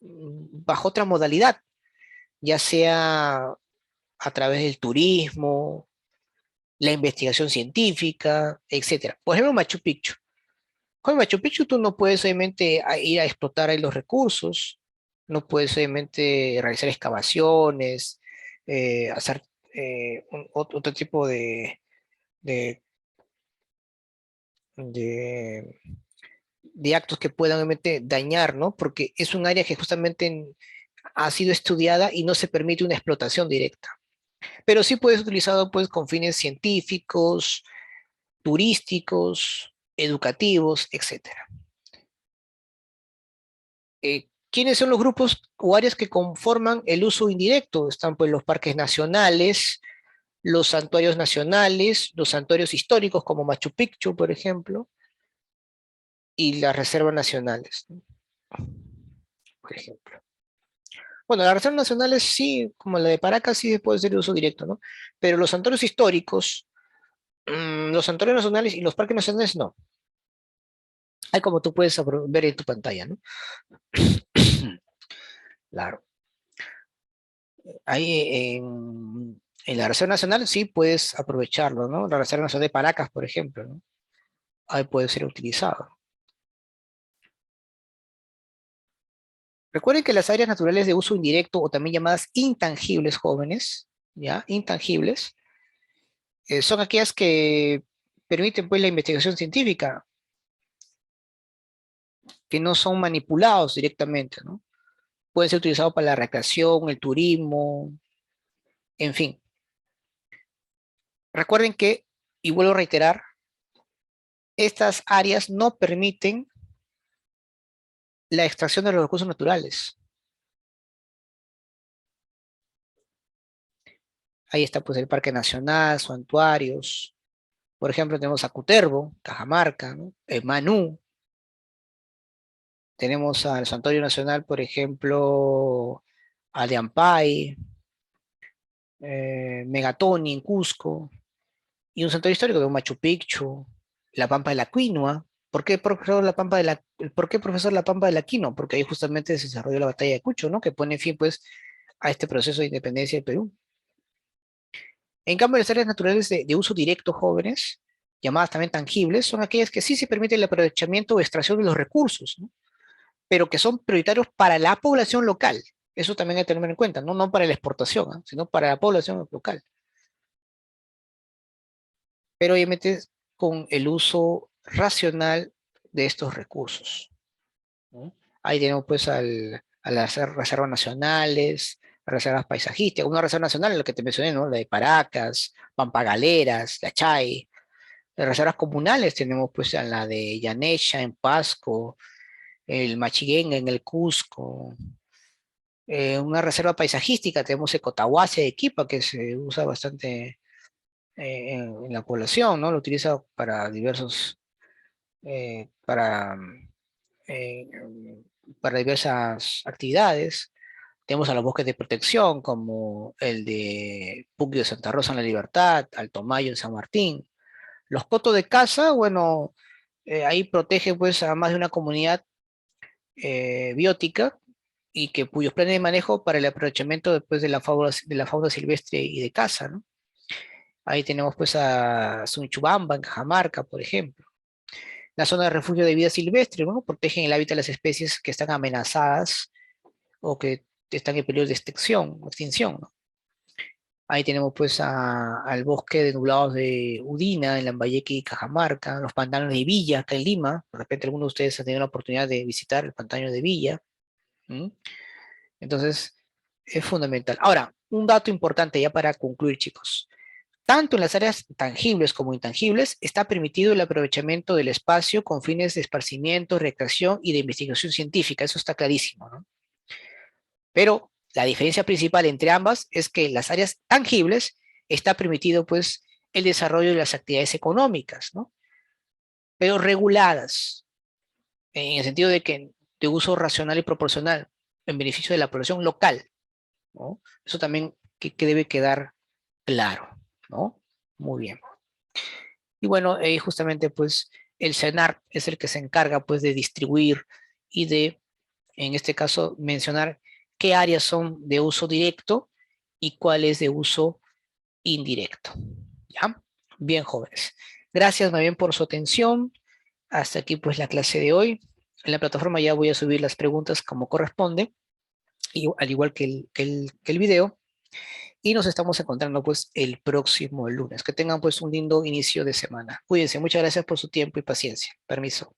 bajo otra modalidad, ya sea a través del turismo, la investigación científica, etcétera. Por ejemplo, Machu Picchu. Con Machu Picchu tú no puedes obviamente ir a explotar ahí los recursos, no puedes obviamente realizar excavaciones, hacer otro tipo de, de, de actos que puedan obviamente dañar, ¿no? Porque es un área que justamente ha sido estudiada y no se permite una explotación directa. Pero sí puede ser utilizado pues con fines científicos, turísticos, educativos, etcétera. ¿Quiénes son los grupos o áreas que conforman el uso indirecto? Están pues los parques nacionales, los santuarios nacionales, los santuarios históricos como Machu Picchu, por ejemplo, y las reservas nacionales, ¿no? Por ejemplo. Bueno, las reservas nacionales sí, como la de Paracas, sí puede ser de uso directo, ¿no? Pero los santuarios históricos, los santuarios nacionales y los parques nacionales no. Hay como tú puedes ver en tu pantalla, ¿no? Claro. Ahí en la Reserva Nacional sí puedes aprovecharlo, ¿no? La Reserva Nacional de Paracas, por ejemplo, ¿no? Ahí puede ser utilizado. Recuerden que las áreas naturales de uso indirecto o también llamadas intangibles, jóvenes, ¿ya? Intangibles, son aquellas que permiten pues la investigación científica, que no son manipulados directamente, ¿no? Pueden ser utilizados para la recreación, el turismo, en fin. Recuerden que, y vuelvo a reiterar, estas áreas no permiten la extracción de los recursos naturales. Ahí está pues el Parque Nacional, santuarios. Por ejemplo, tenemos a Cutervo, Cajamarca, ¿no? Manú. Tenemos al Santuario Nacional, por ejemplo, al de Ampay. Megatoni en Cusco, y un centro histórico de Machu Picchu, la Pampa de la Quinua. ¿Por qué, profesor, ¿por qué, profesor, la Pampa de la Quinua? Porque ahí justamente se desarrolló la batalla de Cucho, ¿no? Que pone fin, pues, a este proceso de independencia del Perú. En cambio, las áreas naturales de uso directo jóvenes, llamadas también tangibles, son aquellas que sí se permite el aprovechamiento o extracción de los recursos, ¿no? Pero que son prioritarios para la población local. Eso también hay que tener en cuenta, no, no para la exportación, ¿no? Sino para la población local. Pero obviamente con el uso racional de estos recursos, ¿no? Ahí tenemos pues a las reservas nacionales, reservas paisajísticas, una reserva nacional, la que te mencioné, ¿no? La de Paracas, Pampagaleras, la Chay. Las reservas comunales tenemos pues a la de Yanecha en Pasco, el Machiguenga en el Cusco. Una reserva paisajística tenemos el Cotahuasi de Equipa, que se usa bastante en la población, ¿no? Lo utiliza para diversos, eh, para, eh, para diversas actividades. Tenemos a los bosques de protección, como el de Puquio de Santa Rosa en la Libertad, Alto Mayo en San Martín. Los cotos de caza, bueno, ahí protege pues a más de una comunidad biótica y que cuyos planes de manejo para el aprovechamiento después de la fauna silvestre y de caza, ¿no? Ahí tenemos pues a Sunchubamba en Cajamarca, por ejemplo. La zona de refugio de vida silvestre, ¿no? Protegen el hábitat de las especies que están amenazadas o que están en peligro de extinción, ¿no? Ahí tenemos pues al bosque de nublados de Udina, en Lambayeque y Cajamarca, los pantanos de Villa, acá en Lima. De repente algunos de ustedes han tenido la oportunidad de visitar el pantano de Villa. ¿Mm? Entonces, es fundamental. Ahora, un dato importante ya para concluir, chicos. Tanto en las áreas tangibles como intangibles está permitido el aprovechamiento del espacio con fines de esparcimiento, recreación y de investigación científica. Eso está clarísimo, ¿no? Pero la diferencia principal entre ambas es que en las áreas tangibles está permitido, pues, el desarrollo de las actividades económicas, ¿no? Pero reguladas, en el sentido de que de uso racional y proporcional, en beneficio de la población local, ¿no? Eso también que debe quedar claro, ¿no? Muy bien. Y bueno, justamente pues el CENAR es el que se encarga pues de distribuir y de, en este caso, mencionar qué áreas son de uso directo y cuáles de uso indirecto. ¿Ya? Bien, jóvenes. Gracias más bien por su atención. Hasta aquí pues la clase de hoy. En la plataforma ya voy a subir las preguntas como corresponde, y, al igual que el video. Y nos estamos encontrando pues el próximo lunes. Que tengan pues un lindo inicio de semana. Cuídense, muchas gracias por su tiempo y paciencia. Permiso.